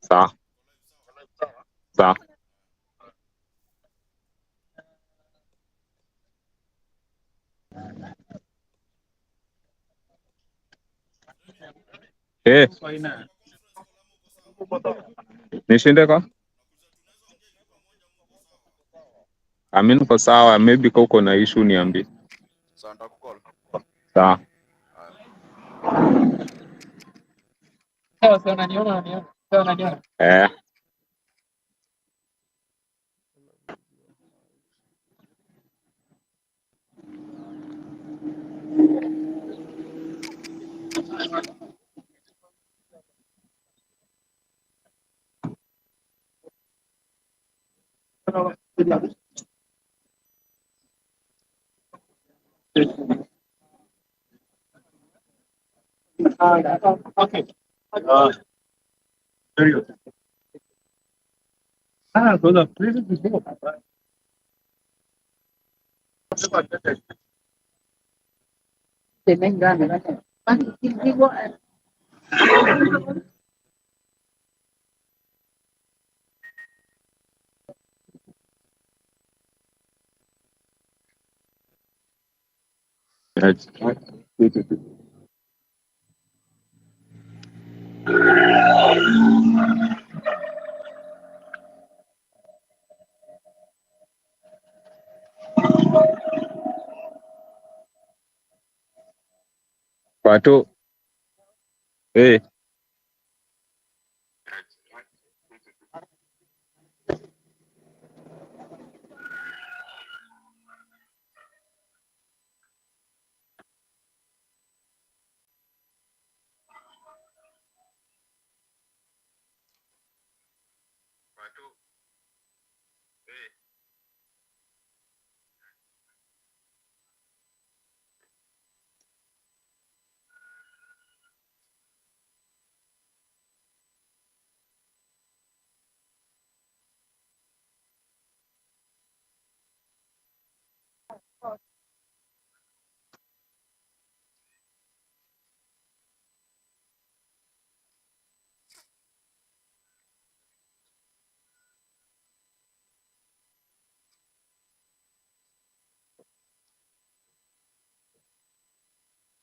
Sawa. Sawa. Nishinde kwa? Amin kwa sawa, maybe kwa uko na issue niambie. Sawa, nitakukall. Sawa. Sawa, unaniona? Sawa, unaniona? Okay. Very good. So the previous is good. Pato.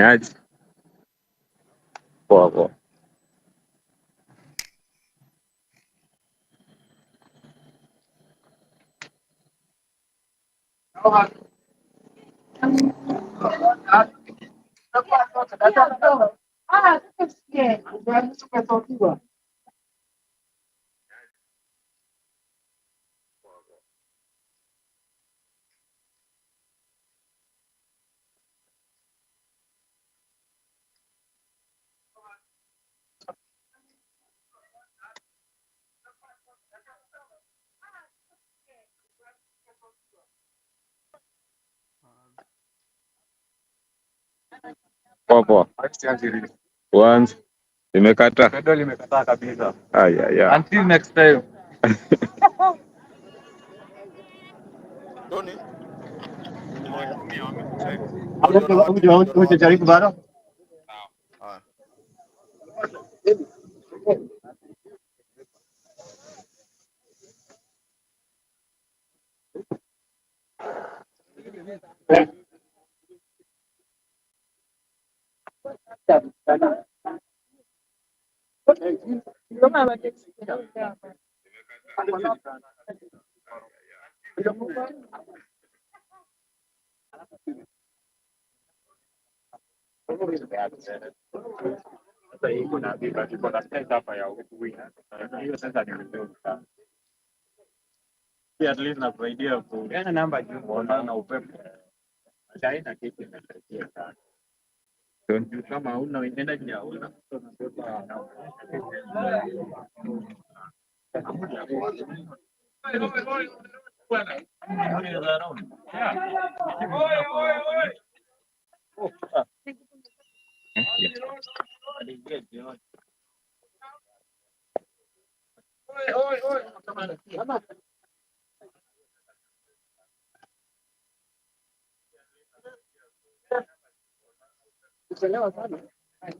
Aje. Poa. Poa. Once. Limekata. Ndio limekataa kabisa. Aya. Until next time. Tony. Ujaribu bado? Haya. Sasa hii kuna set hapa ya winner. Hiyo sasa ni mzuri sana. At least nakusaidia kuona namba juu kuona na upepo. Haina kitu inasaidia sana. Kama una energy hauna. Kuchelewa sana. Wait.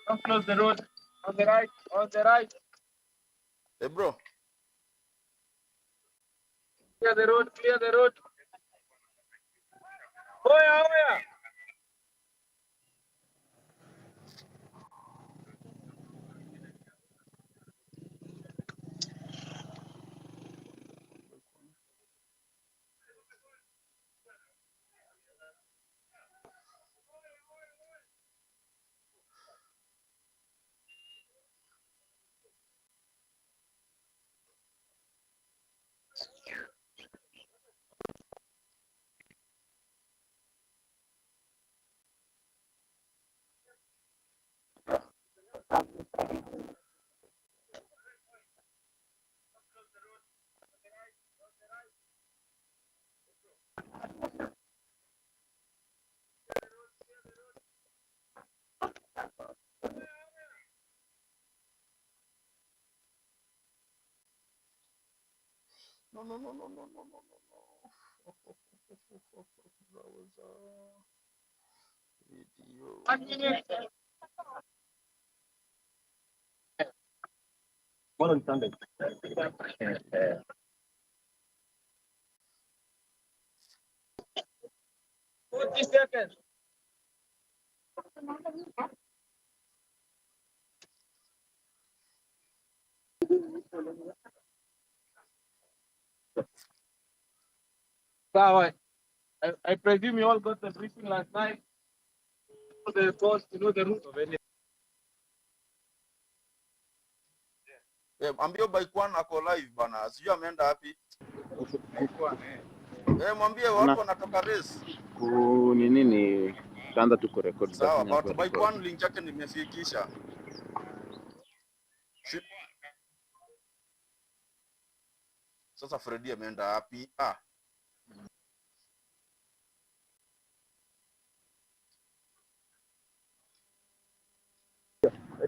Don't close the road. On the right. On the right. Hey bro. Clear the road. Clear the road. Oya. No. Video. Mbona nitande? 40 seconds. Sawa. I presume you all got the briefing last night. The course, you know the route of any. Ambio bike one ako live bana. Sijui ameenda wapi. Mwambie watu wanatoka race. Ni nini? Tutaanza tu kurekodi. Sawa, but bike one link yake nimefikisha. Sasa Freddy ameenda wapi?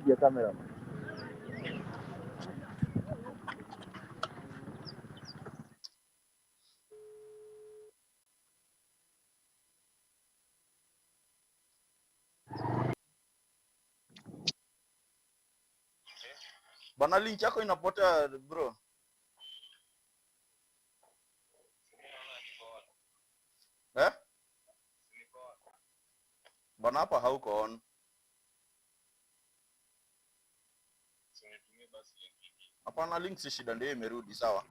Ya kamera. Bana link yako inapotea bro. Bana hapa hauko on. Hapana, link si shida, ndio imerudi. Sawa.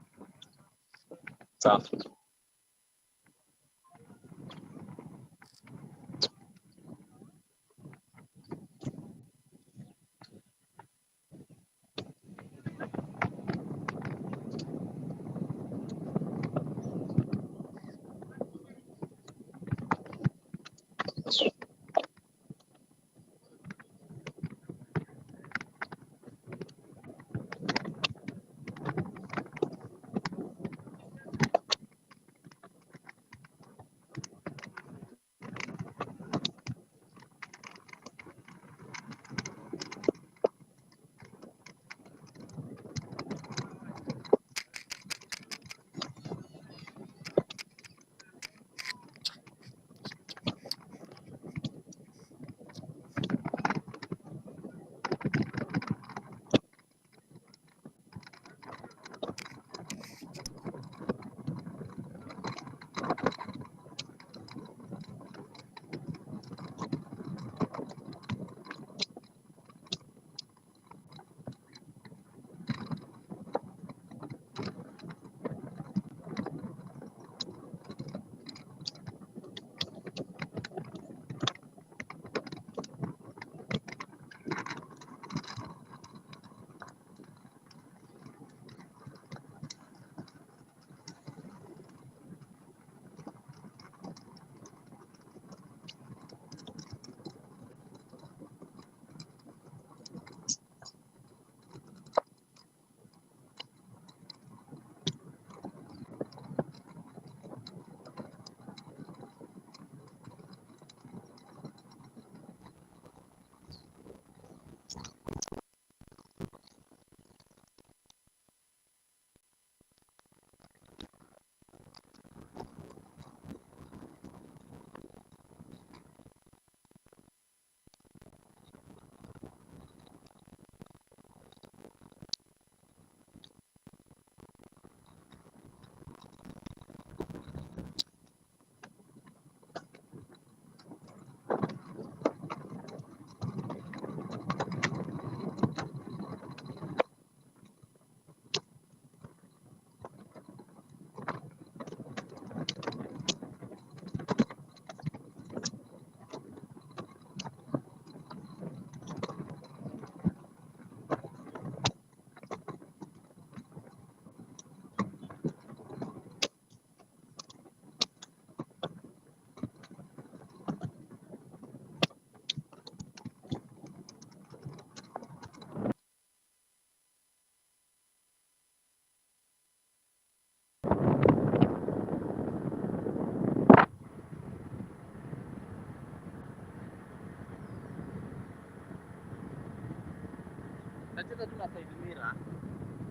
tunacheza tu na side mirror.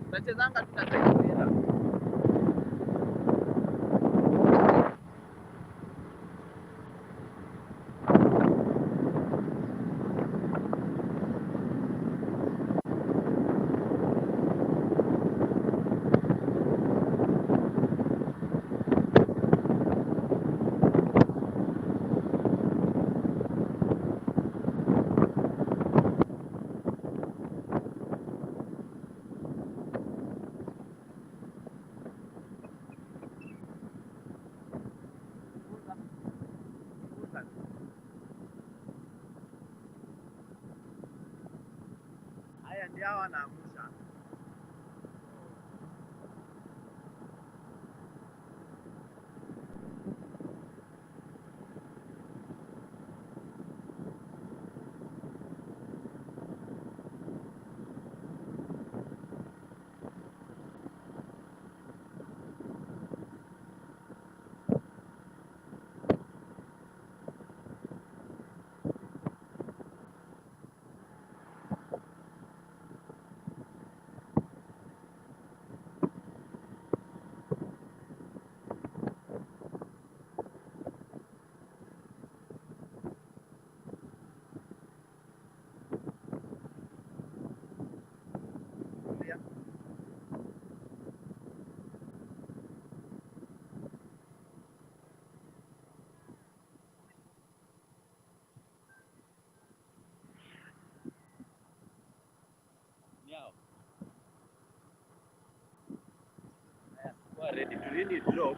Tunachezanga tu na side mirror. Haya ndio hawa wanaangusha. Ready to really drop.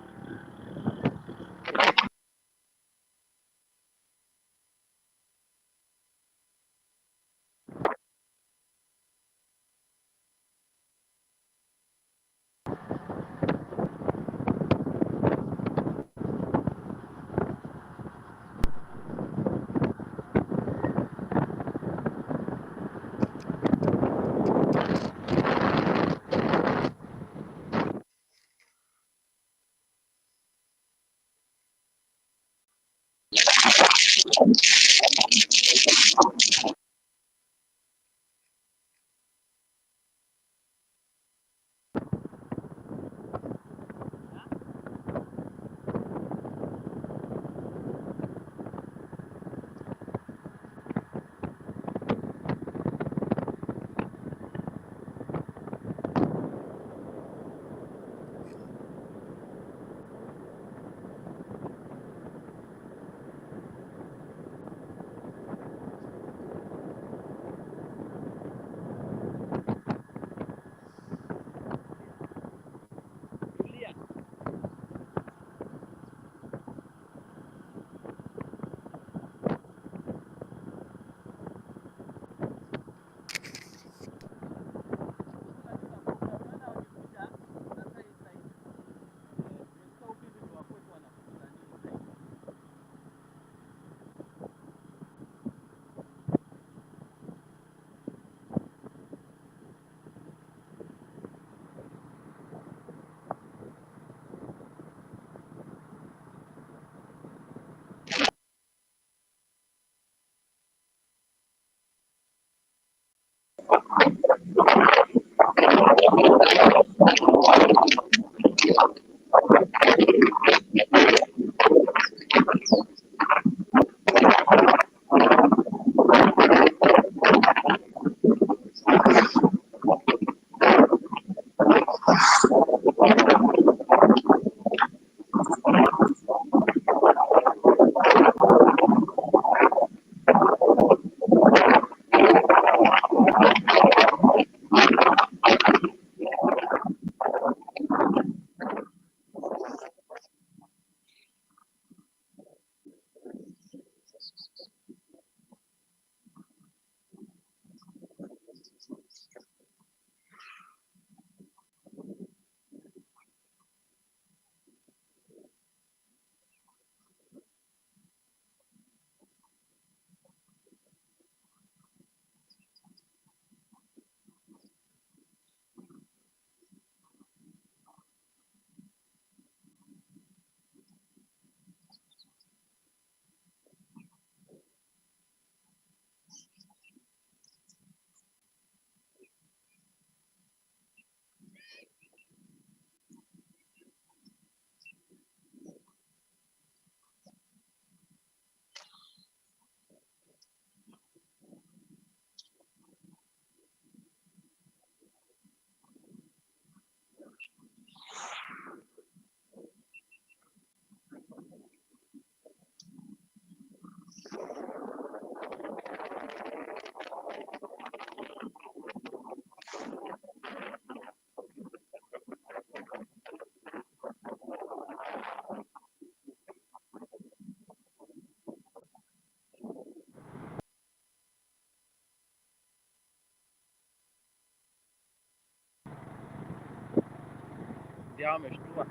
Ndio ameshtua.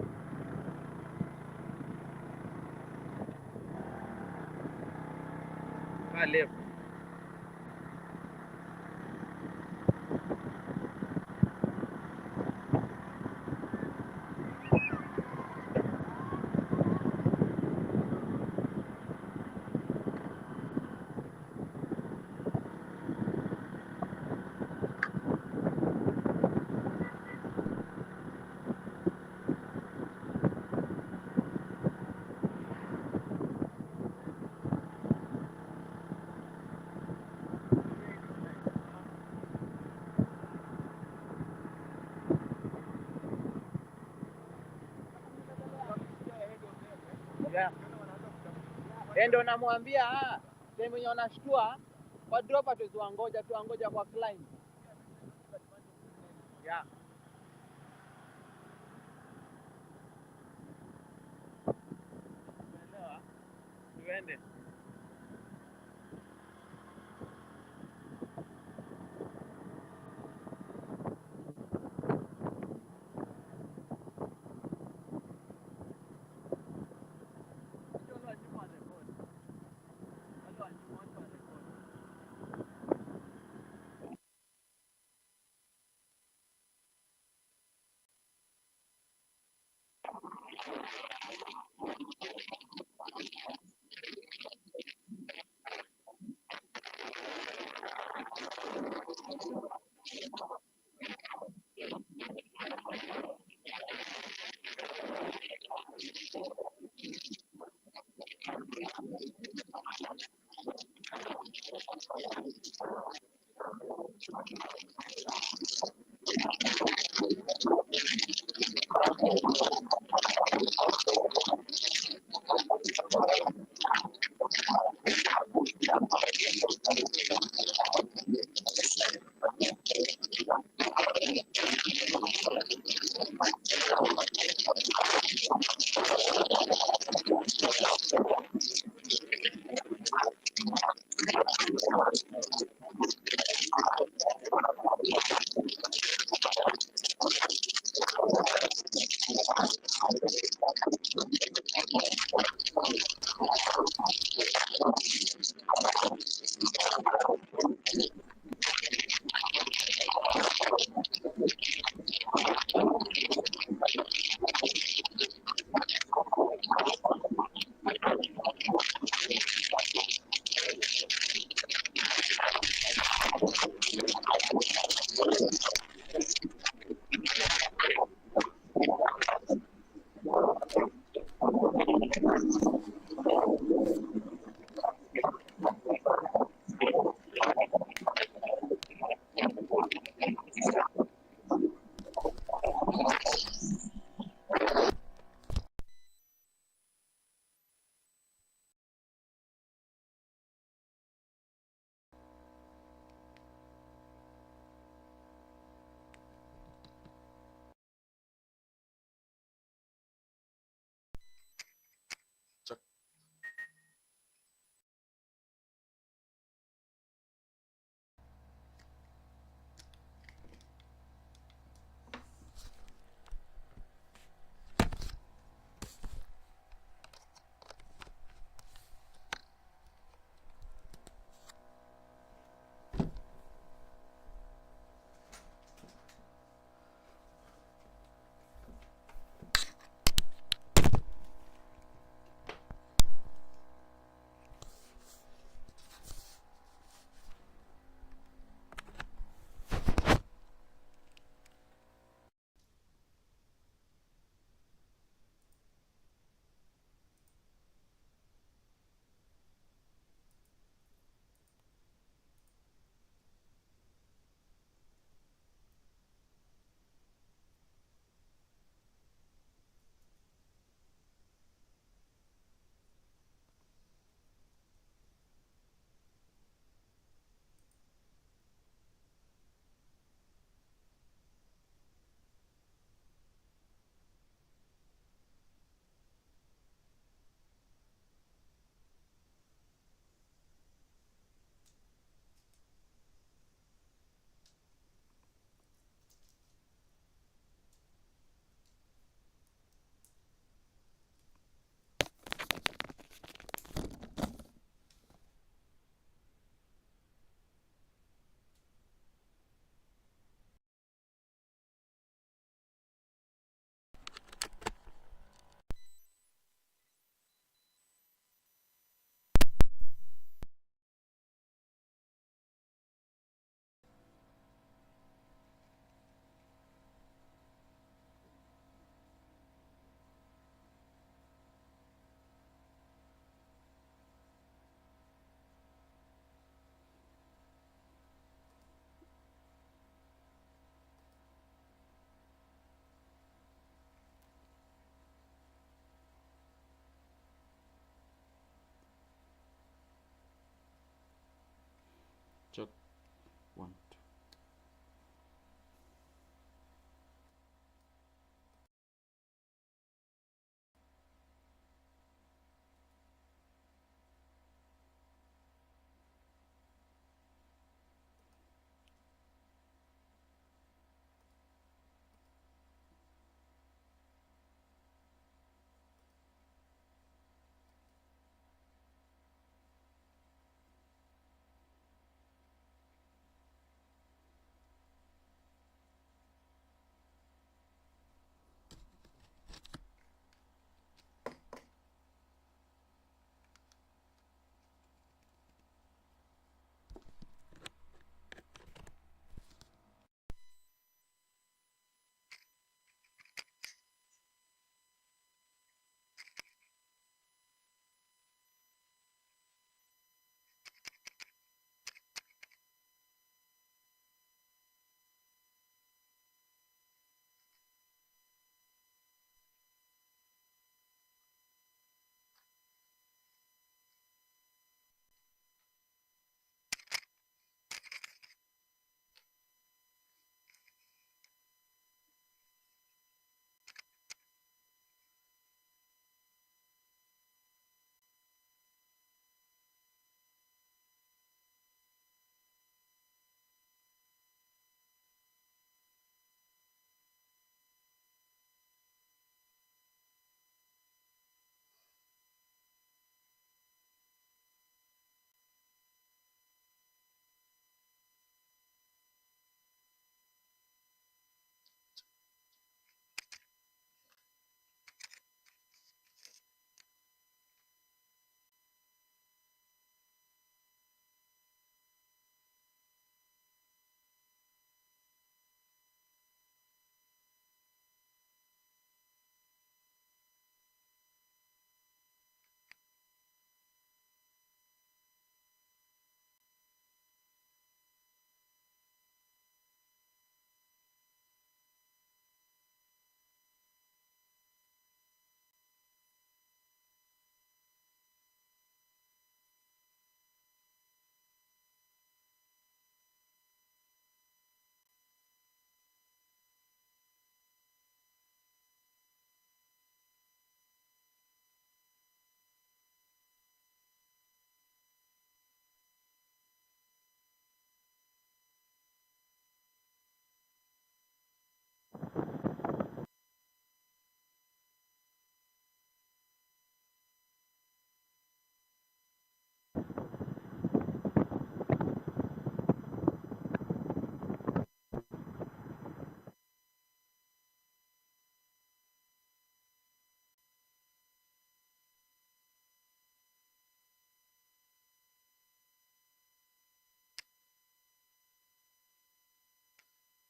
Left. Yeah. Ndio namwambia sema mwenye anashtua kwa drop tuangoja kwa climb. Yeah. Tuende. Check. 1, 2.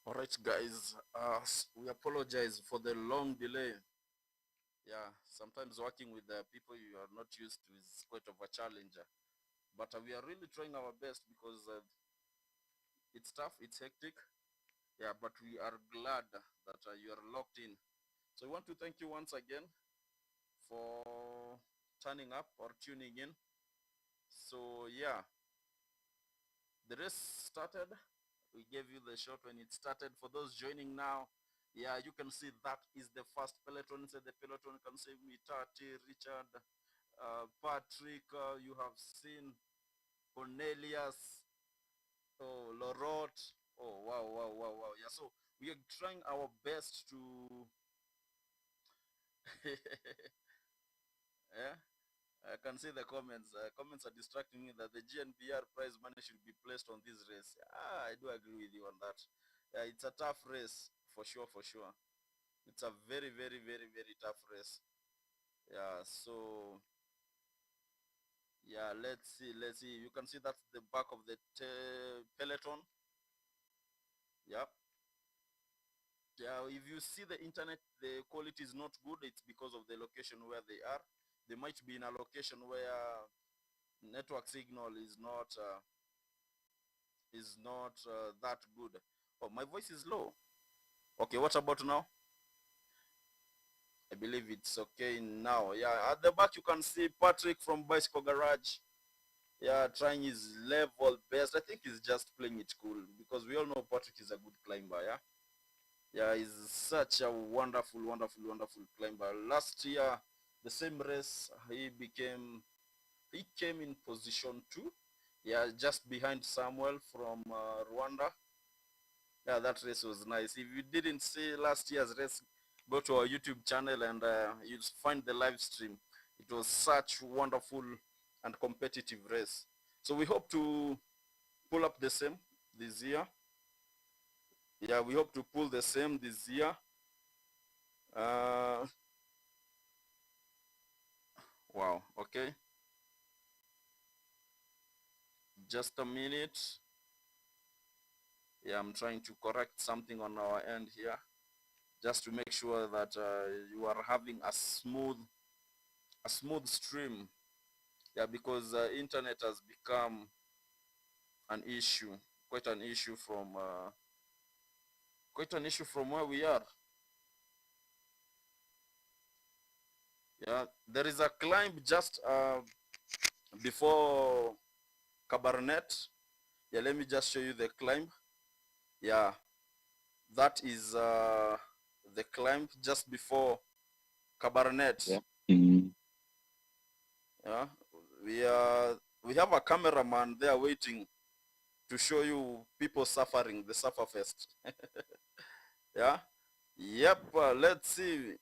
All right, guys. We apologize for the long delay. Yeah, sometimes working with the people you are not used to is quite of a challenge. But we are really trying our best because it's tough, it's hectic. Yeah, but we are glad that you are locked in. So we want to thank you once again for turning up or tuning in. So yeah, the race started. We gave you the shot when it started. For those joining now, yeah, you can see that is the first peloton. So the peloton can save me, Tati, Richard, Patrick. You have seen Cornelius, oh, Lorot. Oh, wow, wow, wow, wow. Yeah, so we are trying our best to yeah, I can see the comments. Comments are distracting me that the GNBR prize money should be placed on this race. I do agree with you on that. It's a tough race for sure, for sure. It's a very, very, very, very tough race. Yeah, so yeah, let's see, let's see. You can see that's the back of the peloton. Yeah. Yeah, if you see the internet, the quality is not good. It's because of the location where they are. They might be in a location where network signal is not that good. Oh, my voice is low. Okay, what about now? I believe it's okay now. Yeah, at the back you can see Patrick from Bicycle Garage. yeah, trying his level best. I think he's just playing it cool because we all know Patrick is a good climber. Yeah, yeah, he's such a wonderful, wonderful, wonderful climber. Last year, the same race, he came in position 2. Yeah, just behind Samuel from Rwanda. Yeah, that race was nice. If you didn't see last year's race, go to our YouTube channel and you'll find the live stream. It was such wonderful and competitive race. So we hope to pull up the same this year. Yeah, we hope to pull the same this year. Wow, okay. Just a minute. Yeah, I'm trying to correct something on our end here, just to make sure that you are having a smooth stream. Yeah, because internet has become an issue, quite an issue from where we are. Yeah, there is a climb just before Cabaret. Yeah, let me just show you the climb. Yeah, that is the climb just before Cabaret. Yeah. Yeah, we have a cameraman there waiting to show you people suffering the Sufferfest. Yeah, yep. Let's see.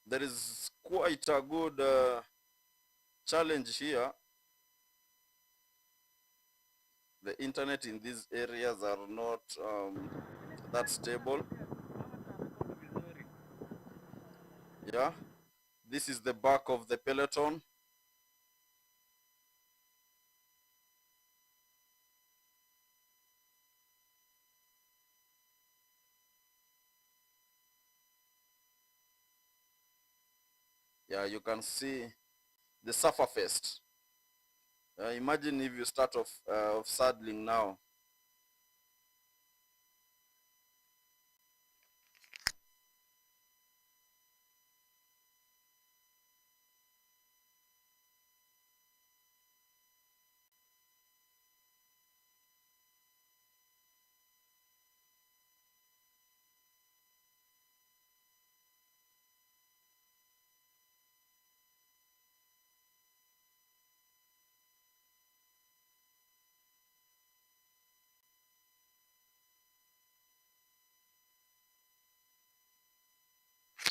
There is quite a good challenge here. The internet in these areas are not that stable. Yeah, this is the back of the Peloton. Yeah, you can see the Sufferfest. Imagine if you start off saddling now.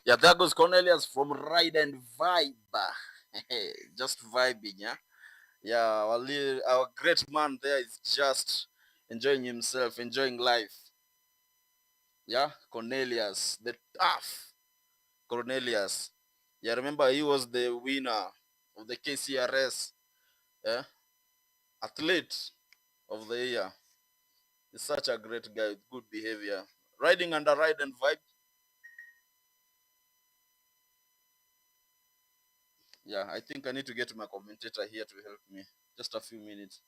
Yeah, there goes Cornelius from Ride and Vibe. Just vibing, yeah. Yeah, our great man there is just enjoying himself, enjoying life. Yeah, Cornelius, the tough Cornelius. Yeah, remember he was the winner of the KCRS athlete of the year. He's such a great guy with good behavior. Riding under Ride and Vibe. Yeah, I think I need to get my commentator here to help me. Just a few minutes.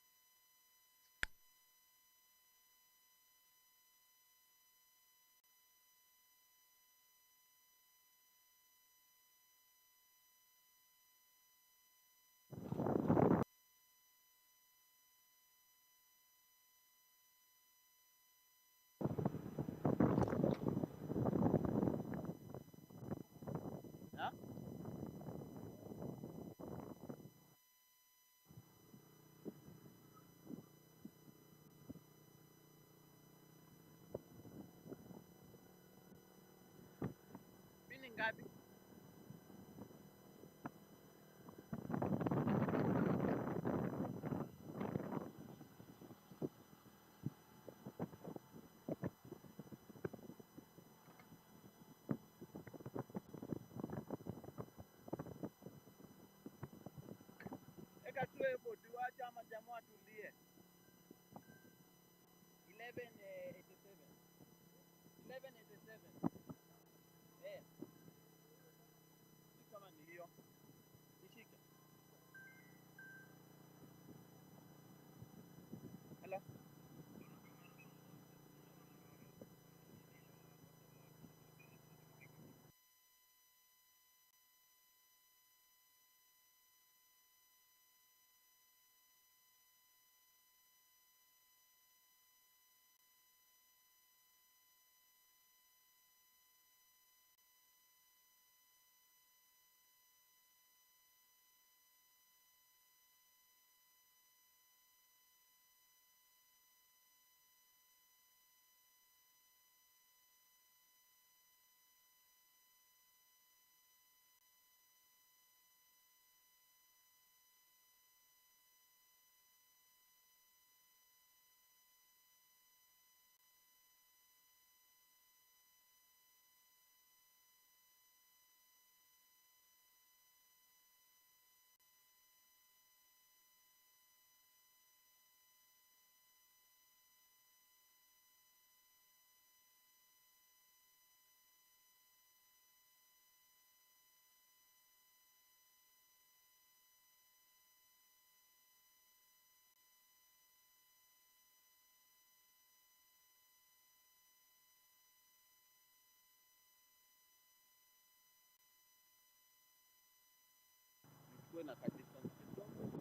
na ka distance kidogo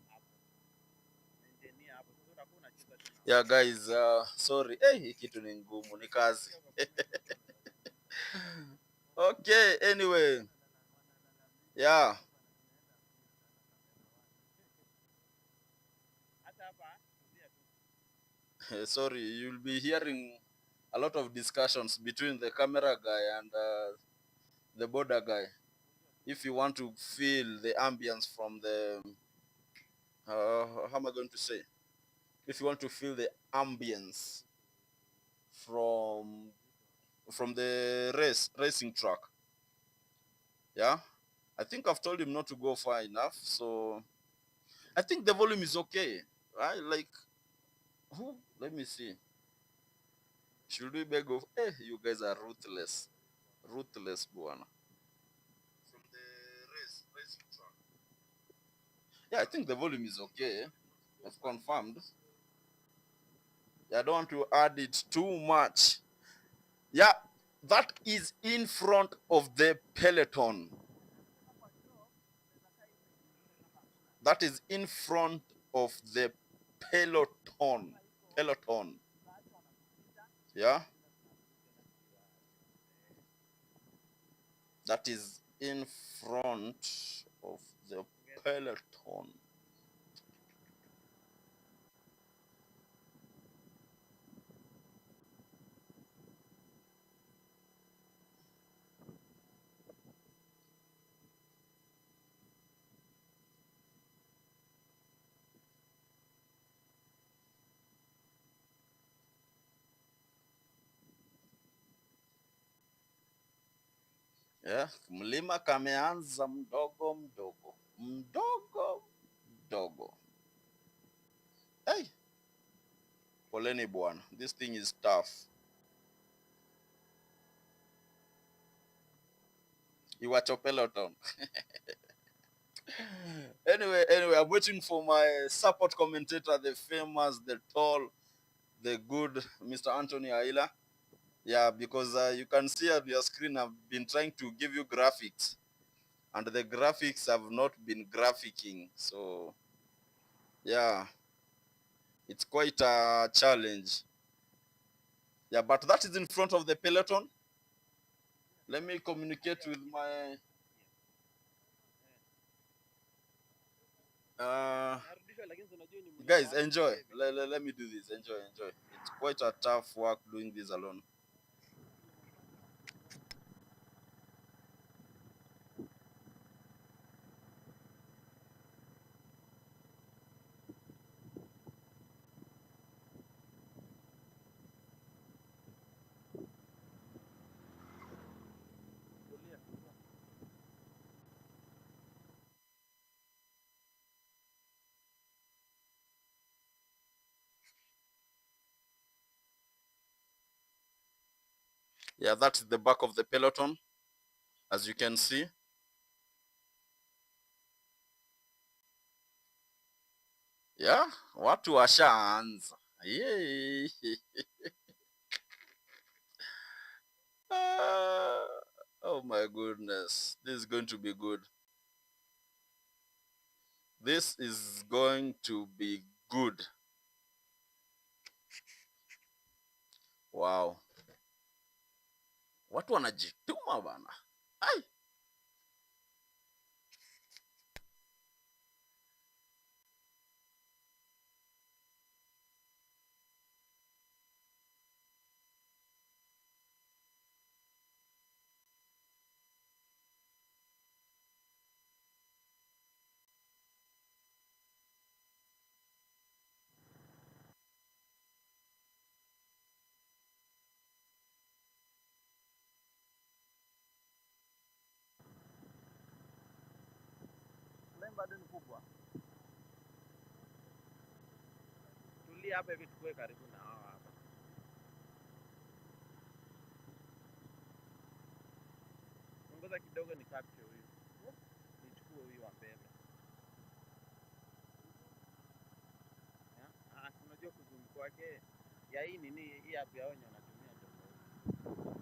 hapo. Engineer hapo sasa utakuwa unacheza tena. Yeah guys, sorry. Hii kitu ni ngumu, ni kazi. Okay, anyway. Yeah. Hata hapa tulia tu. Sorry, you'll be hearing a lot of discussions between the camera guy and the border guy. If you want to feel the ambience from the how am I going to say? If you want to feel the ambience from the racing track, yeah, I think I've told him not to go far enough, so I think the volume is okay. Right? Like, who? Let me see. Should we beg of? You guys are ruthless, buana. From the racing track. Yeah, I think the volume is okay. I've confirmed. Yeah, I don't want to add it too much. Yeah, that is in front of the Peloton. That is in front of the Peloton. Yeah. That is in front of the Peloton. Yeah, mlima kameanza mdogo mdogo. Hey, poleni bwana, this thing is tough. Iwacho Peloton. Anyway, I'm waiting for my support commentator, the famous, the tall, the good Mr. Anthony Aila. Yeah, because you can see on your screen, I've been trying to give you graphics, and the graphics have not been graphicking. So, yeah, it's quite a challenge. Yeah, but that is in front of the Peloton. Let me communicate with my... guys, enjoy. Let me do this. Enjoy. It's quite a tough work doing this alone. Yeah, that's the back of the Peloton, as you can see. Yeah, watu washaanza. Yay. Oh my goodness. This is going to be good. This is going to be good. Wow. Watu wanajituma bana. Ai. Bado ni kubwa. Tulia hapa hivi tukue karibu na hao hapa. Ngoja kidogo ni capture huyu. Nichukue huyu wa mbele. Unajua kuzoom kwake ya hii nini hii app ya onyo anatumia tofauti.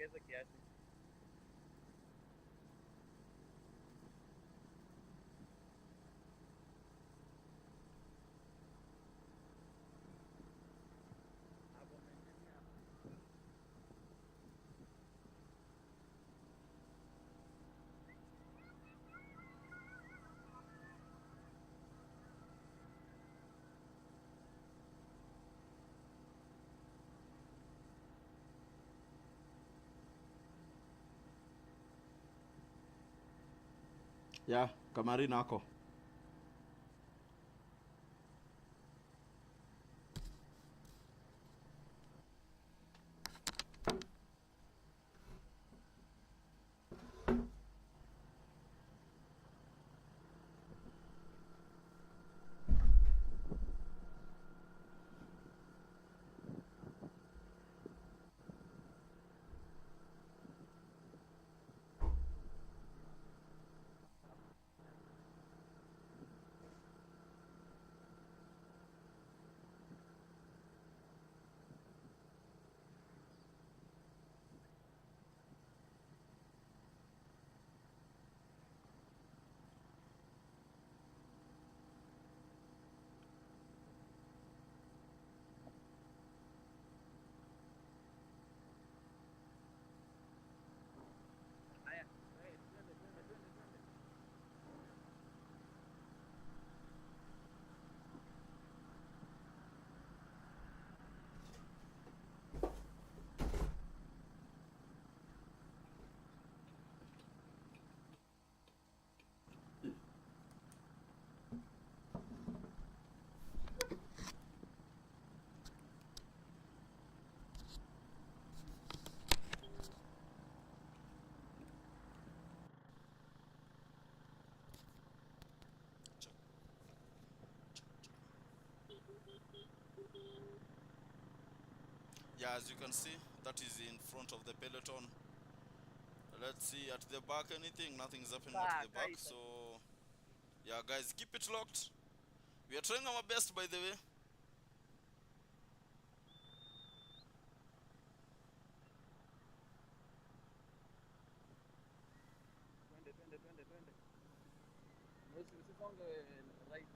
ongeza kiasi. Hapo maintain hapo. Yeah, Kamari nako. Haya, twende. Yeah, as you can see, that is in front of the Peloton. Let's see at the back anything. Nothing's happening at the back. So yeah, guys, keep it locked. We are trying our best, by the way. Twende. Usisonge right.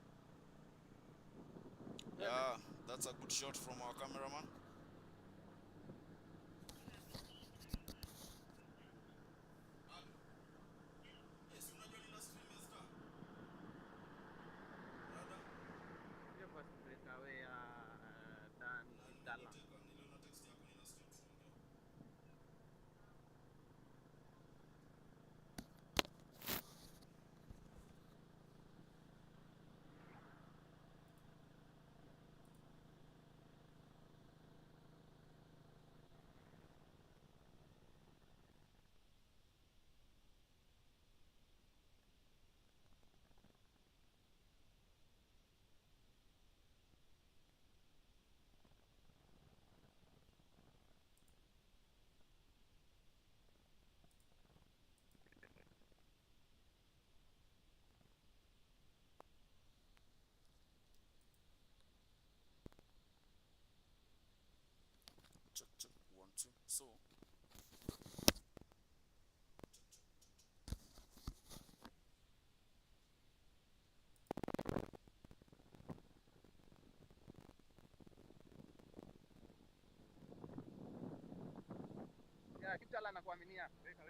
Yeah, that's a good shot from our cameraman. Hiyo bus breakaway ya Dala. Check, 1, 2. So Ya kitala nakuaminia. Weka.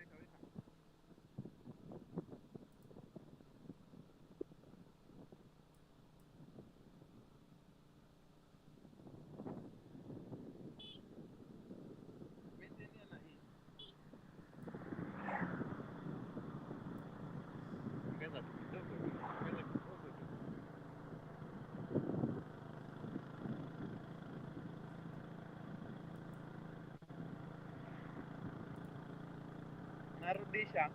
Maintain na hii. Ongeza kidogo tu. Narudisha.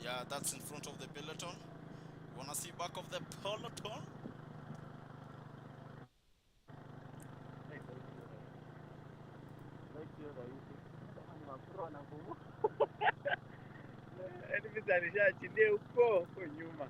yeah, that's in front of the Peloton. You wanna see back of the Peloton? Yaani mitanisha achilie huko nyuma.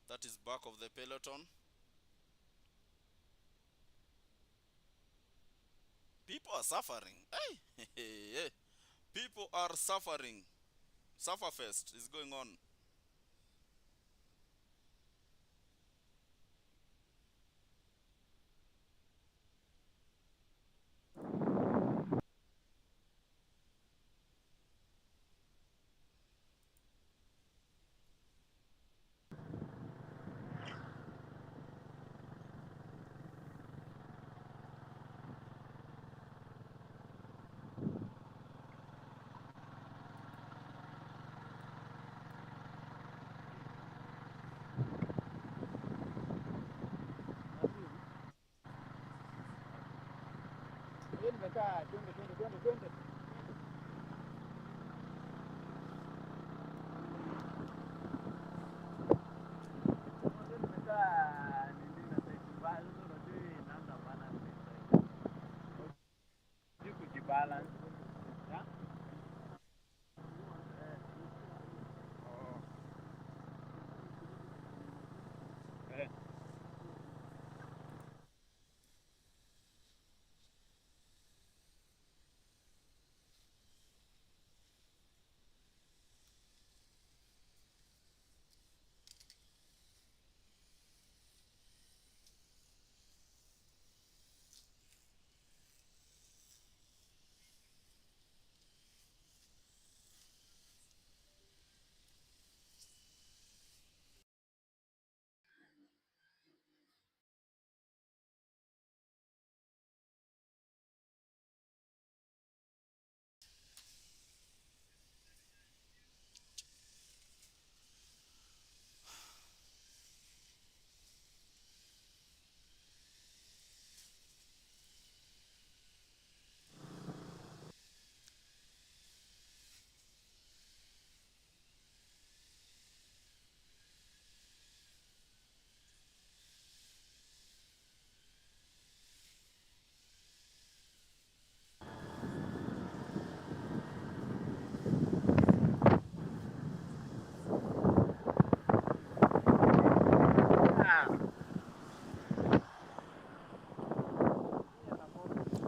that is back of the peloton. People are suffering. Hey, people are suffering. Sufferfest is going on. Nimekaa twende. Nimekaa nini na side unajui namna bana kujibalance. Ya? Eh.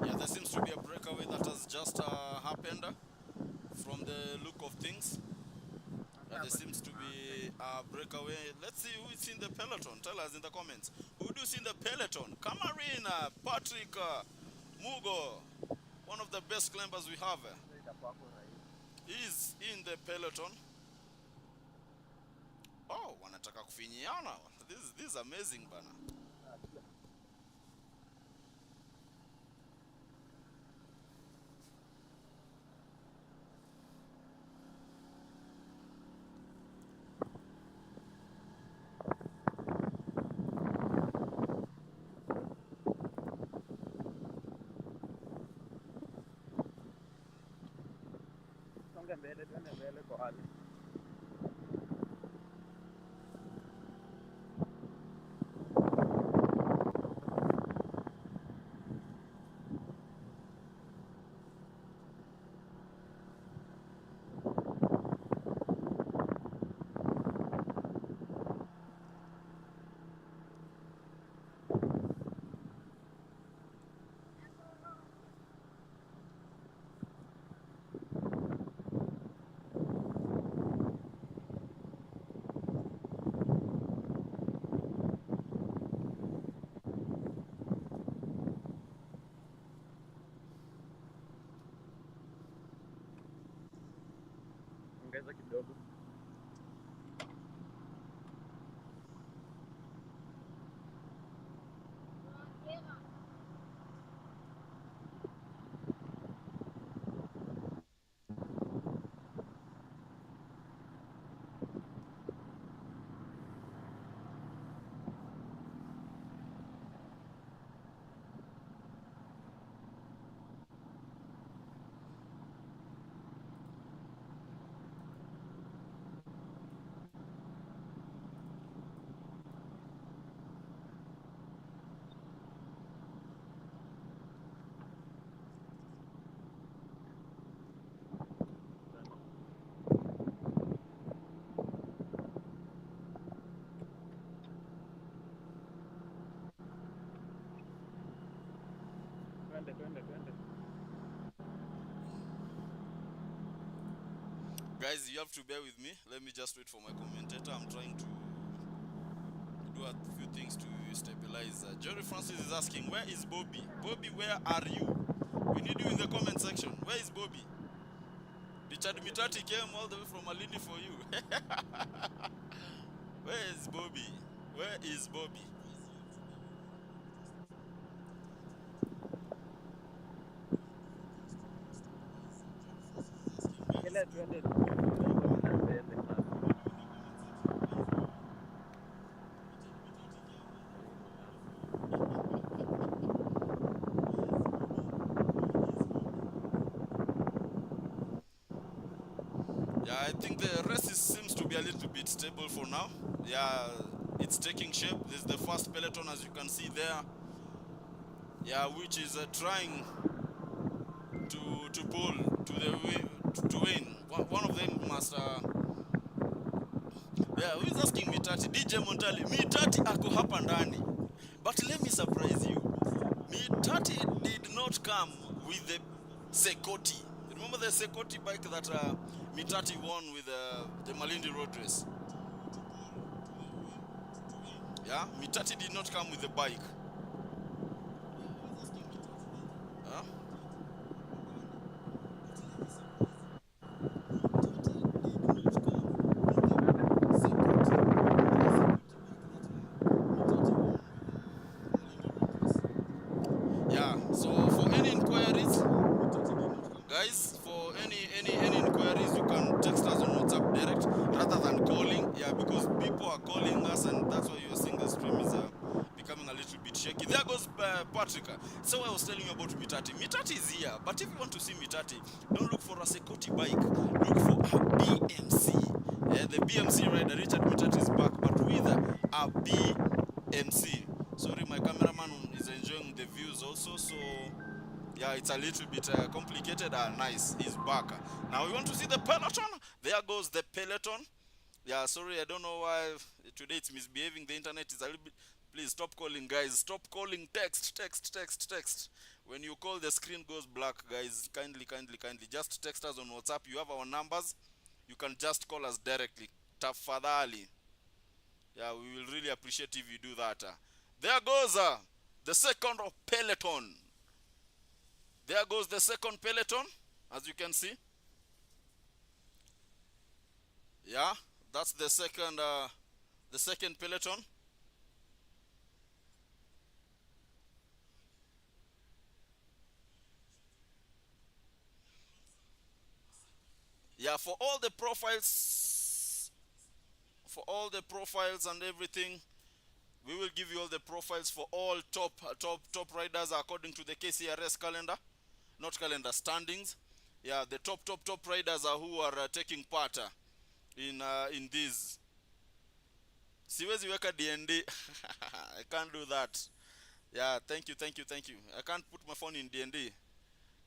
Yeah, there seems to be a breakaway that has just happened from the look of things. There seems to be a breakaway. Let's see who is in the peloton. Tell us in the comments. Who do you see in the peloton? Camarina, Patrick, Mugo, one of the best climbers we have. Is in the peloton. Oh, wanataka kufinyiana. This is amazing bana. Twende mbele kwa hali. Ongeza kidogo. Guys, you have to bear with me. Let me just wait for my commentator. I'm trying to do a few things to stabilize. Jerry Francis is asking, where is Bobby? Bobby, where are you? We need you in the comment section. Where is Bobby? Richard Mitati came all the way from Malindi for you. Where is Bobby? Where is Bobby? Yeah, I think the rest seems to be a little bit stable for now. Yeah, it's taking shape. This is the first peloton, as you can see there. Yeah, which is trying to pull to win. One of them must. Yeah, who is asking Mitati? DJ Montali. Mitati ako hapa ndani. But let me surprise you. Mitati did not come with the Sekoti. Remember the Sekoti bike that Mitati won with the Malindi road race? Yeah, Mitati did not come with the bike. Huh? Yeah, so for any inquiries, guys, for any inquiries, you can text us on WhatsApp direct rather than calling. Yeah, because people are calling us, and that's why you're seeing the stream is becoming a little bit shaky. There goes Patrick. So I was telling you about Mitati. Mitati is here, but if you want to see Mitati, don't look for a Sekoti bike. Look for a BMC. The BMC rider Richard Mitati is back, but with a BMC. Sorry, my cameraman is enjoying the views also, so yeah, it's a little bit complicated. Nice, he's back. Now we want to see the peloton. There goes the peloton. Yeah, sorry, I don't know why today it's misbehaving. The internet is a little bit. Please stop calling, guys. Stop calling. Text. When you call, the screen goes black, guys. Kindly. Just text us on WhatsApp. You have our numbers. You can just call us directly. Tafadhali. Yeah, we will really appreciate if you do that. There goes the second peloton. There goes the second peloton, as you can see. Yeah, that's the second peloton. Yeah, for all the profiles and everything, we will give you all the profiles for all top riders according to the KCRS standings. Yeah, the top riders are who are taking part in this. Siwezi weka DND. I can't do that. Yeah, thank you. I can't put my phone in DND.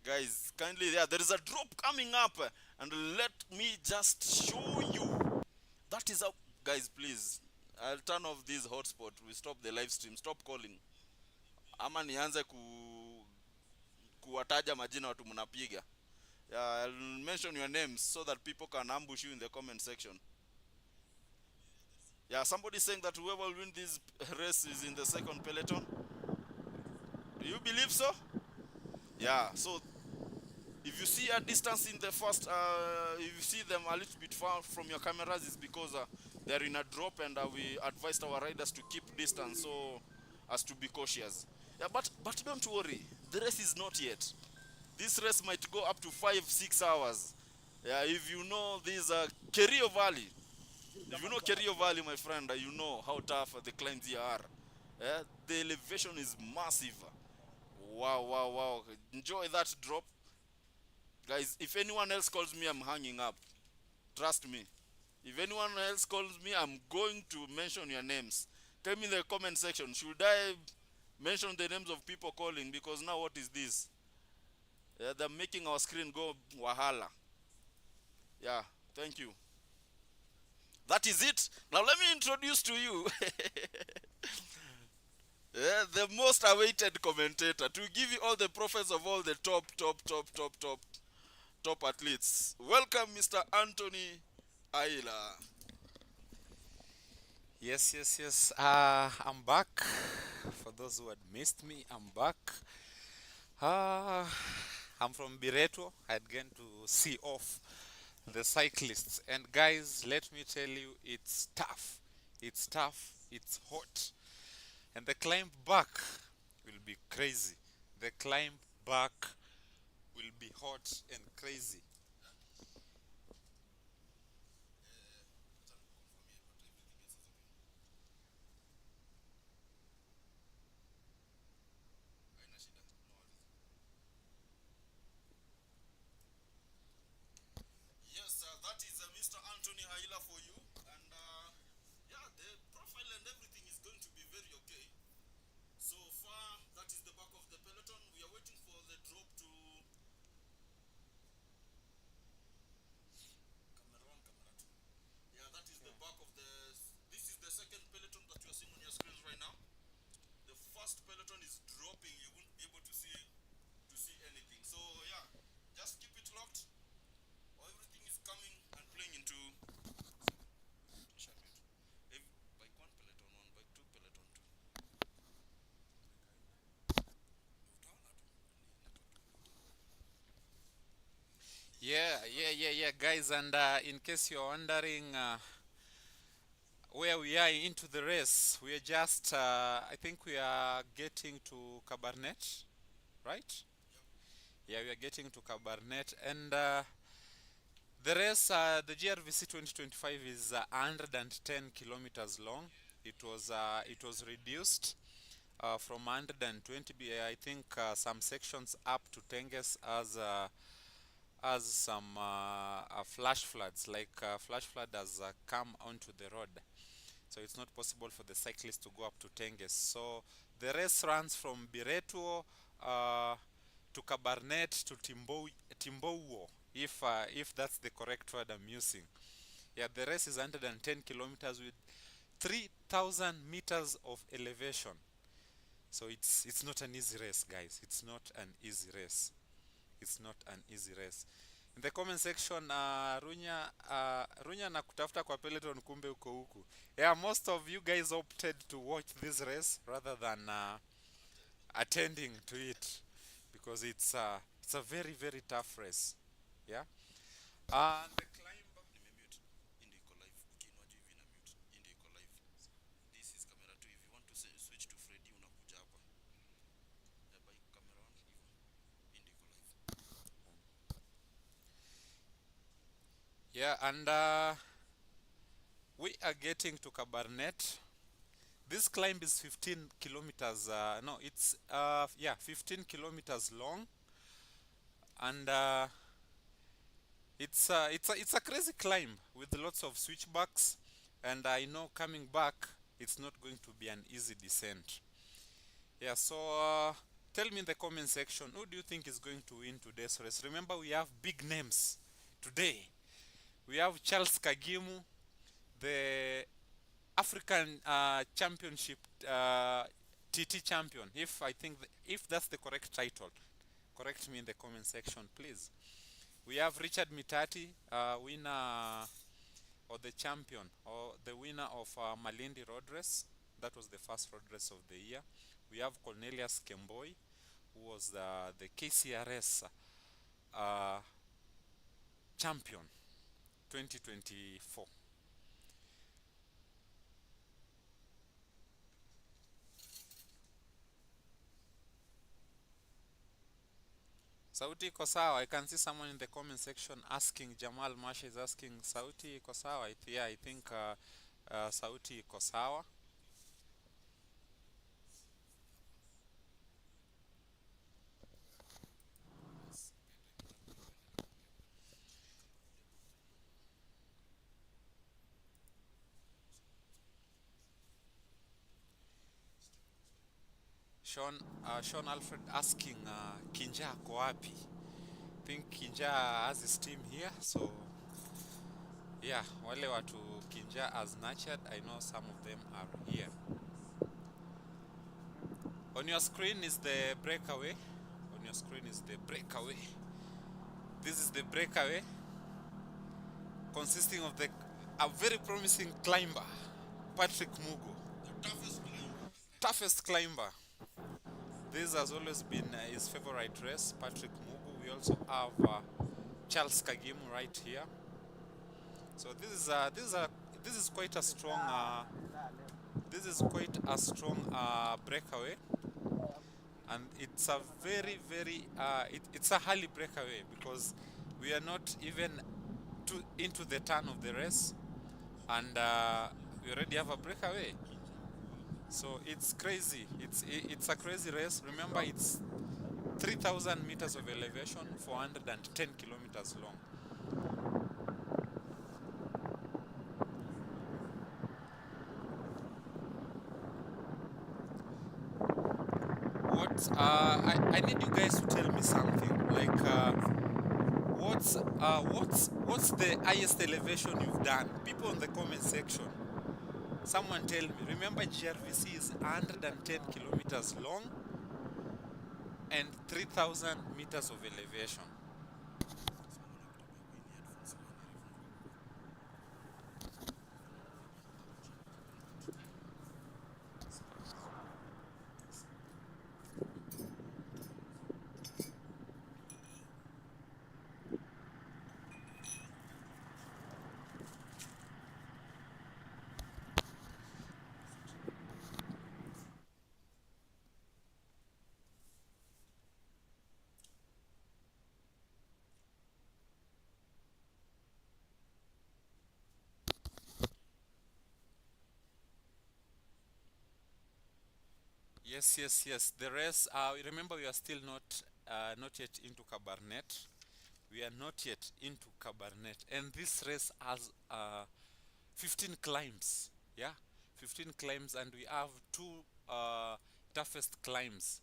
Guys, kindly, yeah, there is a drop coming up, and let me just show you. That is a, guys, please, I'll turn off this hotspot. We stop the live stream. Stop calling. Ama nianze kuwataja majina watu mnapiga. Yeah, I'll mention your names so that people can ambush you in the comment section. Yeah, somebody saying that whoever will win this race is in the second peloton. Do you believe so? Yeah, so if you see a distance in the first, if you see them a little bit far from your cameras, it's because they're in a drop, and we advised our riders to keep distance so as to be cautious. Yeah, but don't worry, the race is not yet. This race might go up to 5-6 hours. Yeah, if you know this Kerio Valley, if you know Kerio Valley, my friend, you know how tough the climbs here are. Yeah, the elevation is massive. Wow. Enjoy that drop. Guys, if anyone else calls me, I'm hanging up. Trust me. If anyone else calls me, I'm going to mention your names. Tell me in the comment section. Should I mention the names of people calling? Because now what is this? Yeah, they're making our screen go wahala. Yeah, thank you. That is it. Now let me introduce to you The most awaited commentator to give you all the profiles of all the top athletes. Welcome, Mr. Anthony Aila. Yes. I'm back. For those who had missed me, I'm back. I'm from Berto. I'd gone to see off the cyclists. And guys, let me tell you, it's tough. It's tough. It's hot. And the climb back will be crazy. The climb back will be hot and crazy. Yes, that is Mr. Anthony Aila for you. And yeah, the profile and everything is going to be very okay. So far, that is the back of the peloton. We are waiting for the drop to camera 1, camera 2. Yeah, that is the back of the. This is the second peloton that you are seeing on your screens right now. The first peloton is dropping. You won't be able to see anything. So yeah, just keep it locked. Everything is coming and playing into. If bike 1 peloton 1, bike 2 peloton 2. Yeah, guys. And in case you're wondering where we are into the race, we are just, I think we are getting to Cabaret, right? Yeah, we are getting to Cabaret. And the race, the Grvc 2025 is 110 kilometers long. It was reduced from 120. I think some sections up to Tenges as some flash floods, like flash flood has come onto the road, so it's not possible for the cyclists to go up to Tenges. So the race runs from Berto to Cabaret to Timbouo, if that's the correct word I'm using. Yeah, the race is 110 kilometers with 3,000 meters of elevation. So it's not an easy race, guys. It's not an easy race. It's not an easy race. In the comment section, Runya na kutafuta kwa Peloton, kumbe uko huku. Yeah, most of you guys opted to watch this race rather than attending to it, because it's a very, very tough race. Yeah. The climb. Nimemute. Ndio iko live. Ukiinua juu hivi na mute. Ndio iko live. This is camera 2. If you want to switch to Freddy unakuja hapa. Bike camera 1 hivyo. Ndio iko live. Yeah, and we are getting to Cabaret. This climb is 15 kilometers. No, it's 15 kilometers long, and it's a crazy climb with lots of switchbacks. And I know coming back, it's not going to be an easy descent. Yeah, so tell me in the comment section, who do you think is going to win today's race? Remember, we have big names today. We have Charles Kagimu, the African Championship TT champion. If that's the correct title, correct me in the comment section, please. We have Richard Mitati, winner or the champion or the winner of Malindi Road Race. That was the first road race of the year. We have Cornelius Kemboi, who was the KCRS champion 2024. Sauti iko sawa? I can see someone in the comment section asking. Jamal Masha is asking, Sauti iko sawa? Yeah, I think Sauti iko sawa. Sean Alfred asking Kinja ako wapi? I think Kinja has his team here, so yeah, wale watu Kinja has nurtured, I know some of them are here. On your screen is the breakaway. On your screen is the breakaway. This is the breakaway, consisting of a very promising climber, Patrick Mugo. The toughest climber. This has always been his favorite race, Patrick Mugo. We also have Charles Kagimu right here. So this is quite a strong breakaway, and it's a very it's a early breakaway because we are not even into the turn of the race, and we already have a breakaway. So it's crazy. It's a crazy race. Remember, it's 3,000 meters of elevation, 410 kilometers long. I need you guys to tell me something. Like, what's the highest elevation you've done? People in the comment section. Someone tell me. Remember, Grvc is 110 kilometers long and 3,000 meters of elevation. Yes. The rest. Remember, we are still not yet into Cabaret. We are not yet into Cabaret, and this race has 15 climbs. Yeah, 15 climbs, and we have two toughest climbs.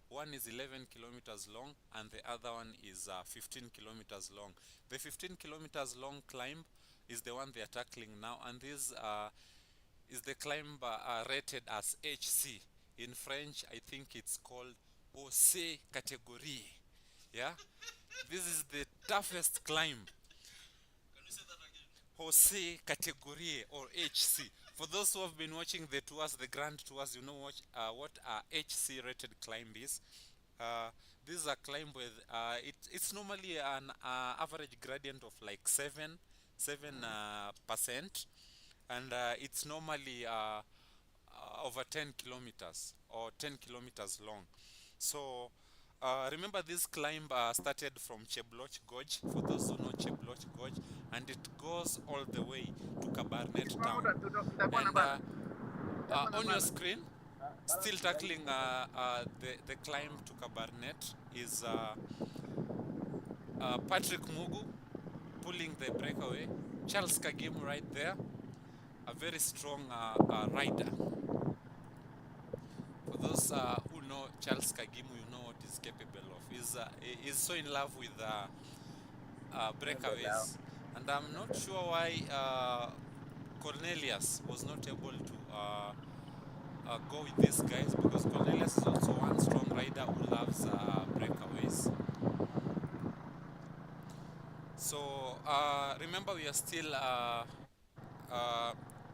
One is 11 kilometers long, and the other one is 15 kilometers long. The 15 kilometers long climb is the one they are tackling now, and this is the climb rated as HC. In French, I think it's called Haute Categorie. Yeah, this is the toughest climb. Haute Categorie, or HC. For those who have been watching the tours, the grand tours, you know what HC rated climb is. This is a climb with it's normally an average gradient of like 7%, and it's normally over 10 kilometers or 10 kilometers long. So remember, this climb started from Chebloch Gorge, for those who know Chebloch Gorge, and it goes all the way to Cabaret town. And on your screen, still tackling the climb to Cabaret is Patrick Mugu pulling the breakaway, Charles Kagimu right there, a very strong rider. For those who know Charles Kagimu, you know what he's capable of. He's so in love with breakaways, and I'm not sure why Cornelius was not able to go with these guys, because Cornelius is also one strong rider who loves breakaways. So remember, we are still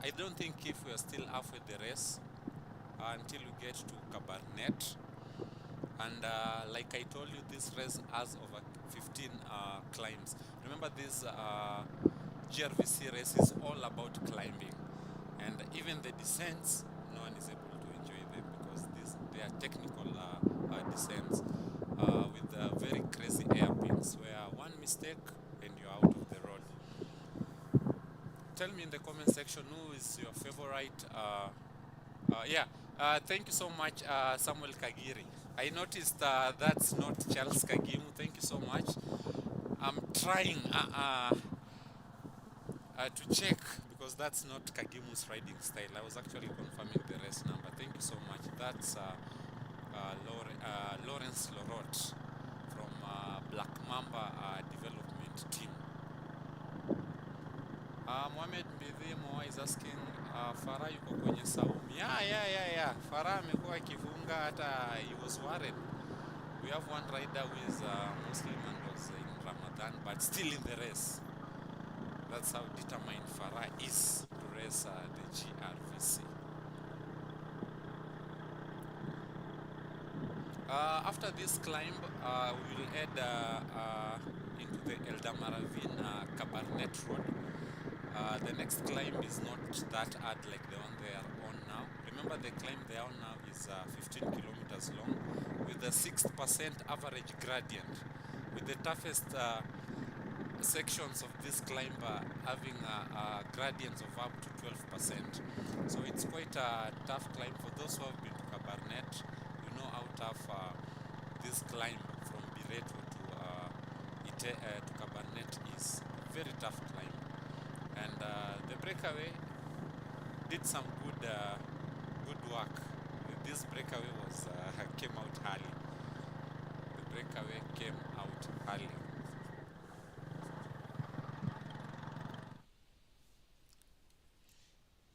I don't think if we are still halfway the race until we get to Cabaret. And like I told you, this race has over 15 climbs. Remember, this Grvc race is all about climbing, and even the descents, no one is able to enjoy them because they are technical descents with very crazy airpins, where one mistake and you're out of the road. Tell me in the comment section who is your favorite. Thank you so much, Samuel Kagiri. I noticed that's not Charles Kagimu. Thank you so much. I'm trying to check, because that's not Kagimu's riding style. I was actually confirming the race number. Thank you so much. That's Lawrence Lorot from Black Mamba development team. Mohamed Mbidhimo is asking, Farah yuko kwenye Saumu. Yeah. Farah amekuwa akifunga hata he was worried. We have one rider who is Muslim and was in Ramadan, but still in the race. That's how determined Farah is to race the GRVC. After this climb, we will head into the Eldama Ravine Cabernet Road. The next climb is not that hard like the one they are on now. Remember, the climb they are on now is 15 kilometers long with a 6% average gradient, with the toughest sections of this climb having gradients of up to 12%. So it's quite a tough climb. For those who have been to Cabernet, you know how tough this climb from Berto to Cabernet is. Very tough climb. And the Breakaway did some good work. This Breakaway was came out early. The Breakaway came out early.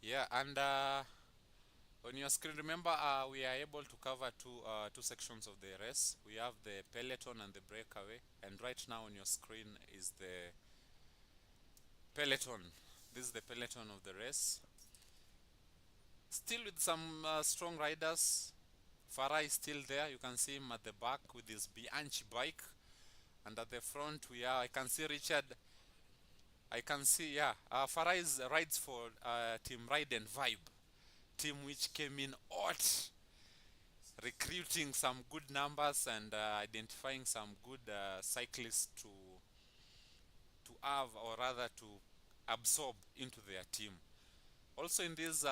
Yeah, and on your screen, remember we are able to cover two sections of the race. We have the Peloton and the Breakaway, and right now on your screen is the Peloton. This is the Peloton of the race. Still with some strong riders. Farah is still there. You can see him at the back with his Bianchi bike, and at the front I can see Richard. I can see, yeah, Farah rides for Team Ride and Vibe, team which came in hot, recruiting some good numbers and identifying some good cyclists to have, or rather to absorb into their team. Also in this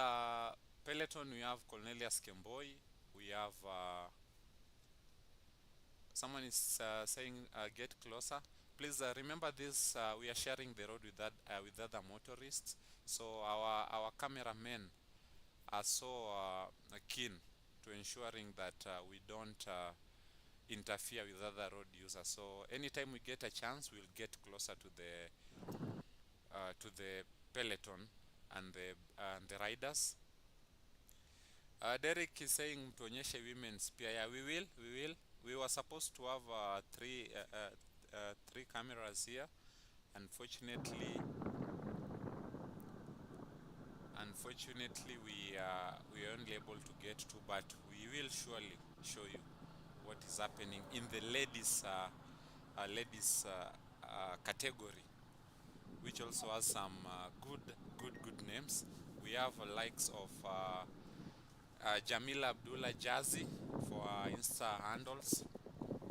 peloton we have Cornelius Kemboi, we have someone is saying get closer. Please remember this, we are sharing the road with other motorists, so our cameramen are so keen to ensuring that we don't interfere with other road users. So anytime we get a chance, we'll get closer to the peloton and the riders. Derek is saying tuonyeshe women's pia. Yeah, we will. We were supposed to have three cameras here. Unfortunately, we are only able to get two, but we will surely show you what is happening in the ladies category, which also has some good names. We have likes of Jamila Abdullah Jazzy for Insta handles.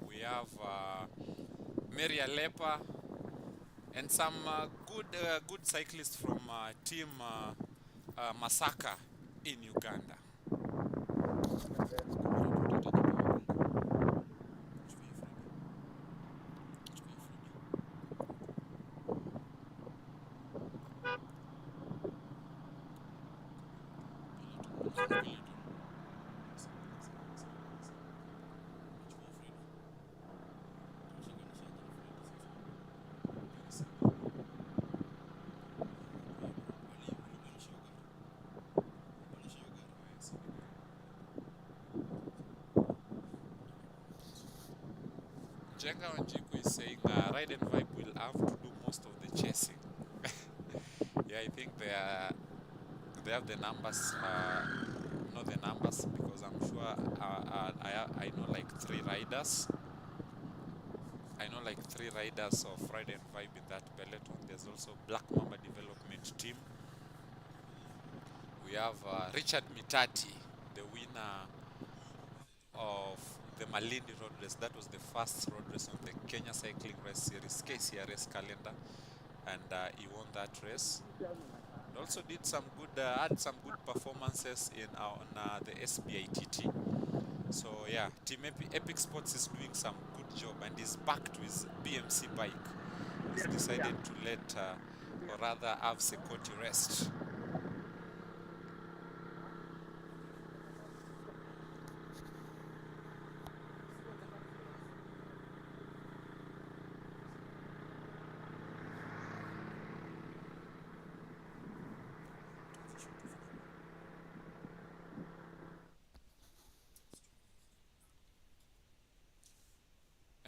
We have Mary Alepa and some good cyclists from team Masaka in Uganda. Jenga Wanjiku is saying Ride and Vibe will have to do most of the chasing. Yeah, I think they have the numbers, not the numbers, because I'm sure I know like three riders. I know like three riders of Ride and Vibe in that peloton. There's also Black Mamba Development Team. We have Richard Mitati, the winner of the Malindi Road Race. That was the first road race on the Kenya Cycling Race Series KCRS calendar, and he won that race. He also did some good, had some good performances on the SBITT. So yeah, Team Epic Sports is doing some good job, and is back to his BMC bike. He's decided to let, or rather have Sekoti rest.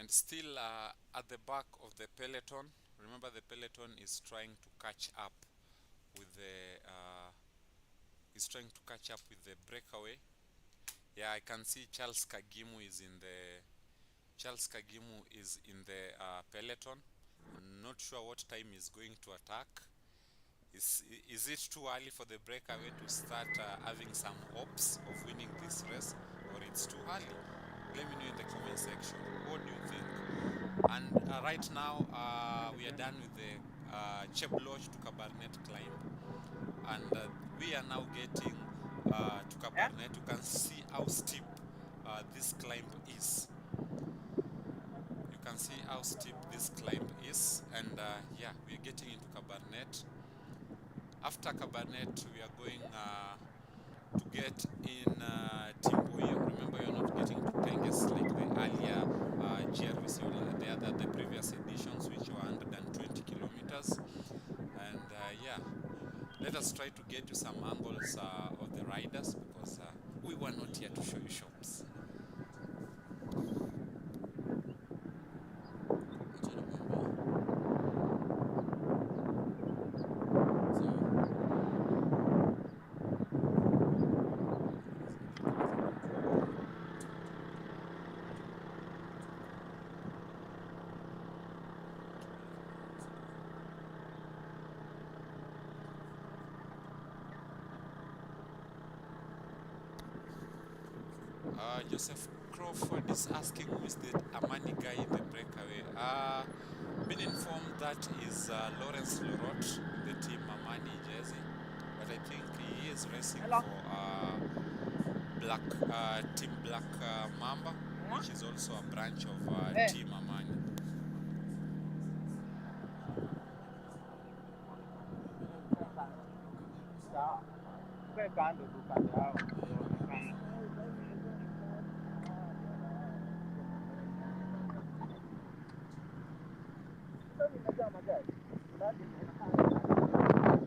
And still at the back of the peloton, remember the peloton is trying to catch up with the breakaway. Yeah, I can see Charles Kagimu is in the peloton. I'm not sure what time he's going to attack. Is it too early for the breakaway to start having some hopes of winning this race, or it's too early? Let me know in the comment section. What do you think? And right now we are done with the Chebloch to Cabaret climb, and we are now getting to Cabaret. You can see how steep this climb is. You can see how steep this climb is, and yeah, we are getting into Cabaret. After Cabaret, we are going to get in Timbuyo. Remember, you're not getting to Tenges like the earlier Grvc or the previous editions, which were 120 kilometers. And yeah, let us try to get you some angles of the riders, because we were not here to show you shops. Joseph Crawford is asking who is the Amani guy in the breakaway. Been informed that is Lawrence Lorot, the team Amani jersey, but I think he is racing for Team Black Mamba, which is also a branch of Team Amani.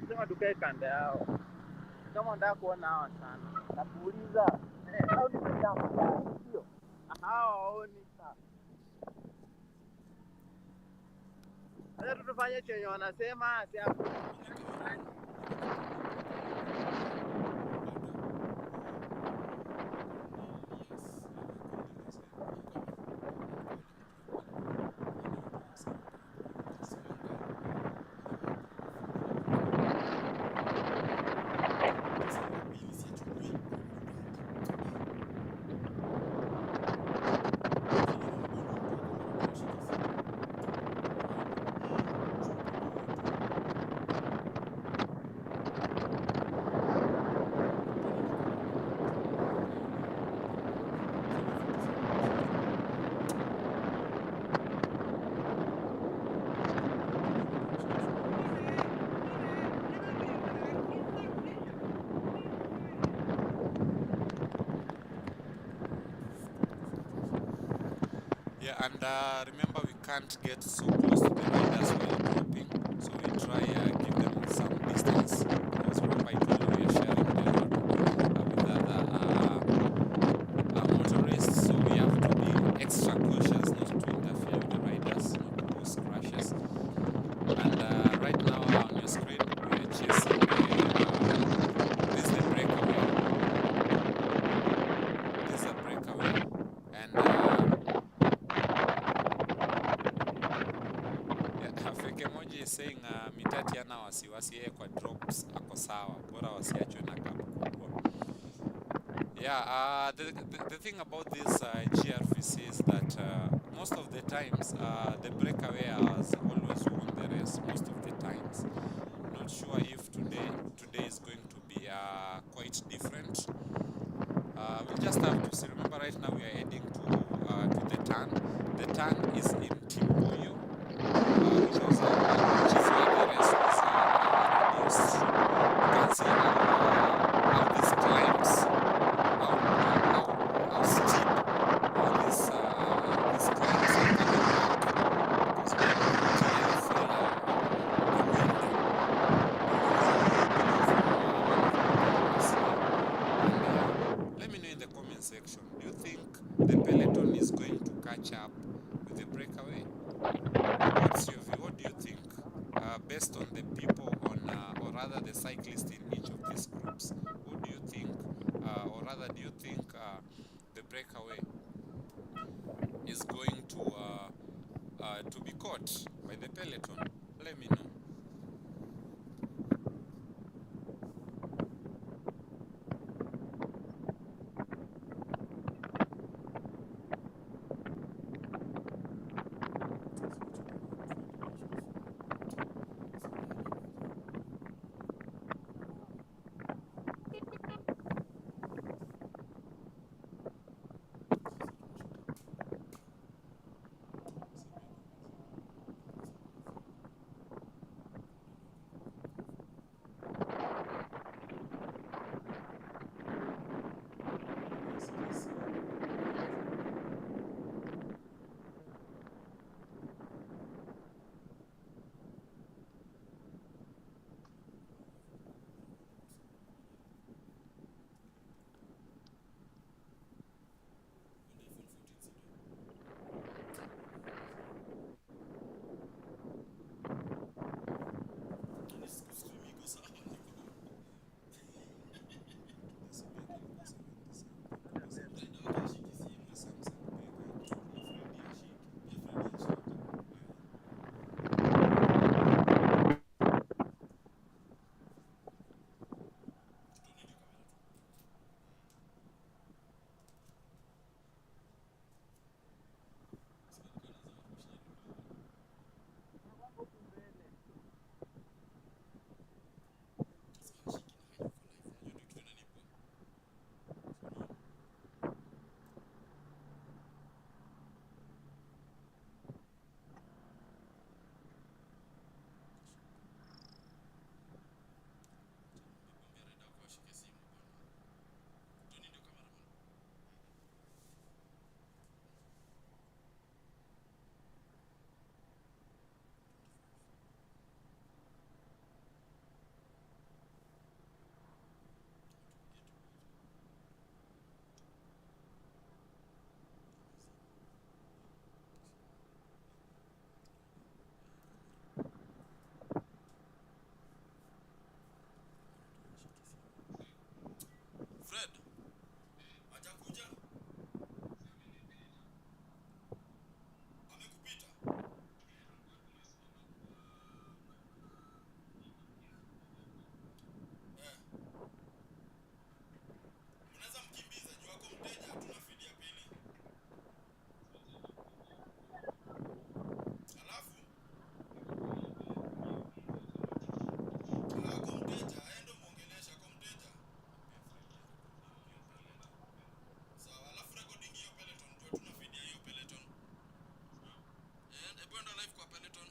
Sema tukae kando yao. Kama unataka kuona hawa sana. Nakuuliza, au nimejaa magari, sio? Hawa waoni sana. Sasa tutafanya chenye wanasema, si hapo. Yeah, and remember, we can't get so close to the riders while dropping, so we try give them some distance, because remember I told you we are sharing the road with other motorists, so we have to be extra cautious not to interfere with the riders, not to cause crashes. And right now on your screen, we are chasing this is the breakaway. This is a breakaway, and Fekemoji is saying Mitati ana wasiwasi yeye kwa drops ako sawa, bora wasiachwe na gap kubwa. Yeah, the thing about this Grvc is that most of the times the breakaway has always won the race. Most of the times, not sure if today is going to be quite different. We'll just have to see. Remember, right now we are heading to the turn. The turn is in Timbuyo, which is where the race was reduced. You can see how this climbs, how steep this climbs are coming back, because we can really feel the wind. Let me know in the comment section, do you think the peloton is going to catch up with the cyclist in each of these groups. Who do you think, or rather, do you think the Breakaway is going to be caught by the Peloton? Let me know. Fred, hajakuja? Amekupita? Unaweza mkimbiza juu wako mteja, hatuna feed ya pili. Alafu ako mteja, aende muongelesha ako mteja. Sawa, alafu recording hiyo Peloton, juu hatuna feed ya hiyo Peloton. Hebu enda live kwa Peloton.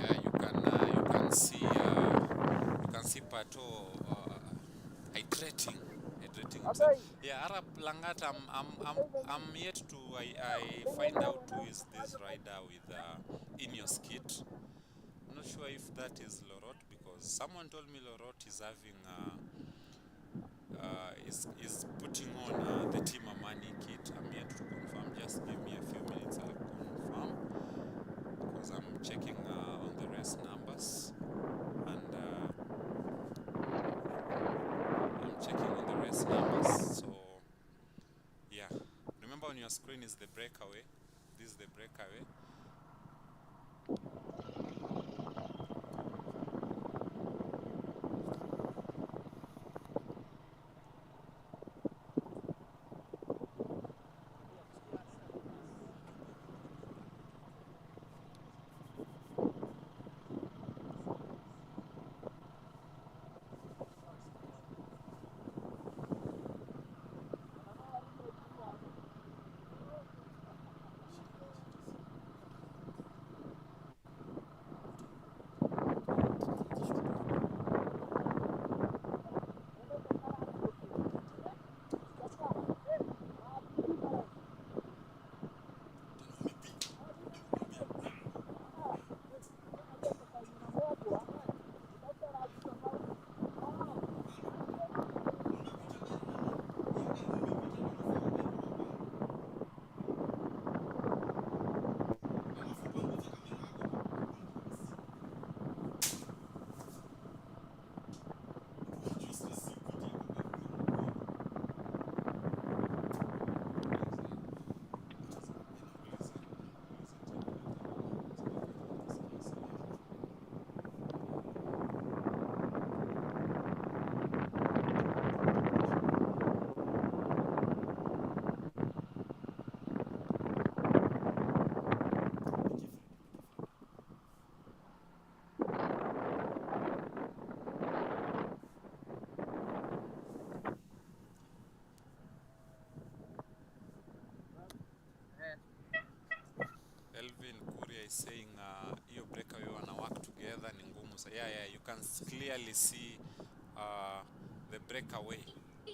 Yeah, you can see Berto hydrating himself. Yeah, Arab Langat, I'm yet to I find out who is this rider with Ineos kit. I'm not sure if that is Lorot, because someone told me Lorot is having is putting on the Team Amani kit. I'm yet to confirm. Just give me a few minutes, I'll confirm, because I'm checking on the race numbers, and I'm checking on the race numbers. So yeah, remember on your screen is the Breakaway. This is the Breakaway. is saying hiyo breakaway wana work together ni ngumu. So yeah, you can clearly see the breakaway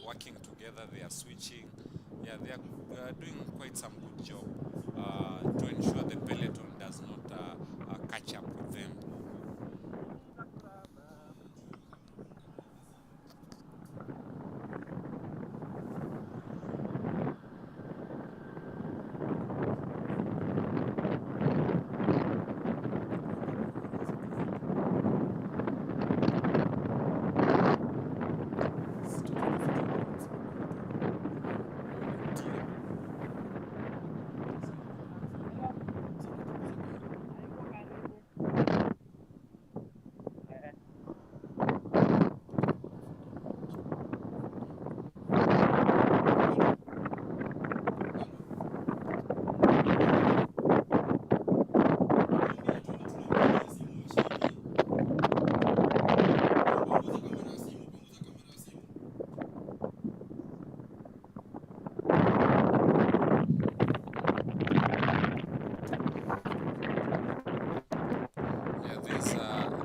working together. They are switching. Yeah, they are doing quite some good job to ensure the peloton does not catch up with them.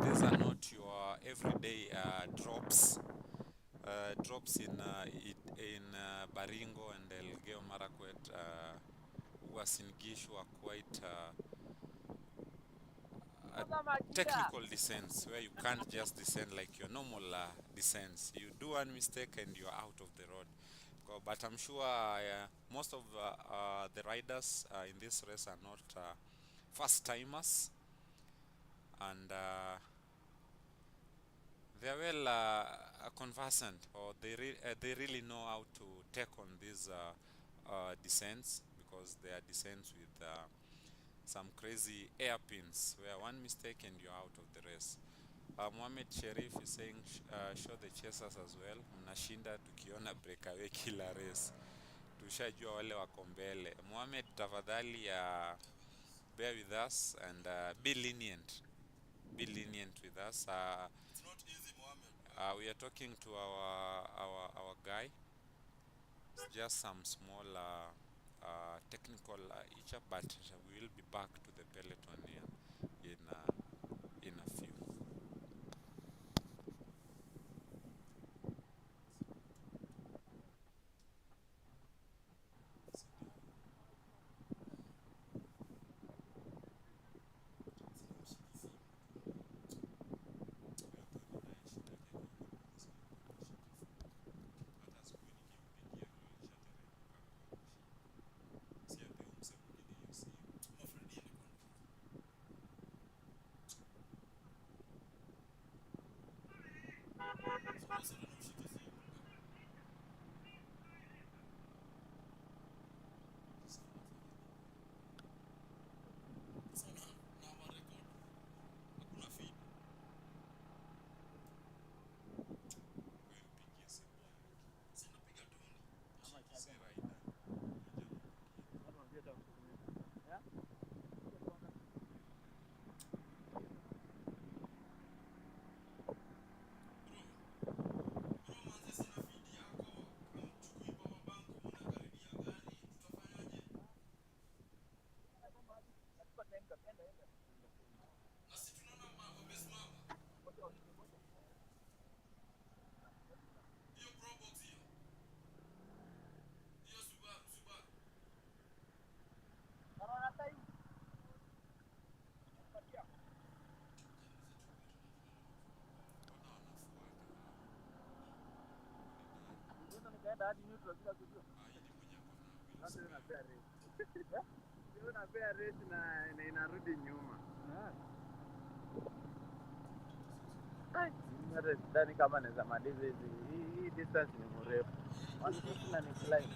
These are not your everyday drops. Drops in Baringo and Elgeyo Marakwet, Uasin Gishu are quite technical descents where you can't just descend like your normal descents. You do one mistake and you're out of the road. But I'm sure most of the riders in this race are not first timers, and they're well conversant, or they really know how to take on these descents, because they are descents with some crazy airpins where one mistake and you're out of the race. Mohamed Sherif is saying show the chasers as well. Mnashinda tukiona breakaway kila race. Tushajua wale wako mbele. Mohamed, tafadhali bear with us and be lenient. Be lenient with us. It's not easy, Mohammed. We are talking to our guy. It's just some small technical issue, but we will be back to the peloton in a few. Unapea race na inarudi nyuma. Mimi sidhani kama naweza maliza hii distance ni mrefu. 150 na ni climb.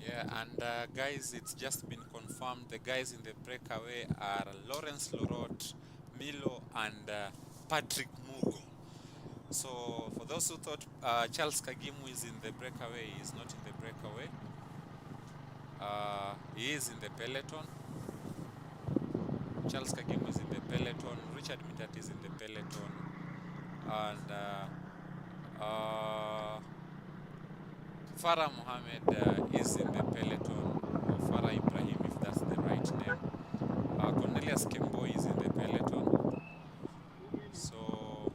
Yeah, and guys, it's just been confirmed. The guys in the breakaway are Lawrence Lorot, Milo, and Patrick Mugo. So for those who thought Charles Kagimu is in the breakaway, he is not in the breakaway. He is in the peloton. Charles Kagimu is in the peloton. Richard Mitati is in the peloton. And Farah Mohammed is in the peloton. Or Farah Ibrahim, if that's the right name. Cornelius Kemboy is in the peloton. So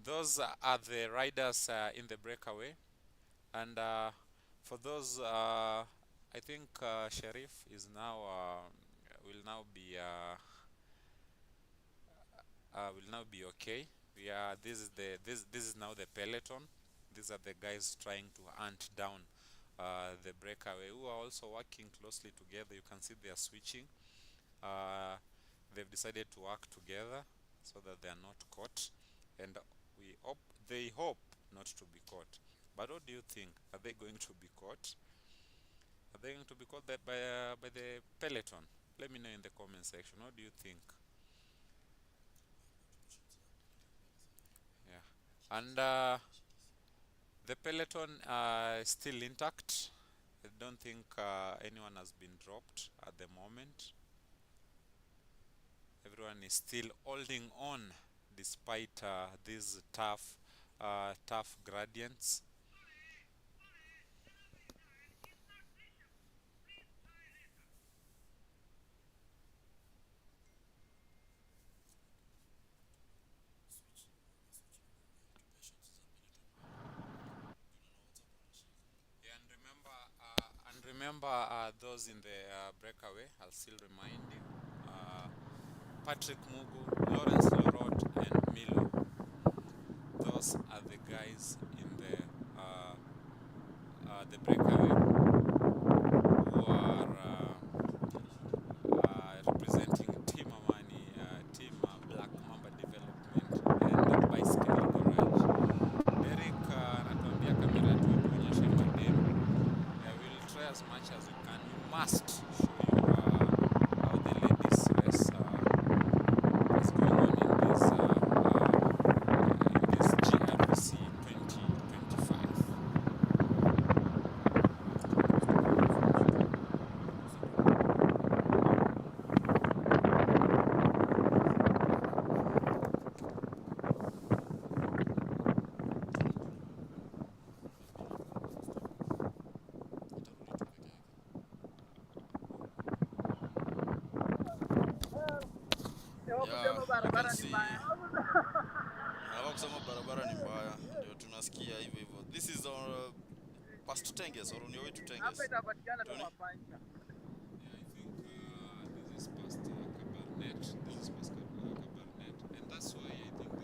those are the riders in the breakaway. And for those, I think Sharif is now will now be okay. This is now the peloton. These are the guys trying to hunt down the breakaway, who are also working closely together. You can see they are switching. They've decided to work together so that they are not caught, and they hope not to be caught. But what do you think? Are they going to be caught? Are they going to be caught by the peloton? Let me know in the comment section. What do you think? Yeah, and the peloton is still intact. I don't think anyone has been dropped at the moment. Everyone is still holding on despite these tough gradients. Remember those in the breakaway, I'll still remind you. Patrick Mugu, Lawrence Lorot, and Milo. Those are the guys in the breakaway who are representing Team Amani, Team Black Mamba Development, and Bicycle Garage. Eric anatuambia kamera tuonyeshe madem. We'll try as much as we can. We must show you how the ladies race is going on in this Grvc 2025. Barabara ni mbaya, ndio tunasikia hivyo hivyo. This is past Tenges or on your way to Tenges? Yeah, I think this is past Cabaret. This is past Cabaret, and that's why I think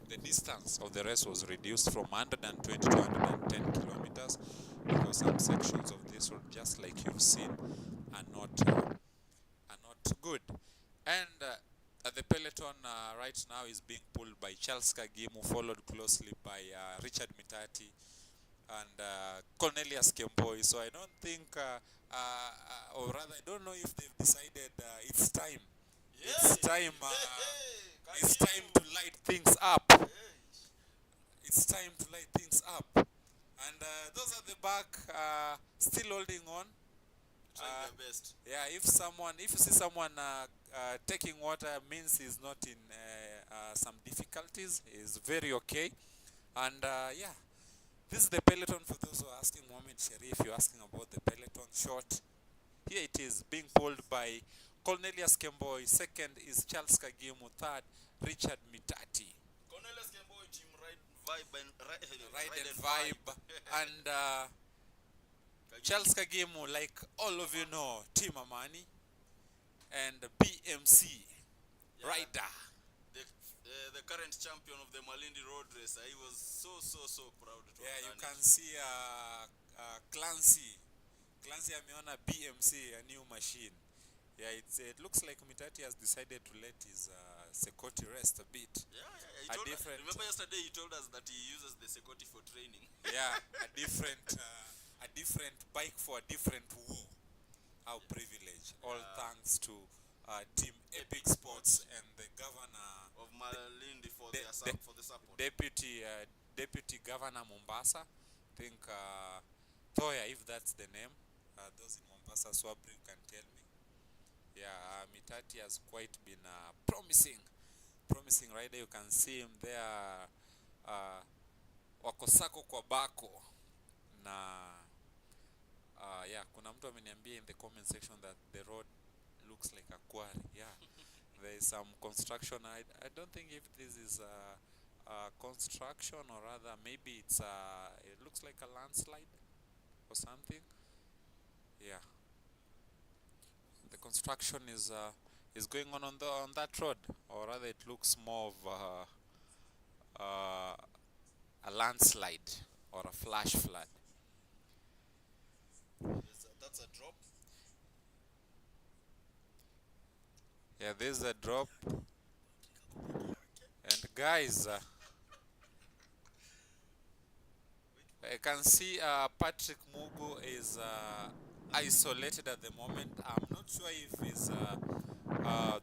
the distance of the race was reduced from 120 to 110 kilometers because some sections of this road, just like you've seen, are not good. And the peloton right now is being pulled by Charles Kagimu, followed closely by Richard Mitati and Cornelius Kemboy. So I don't think, or rather, I don't know if they've decided it's time. It's time. It's time to light things up. It's time to light things up. And those at the back still holding on. Trying their best. Yeah, if you see someone taking water, means he's not in some difficulties. He's very okay. And yeah, this is the peloton. For those who are asking, Mohammed Sharif, you're asking about the peloton short. Here it is, being pulled by Cornelius Kemboy. Second is Charles Kagimu. Third, Richard Mitati. Cornelius Kemboy, team Ride Vibe and Ride and Vibe. And Charles Kagimu, like all of you know, Team Amani and BMC Yeah. rider. The current champion of the Malindi road race. I was so proud to Yeah, have you done can it. see Clancy. Clancy ameona BMC, a new machine. Yeah, it looks like Mitati has decided to let his Sekoti rest a bit. Yeah. He A told different- remember yesterday he told us that he uses the Sekoti for training. Yeah, a different bike for a different war. Our privilege. All thanks to Team Epic Sports and the governor Of Malindi for the- for the support. Deputy Governor Mombasa. I think Thoya, if that's the name. Those in Mombasa, Swabri can tell me. Yeah, Mitati has quite been promising rider. You can see him there, wako sako kwa bako na yeah, kuna mtu ameniambia in the comment section that the road looks like a quarry. Yeah, there is some construction. I don't think if this is a construction or rather maybe it's it looks like a landslide or something. Yeah, the construction is going on that road, or rather it looks more of a landslide or a flash flood. That's a drop. Yeah, there's a drop. And guys, I can see Patrick Mugu is isolated at the moment. I'm not sure if he's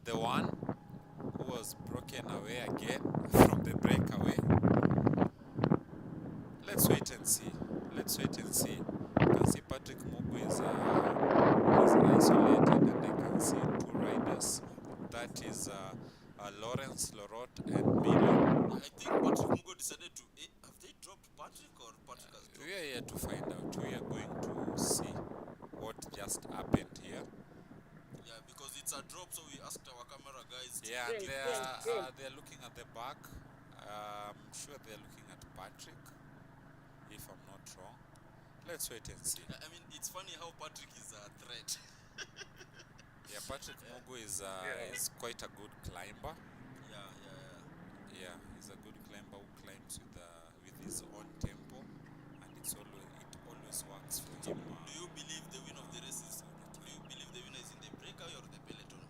the one who was broken away again from the breakaway. Let's wait and see. You can see Patrick Mugu is isolated, and I can see two riders. That is Lawrence Lorot and Milo. I think Patrick Mugo decided to. Have they dropped Patrick or Patrick has dropped? We are here to find out. We are going to see what just happened here. Yeah, because it's a drop, so we asked our camera guys. Yeah, they're looking at the back. I'm sure they're looking at Patrick, if I'm not wrong. Let's wait and see. I mean, it's funny how Patrick is a threat. Yeah, Patrick Mugu is quite a good climber. Yeah, he's a good climber who climbs with his own tempo, and it always works for him. Do you believe the winner of the race is? Do you believe the winner is in the breakaway or the peloton?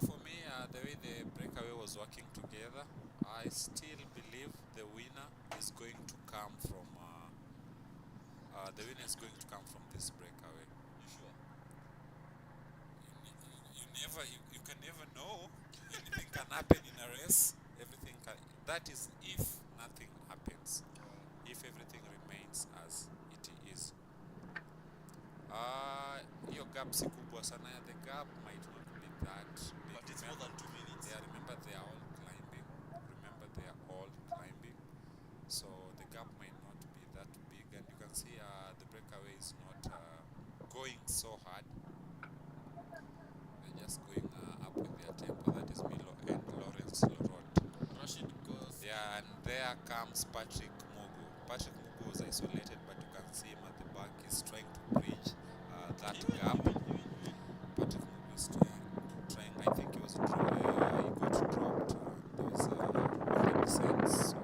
For me, the way the breakaway was working together, I still believe the winner is going to come from this breakaway. You sure? You can never know. Anything can happen in a race. Everything can. That is if nothing happens. If everything remains as it is. Your gap si kubwa sana. The gap might not be that big. But it's more than 2 minutes. Yeah, remember they are all climbing. So the gap might not be that big, and you can see the breakaway is not going so hard. They're just going up with their tempo. That is Milo and Lawrence Lorot. Rashid goes. Yeah, and there comes Patrick Mugu. Patrick Mugu was isolated, but you can see him at the back. He's trying to bridge that gap. Patrick Mugu is trying. I think he got dropped. There was a descent. So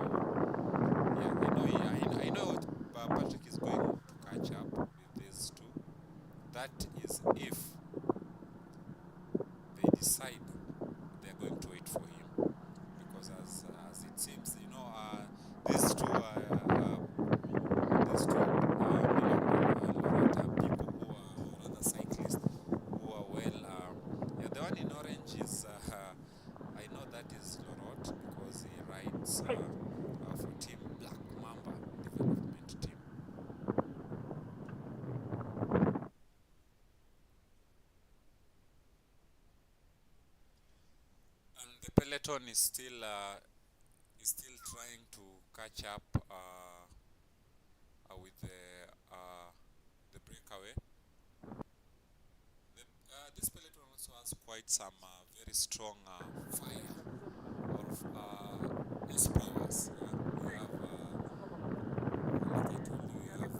yeah, I know Patrick is going to catch up with these two. That is if they decide they're going to wait for him, because as it seems, these two people who are rather cyclists who are well. Yeah, the one in orange is I know that is Lorot because he rides for Team Black Mamba development team. And the peloton is still trying to catch up with the breakaway. This peloton also has quite some very strong fire or SPOs. We have, like I told you, we have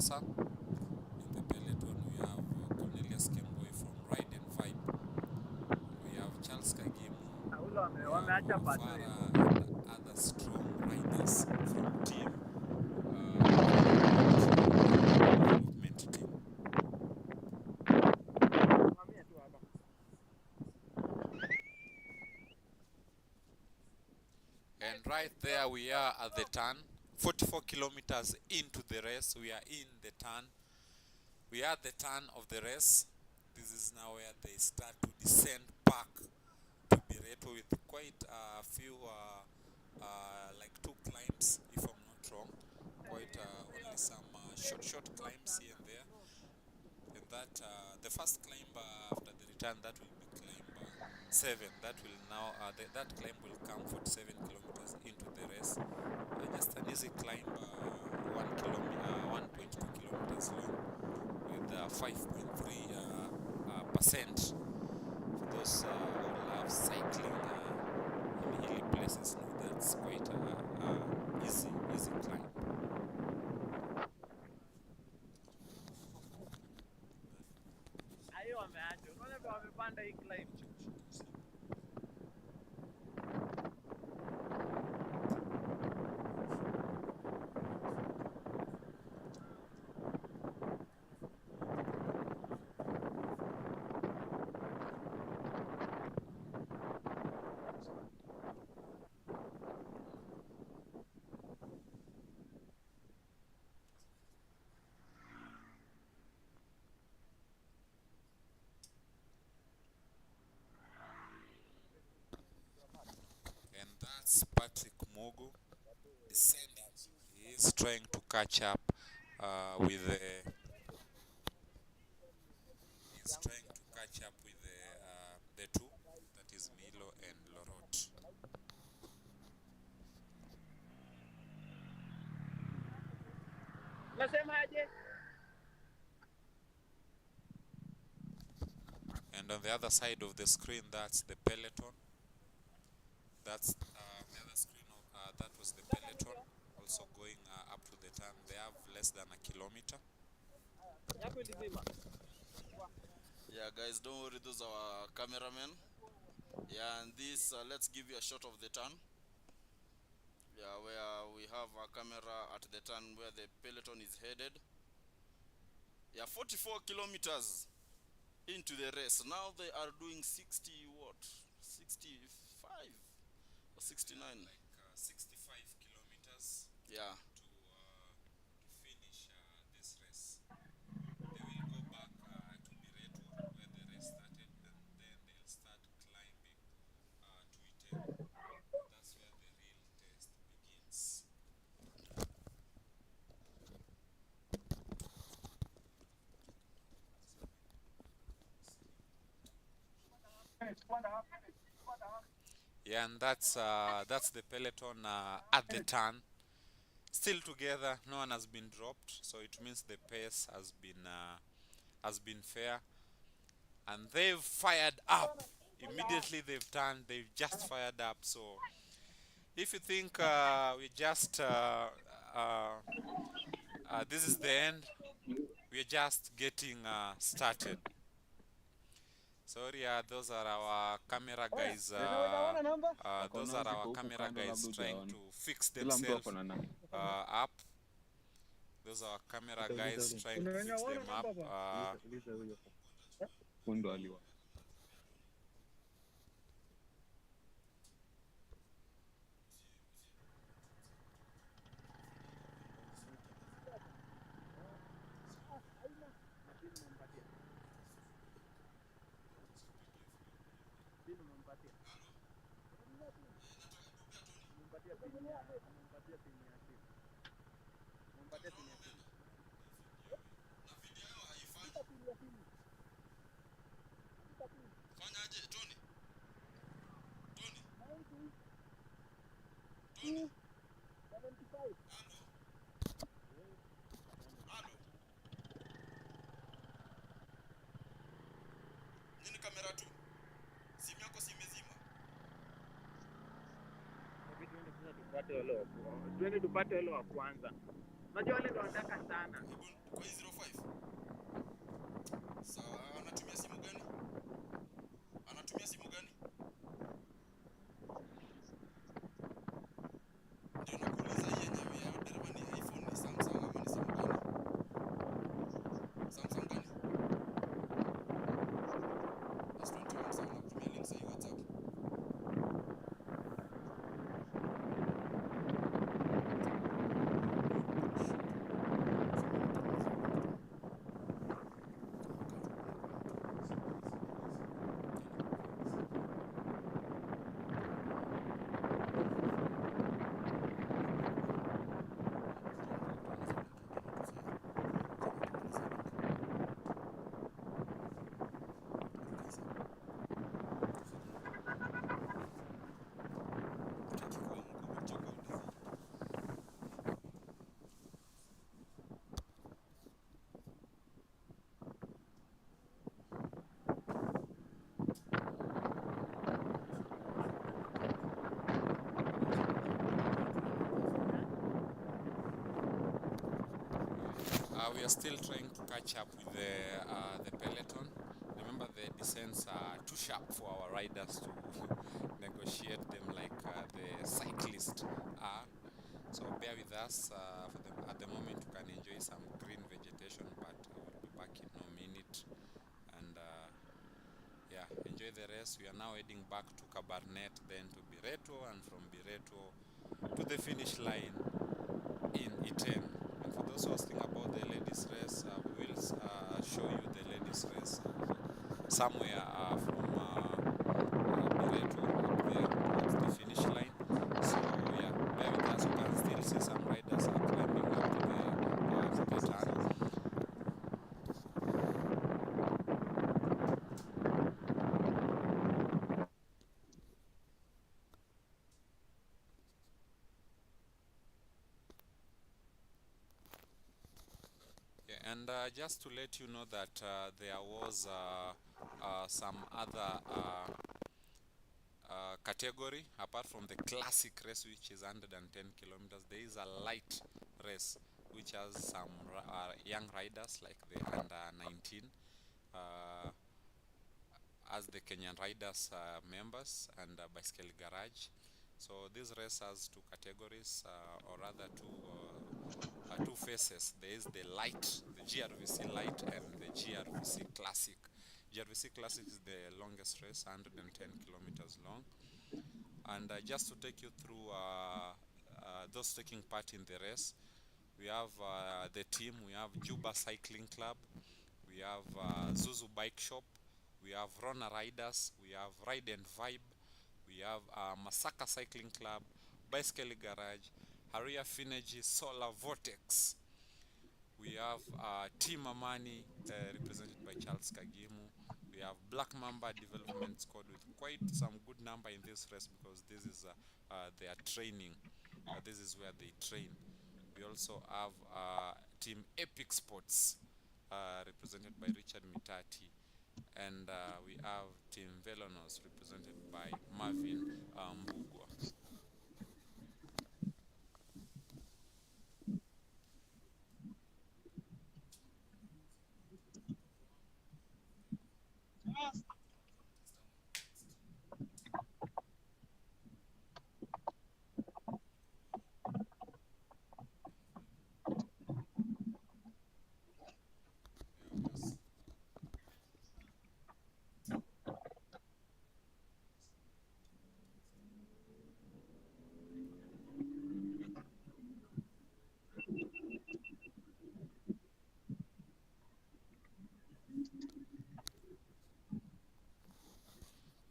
Sasa. In the peloton we have Cornelius Kemboy from Ride and Vibe. We have Charles Kagimu, Farah, and other strong riders from team development team. And right there we are at the turn, 44 kilometers into the race. We are in the turn. We are at the turn of the race. This is now where they start to descend back to Berto with quite a few, like 2 climbs, if I'm not wrong. Quite only some short climbs here and there. And that the first climb after the return, that will be climb 7. That will now that climb will come 47 kilometers into the race. Just an easy climb, 1.2 kilometers long, with 5.3% for those who love cycling in hilly places. Know that's quite easy climb. And that's Patrick Mogo descending. He is trying to catch up with the two, that is Milo and Lorot. And on the other side of the screen, that's the peloton. That's the other screen of that was the peloton, also going up to the turn. They have less than a kilometer. Yeah, guys, don't worry, those are our cameramen. Yeah, and this, let's give you a shot of the turn. Yeah, where we have our camera at the turn where the peloton is headed. Yeah, 44 kilometers into the race. Now they are doing 65 or 69? Like 65 kilometers. Yeah. To finish this race. They will go back to Berto where the race started, and then they'll start climbing to Iten. That's where the real test begins. Yeah, and that's the peloton at the turn, still together. No one has been dropped, so it means the pace has been fair, and they've fired up immediately. They've turned. They've just fired up. So if you think we just this is the end, we're just getting started. Sorry, those are our camera guys. Those are our camera guys trying to fix themselves up. Those are our camera guys trying to fix them up. Fanyaje, Tony? Halo. Nini kamera tu? Simu yako si imezima? Twende tupate wale wa kwanza. Unajua wale ndio wanataka sana. we are still trying to catch up with the peloton. Remember, the descents are too sharp for our riders to negotiate them like the cyclists are. So bear with us. At the moment, you can enjoy some green vegetation, but we'll be back in no minute. And yeah, enjoy the rest. We are now heading back to Cabaret, then to Berto, and from Berto to the finish line in Iten. And for those who are asking about the ladies race, we will show you the ladies race somewhere from Berto up there towards the finish line. So yeah, bear with us. You can still see some riders are climbing up to the tunnel. Yeah, and just to let you know that there was some other category apart from the classic race, which is 110 kilometers. There is a light race which has some young riders like the under 19 as the Kenyan Riders members and Bicycle Garage. So this race has two categories, or rather two phases. There is the light, the GRVC light, and the GRVC classic. GRVC classic is the longest race, 110 kilometers long. And just to take you through those taking part in the race, we have the team. We have Juba Cycling Club, we have Zuzu Bike Shop, we have Rona Riders, we have Ride and Vibe, we have Masaka Cycling Club, Bicycle Garage, Haria Finergy, Solar Vortex. We have Team Amani, represented by Charles Kagimu. We have Black Mamba Development Squad with quite some good number in this race, because this is their training. This is where they train. We also have Team Epic Sports, represented by Richard Mitati. And we have Team Velonos, represented by Marvin Mbugwa.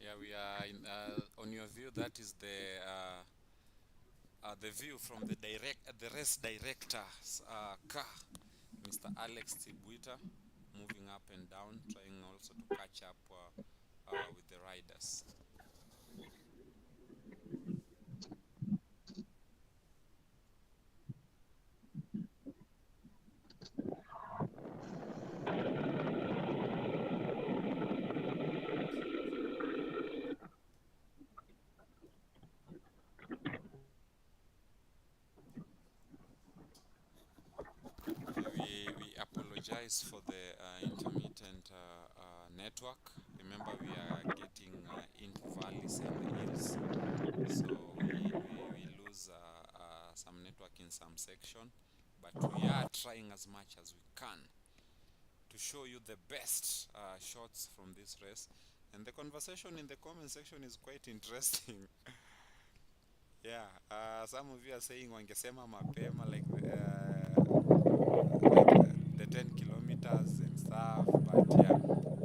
Yeah, we are in, on your view. That is the view from the race director's car, Mr. Alex Tibuita, moving up and down, trying also to catch up with the riders. We apologize for the intermittent network. Remember, we are getting into valleys and hills, so we lose some network in some section, but we are trying as much as we can to show you the best shots from this race. And the conversation in the comment section is quite interesting. Yeah, some of you are saying wangesema mapema, like the 10 kilometers and stuff, but yeah,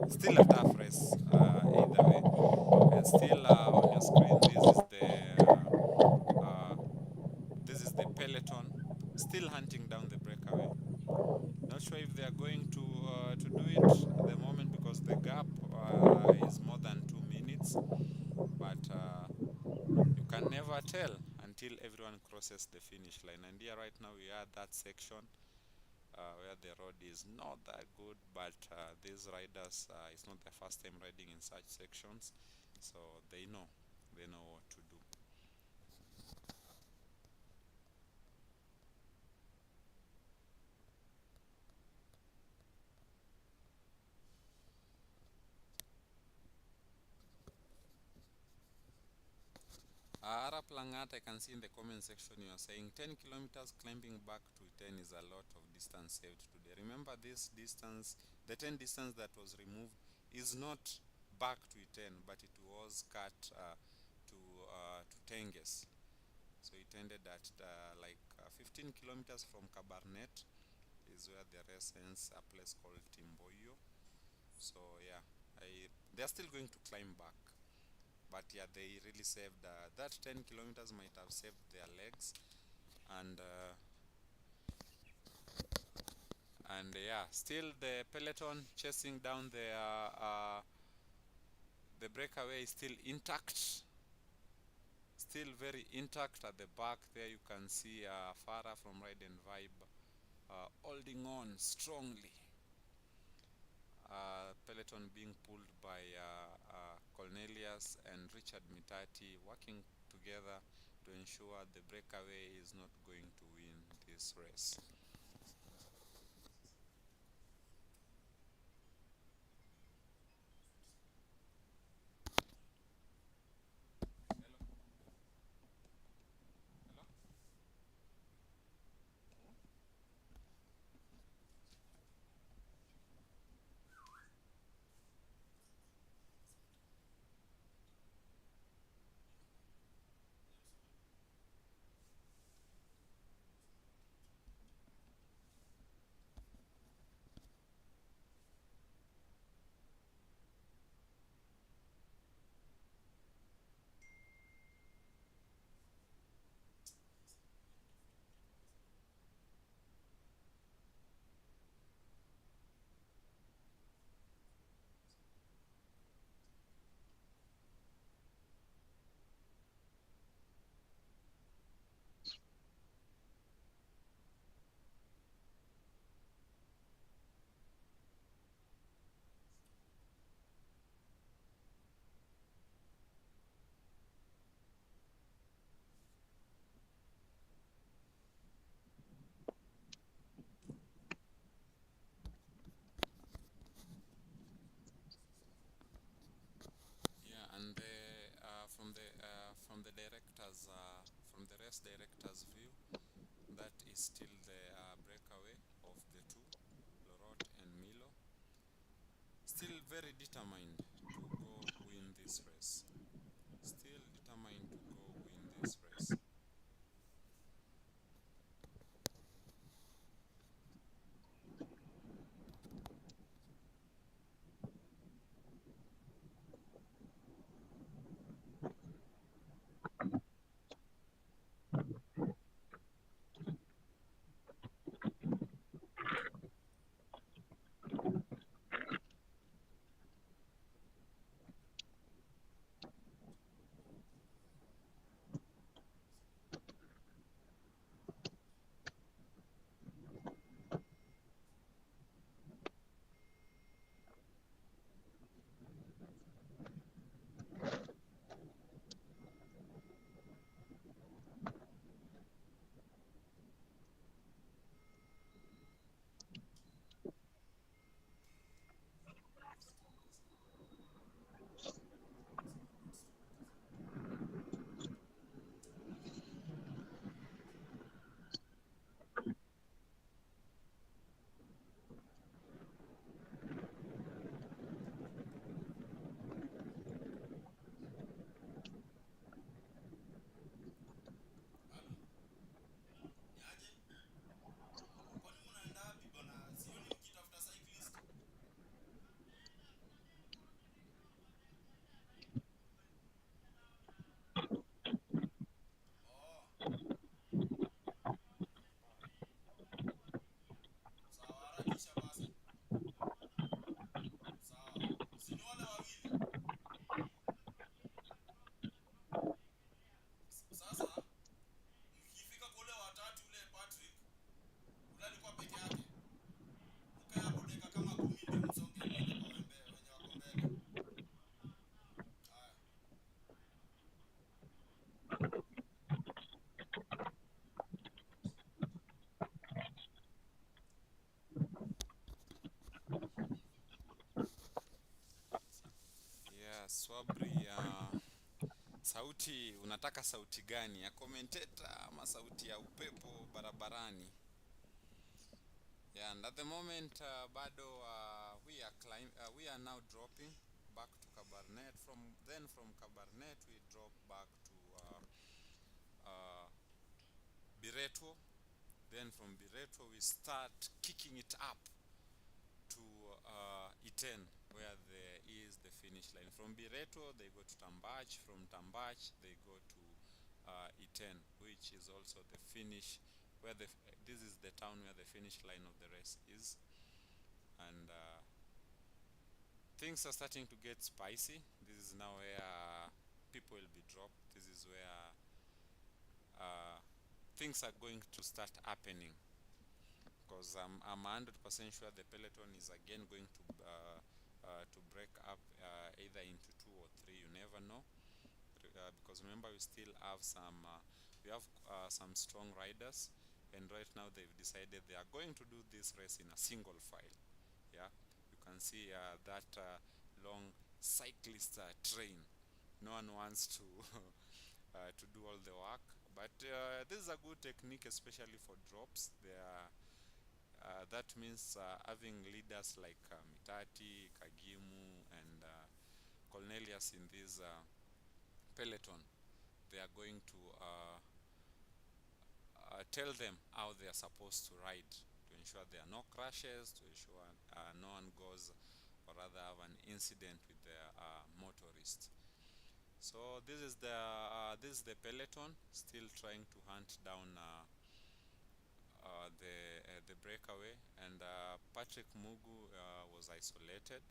still a tough race either way. And still on your screen, this is the peloton still hunting down the breakaway. Not sure if they are going to do it at the moment, because the gap is more than 2 minutes, but you can never tell until everyone crosses the finish line. And here right now we are at that section where the road is not that good, but these riders, it's not their first time riding in such sections, so they know what to do. Arab Langat, I can see in the comment section you are saying 10 kilometers climbing back to 10 is a lot of distance saved today. Remember, this distance, the 10 distance that was removed is not back to 10, but it was cut to Tenges. So it ended at 15 kilometers from Cabaret is where the rest ends, a place called Timboyo. So yeah, they're still going to climb back. But yeah, they really saved that 10 kilometers might have saved their legs, and yeah, still the peloton chasing down the breakaway is still intact, still very intact. At the back there you can see Farah from Ride and Vibe holding on strongly. Peloton being pulled by Cornelius and Richard Mitati, working together to ensure the breakaway is not going to win this race. Yeah, and from the directors, from the race directors' view, that is still the breakaway of the two, Lorot and Milo. Still very determined to go win this race. Still determined to go win this race. Yeah, Swabri Sauti, unataka sauti gani? Ya commentator ama sauti ya upepo barabarani? Yeah, and at the moment, bado we are now dropping back to Cabernet. From Cabernet we drop back to Berto. Then from Berto we start kicking it up to E10, where there is the finish line. From Berto they go to Tambach. From Tambach they go to E10, which is also the finish, where this is the town where the finish line of the race is. And things are starting to get spicy. This is now where people will be dropped. This is where things are going to start happening, because I'm 100% sure the peloton is again going to break up either into 2 or 3. You never know, because remember we still have some strong riders, and right now they've decided they are going to do this race in a single file. Yeah, you can see that long cyclist train. No one wants to to do all the work, but this is a good technique, especially for drops. That means having leaders like Mitati, Kagimu, and Cornelius in this peloton. They are going to tell them how they are supposed to ride, to ensure there are no crashes, to ensure no one goes or rather have an incident with the motorist. So this is the peloton still trying to hunt down the breakaway, and Patrick Mugu was isolated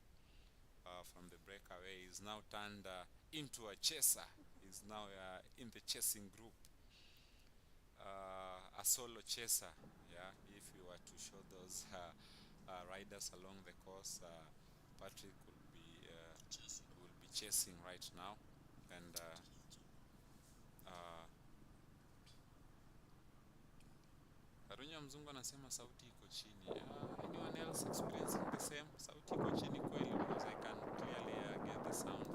from the breakaway. He's now turned into a chaser. He's now in the chasing group, a solo chaser. Yeah, if you were to show those riders along the course, Patrick will be chasing right now, and Karunya Mzungu anasema sauti iko chini. Anyone else experiencing the same? Sauti iko chini kweli, because I can clearly get the sound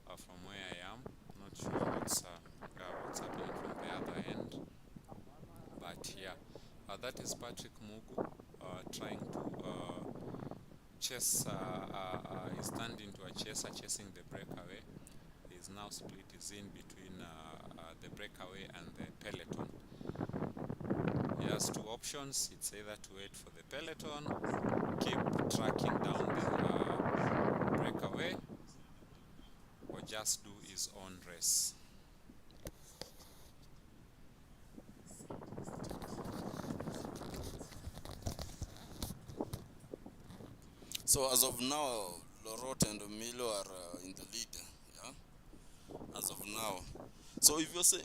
from where I am. Not sure what's happening from the other end, but yeah, that is Patrick Mugu trying to chase. He's turned into a chaser, chasing the breakaway. He's now split his in between the breakaway and the peloton. He has 2 options. It's either to wait for the peloton, keep tracking down the breakaway, or just do his own race. So as of now, Lorot and Milo are in the lead, yeah? As of now. So if you say,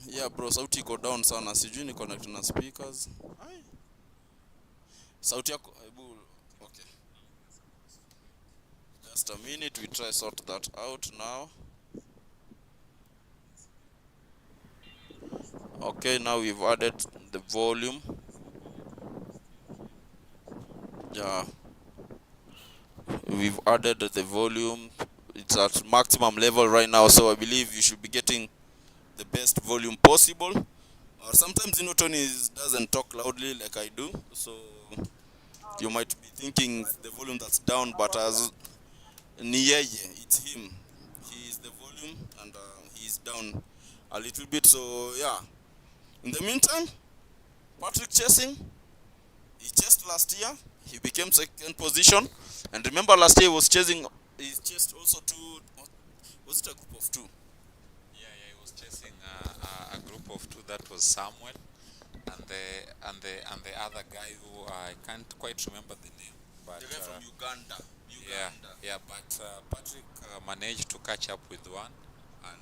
yeah bro, sauti iko down sana. Sijui ni connect na speakers. Sauti yako, okay. Just a minute, we try sort that out now. Okay, now we've added the volume. Yeah, we've added the volume. It's at maximum level right now, so I believe you should be getting the best volume possible. Or sometimes Tony doesn't talk loudly like I do, so you might be thinking the volume that's down, but as Niyeye, it's him. He is the volume, and he's down a little bit. So yeah, in the meantime, Patrick chasing. He chased last year. He became 2nd position, and remember last year he was chasing. He chased also 2. Was it a group of 2? Yeah, he was chasing a group of 2. That was Samuel, and the other guy who I can't quite remember the name. But the guy from Uganda. Yeah. But Patrick managed to catch up with one, and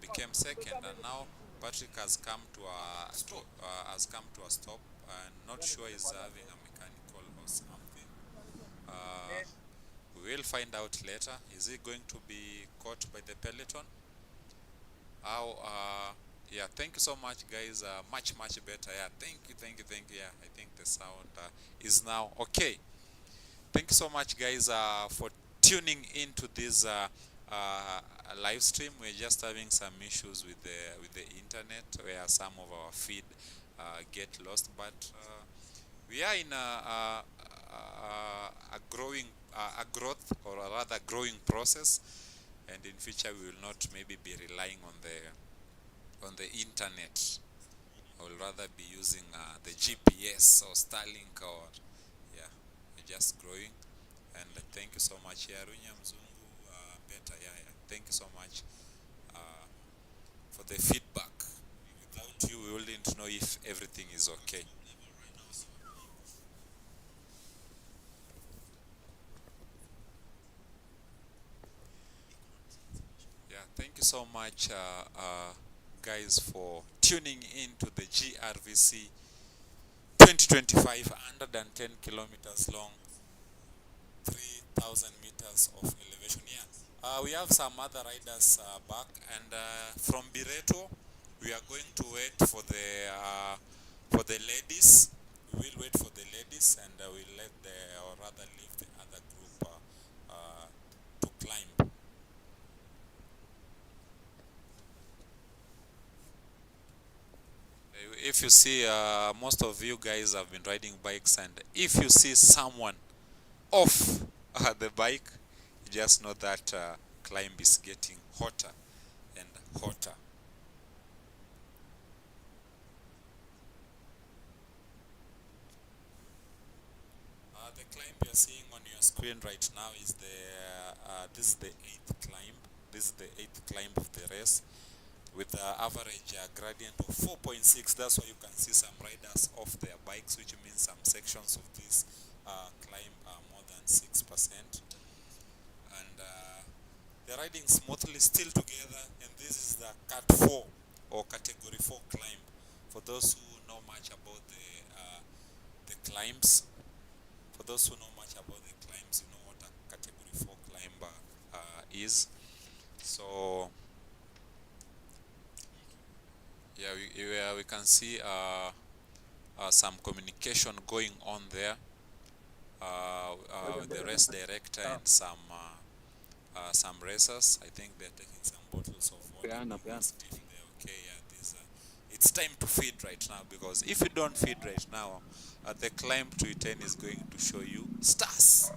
became 2nd. And now Patrick has come to a stop. Not sure he's having a mechanical or something. We will find out later. Is he going to be caught by the peloton? Yeah, thank you so much, guys. Much better. Yeah, thank you. Yeah, I think the sound is now okay. Thank you so much, guys, for tuning into this live stream. We're just having some issues with the internet where some of our feed get lost, but we are in a growing a growth, or a rather growing process, and in future we will not maybe be relying on the internet. I will rather be using the GPS or Starlink, or yeah, we're just growing. And thank you so much, Yarunya Mzungu, Beta, yeah. Thank you so much for the feedback. Without you, we wouldn't know if everything is okay. Yeah, thank you so much, guys, for tuning in to the Grvc 2025, 110 kilometers long, 3,000 meters of elevation. Yeah, we have some other riders back, and from Berto, we are going to wait for the ladies. We will wait for the ladies, and we'll let or rather leave the other group to climb. If you see, most of you guys have been riding bikes, and if you see someone off the bike, you just know that climb is getting hotter and hotter. The climb you're seeing on your screen right now is this is the 8th climb. This is the 8th climb of the race, with the average gradient of 4.6. That's why you can see some riders off their bikes, which means some sections of this climb are more than 6%. And they're riding smoothly, still together, and this is the Cat 4 or Category 4 climb. For those who know much about the climbs, you know what a Category 4 climb is. So yeah, we can see some communication going on there with the race director and some racers. I think they're taking some bottles of water. Okay, yeah, it's time to feed right now, because if you don't feed right now, the climb to E10 is going to show you stars.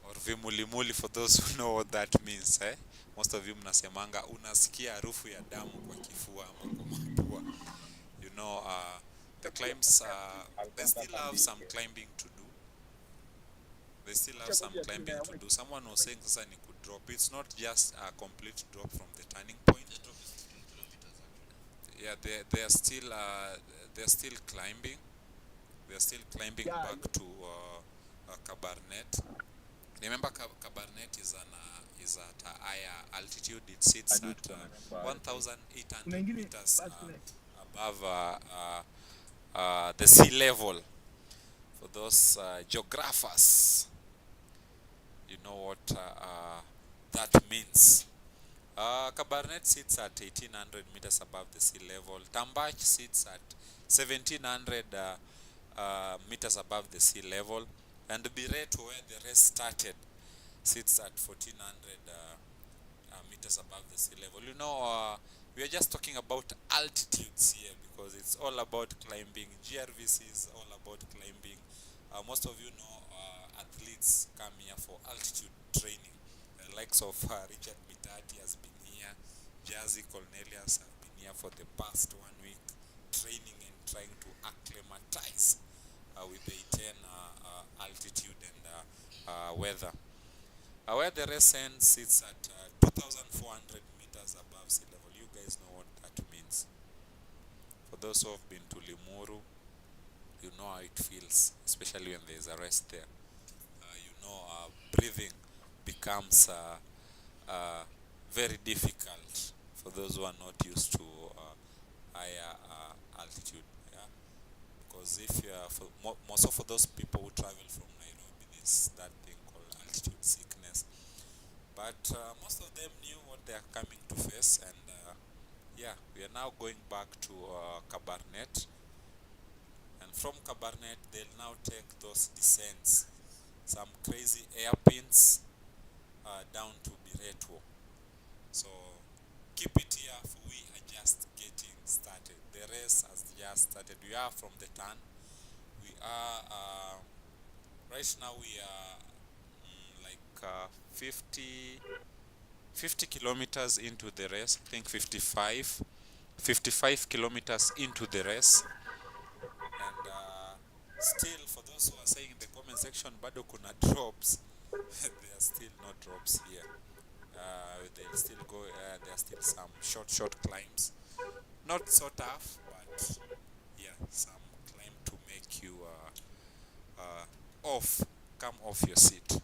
Or vimulimuli, for those who know what that means, eh? Most of you mnasemanga unasikia harufu ya damu kwa kifua ama kwa mapua. You know, the climbs, they still have some climbing to do. Someone was saying sasa ni could drop. It's not just a complete drop from the turning point. The drop is 3 kilometers actually. Yeah, they're still climbing. They're still climbing back to Cabaret. Remember, Cabaret is at a higher altitude. It sits at 1,800 meters above the sea level. For those geographers, you know what that means. Cabaret sits at 1,800 meters above the sea level. Tambach sits at 1,700 meters above the sea level. And Berto, where the race started, sits at 1,400 meters above the sea level. You know, we are just talking about altitudes here, because it's all about climbing. Grvc is all about climbing. Most of you know athletes come here for altitude training. The likes of Richard Mitati has been here. Jazzy Cornelius have been here for the past 1 week, training and trying to acclimatize with the 10 altitude and weather. Where the race ends sits at 2,400 meters above sea level. You guys know what that means. For those who have been to Limuru, you know how it feels, especially when there's a rest there. You know, breathing becomes very difficult for those who are not used to higher altitude. Yeah? Because if you are, most for those people who travel from Nairobi, there's that thing called altitude sickness. But most of them knew what they are coming to face, and yeah, we are now going back to Cabaret. And from Cabaret, they'll now take those descents some crazy airpins down to Berto. So keep it here, for we are just getting started. The race has just started. We are from the turn. We are right now we are like 50 kilometers into the race. I think 55 kilometers into the race. And still, for those who are saying in the comment section, bado kuna drops, there are still no drops here. They'll still go, there are still some short climbs. Not so tough, but yeah, some climb to make you come off your seat.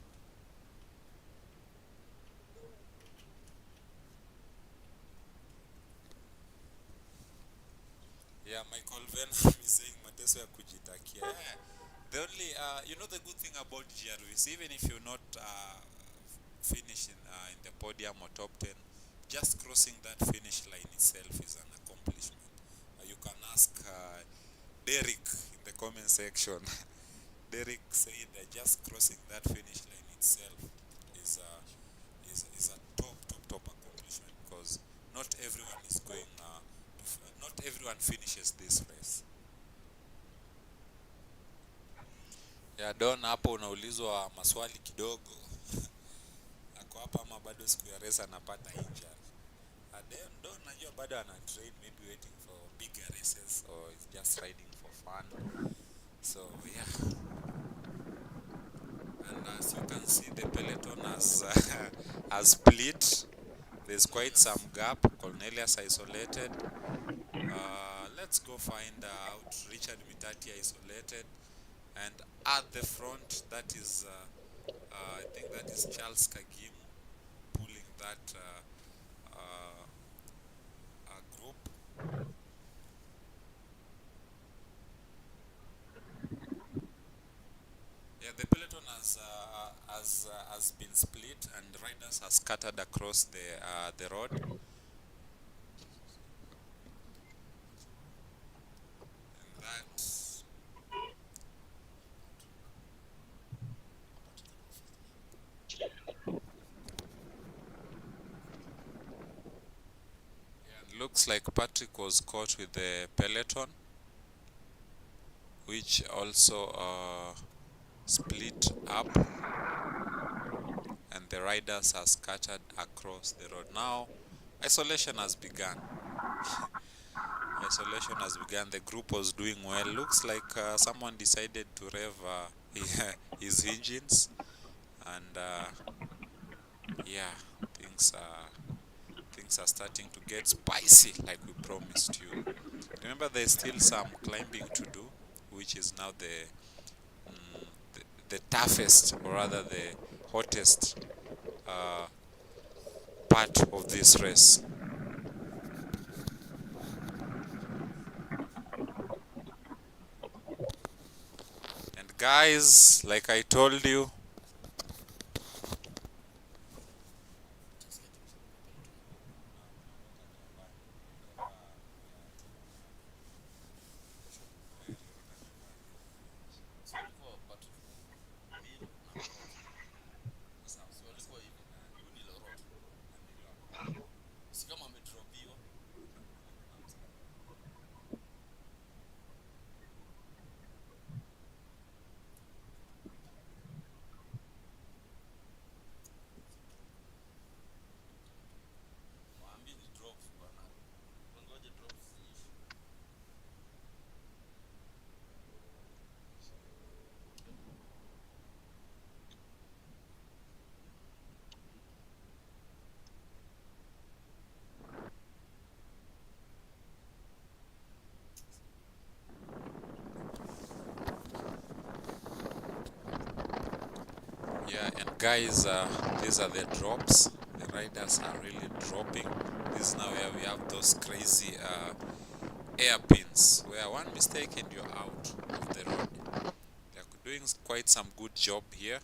Yeah, Michael Venham is saying mateso ya kujitakia. Yeah. The only, you know, the good thing about Grvc, even if you're not finishing in the podium or top 10, just crossing that finish line itself is an accomplishment. You can ask Derek in the comment section. Derek said that just crossing that finish line itself is a top accomplishment, because not everyone is going not everyone finishes this race. Ya Don, hapo unaulizwa maswali kidogo. Ako hapa ama bado siku ya race anapata injury. Don najua bado ana train, maybe waiting for bigger races, or is just riding for fun. So yeah. And as you can see, the peloton has split. There's quite some gap. Cornelius isolated. Let's go find out. Richard Mitati isolated. And at the front, that is, I think that is Charles Kagimu pulling that group. Yeah, the peloton has been split, and riders are scattered across the road. And that looks like Patrick was caught with the peloton, which also split up, and the riders are scattered across the road. Now isolation has begun. Isolation has begun. The group was doing well. Looks like someone decided to rev his engines, and yeah, things are starting to get spicy, like we promised you. Remember, there's still some climbing to do, which is now the toughest, or rather the hottest part of this race. And guys, like I told you, yeah, and guys, these are the drops. The riders are really dropping. This is now where we have those crazy airpins, where one mistake and you're out of the road. They're doing quite some good job here.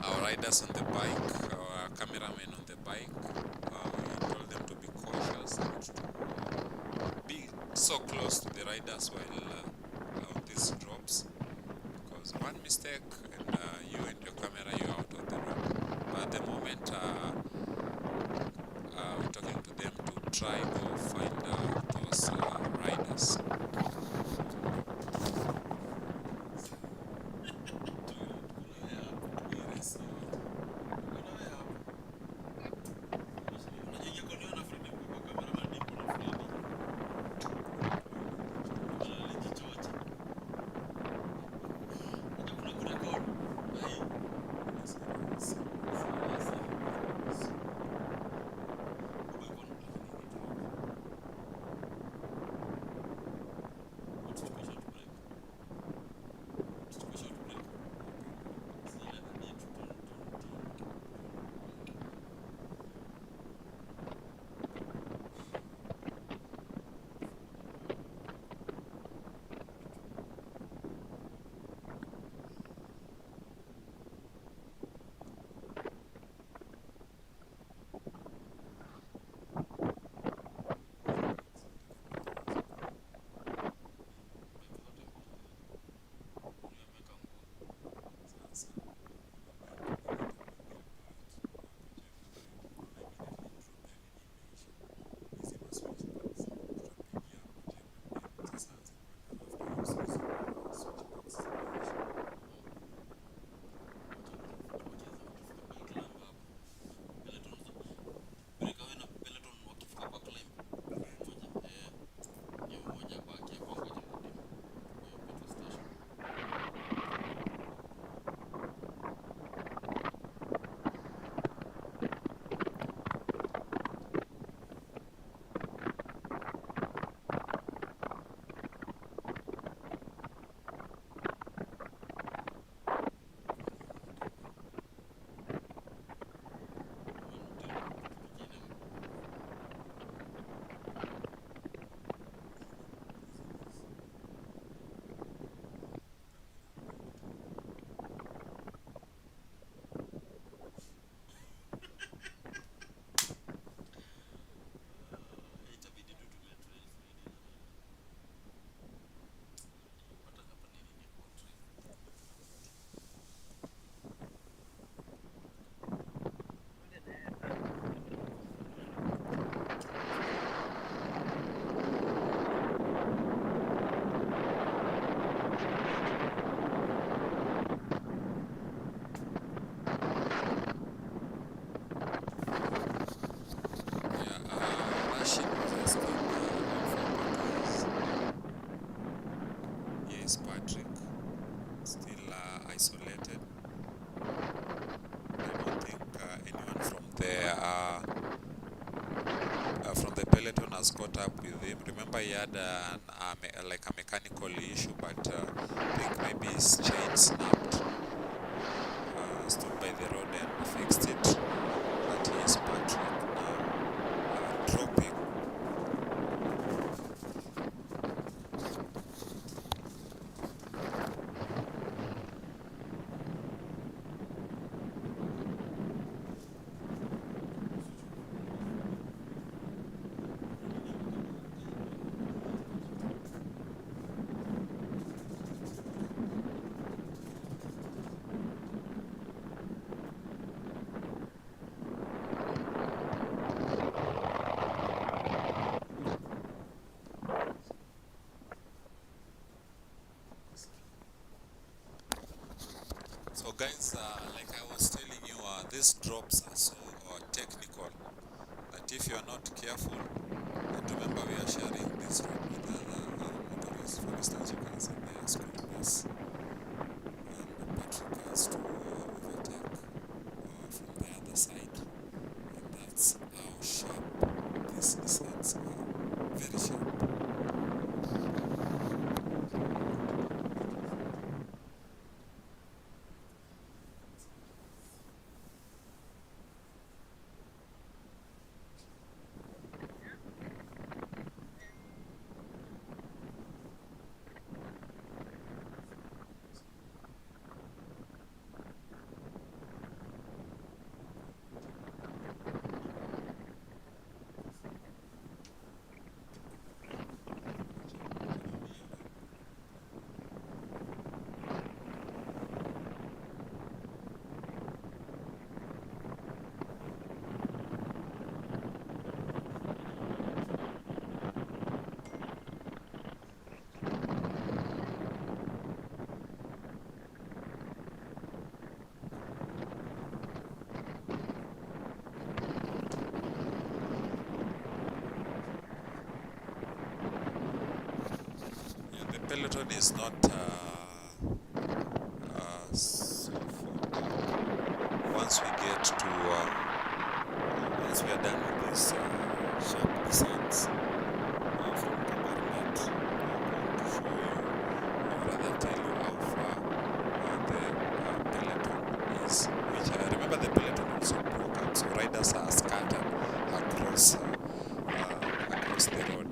Our riders on the bike, our cameramen on the bike, we told them to be cautious, not to be so close to the riders while on these drops, because because one mistake and you and your camera, you're out of the room. But at the moment we're talking to them to try to find those riders. Isolated. I don't think anyone from there from the Peloton has caught up with him. Remember, he had like a mechanical issue, but I think maybe his chain snapped. Stood by the road and fixed it. But he is Patrick now dropping. So guys, like I was telling you, these drops are so technical that if you are not careful, and remember we are sharing this road with other motorists. For instance, you can see there school bus, and Patrick has to overtake from the other side, and that's how sharp these descents are. Very sharp. Peloton is not so far. Once we get to once we are done with this sharp descents from Cabaret, I'm going to show you, or rather tell you how far the Peloton is. Which I remember the Peloton also broke up, so riders are scattered across the road.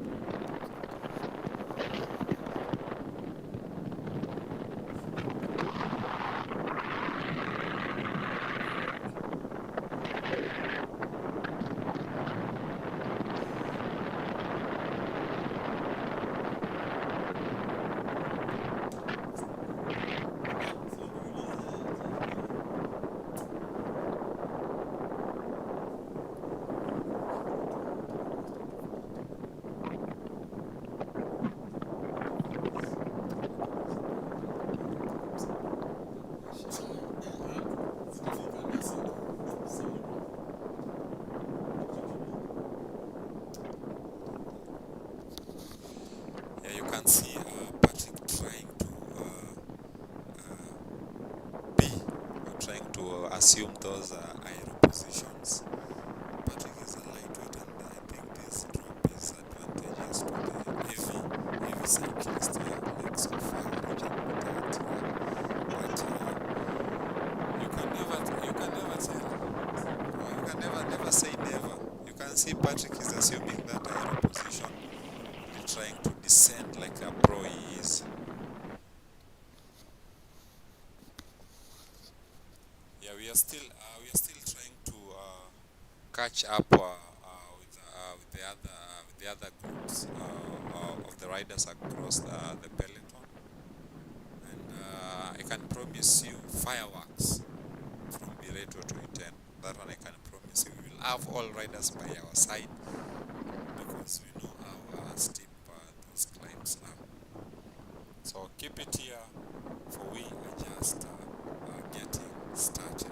Yeah, you can see Patrick trying to assume those aero positions. Patrick is a lightweight, and I think this drop is advantageous to the heavy cyclist like so far. But you can never tell. Or you can never say never. You can see Patrick is assuming that aero position, trying to descend like a pro he is. Yeah, we are still trying to catch up with the other groups of the riders across the peloton, and I can promise you fireworks from Berto to E10. That one I can promise you. We will have all riders by our side because we know how steep those climbs are. So keep it here, for we are just getting started.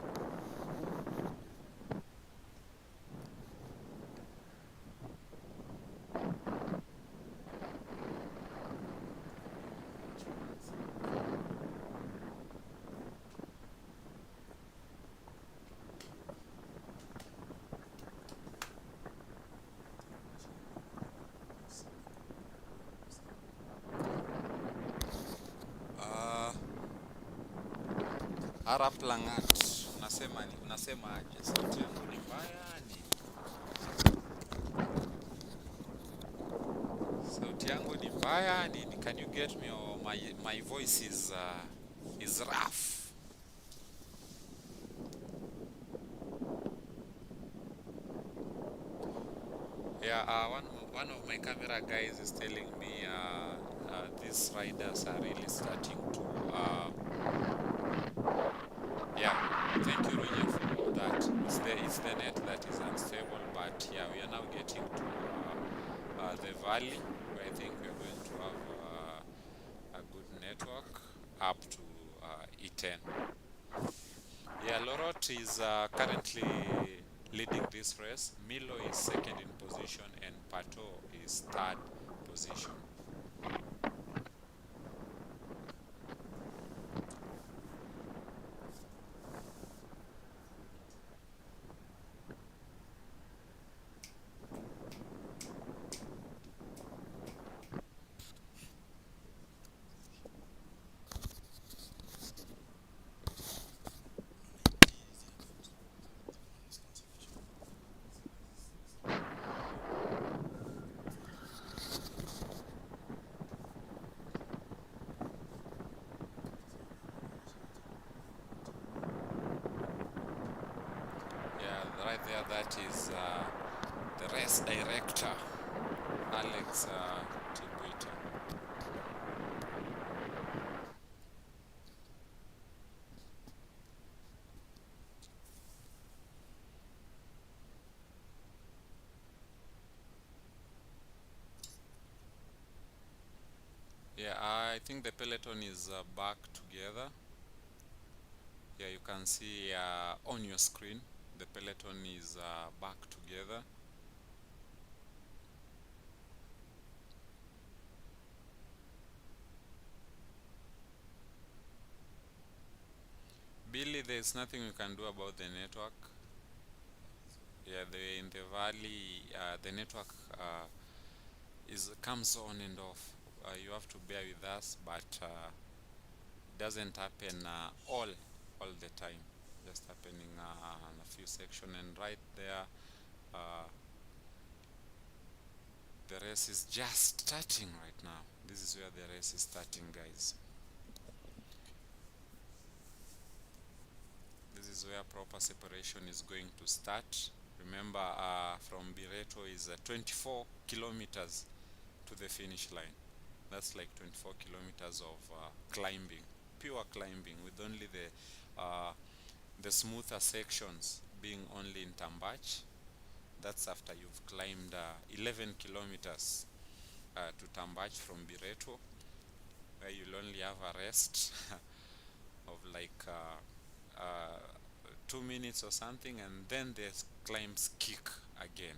Arap Langat, unasema aje? Sauti yangu ni mbaya ni? Sauti yangu ni mbaya nini? Can you get me, or my voice is rough? Yeah, one of my camera guys is telling me these riders are really starting to yeah, thank you Roger for that. It's the net that is unstable, but yeah, we are now getting to the valley, where I think we are going to have a good network up to E10. Yeah, Lorot is currently leading this race. Milo is second in position, and Pato is third position. Right there, that is the race director, Alex Tibuita. Yeah, I think the peloton is back together. Yeah, you can see on your screen, the peloton is back together. there's nothing we can do about the network. Yeah, in the valley, the network comes on and off. You have to bear with us, but it doesn't happen all the time. Just happening on a few sections, and right there, the race is just starting right now. This is where the race is starting, guys. This is where proper separation is going to start. Remember, from Berto is 24 kilometers to the finish line. That's like 24 kilometers of climbing, pure climbing, with only the smoother sections being only in Tambach. That's after you've climbed 11 kilometers to Tambach from Berto, where you'll only have a rest of like 2 minutes or something, and then the climbs kick again.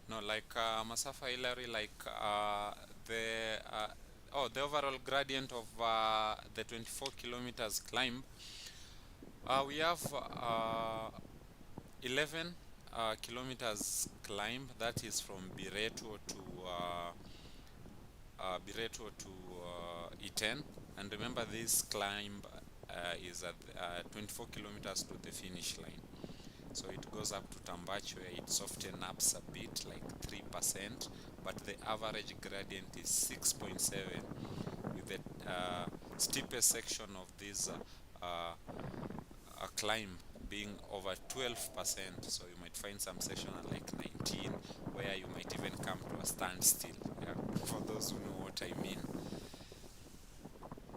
No, like Masafa Hillary, like the overall gradient of the 24 kilometers climb, we have 11 kilometers climb. That is from Berto to E10, and remember this climb is at 24 kilometers to the finish line. So it goes up to Tambach, where it softens up a bit, like 3%, but the average gradient is 6.7, with the steepest section of this climb being over 12%. So you might find some section at like 19, where you might even come to a standstill. Yeah, for those who know what I mean.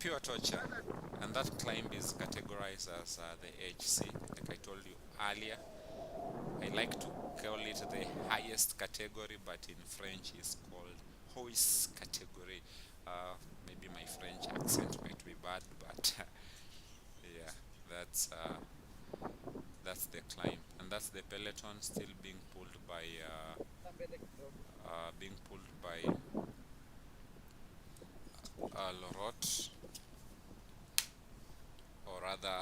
Pure torture, and that climb is categorized as the HC, like I told you earlier. I like to call it the highest category, but in French it's called Hois category. Maybe my French accent might be bad, but yeah, that's the climb, and that's the Peloton still being pulled by Lorot, or rather,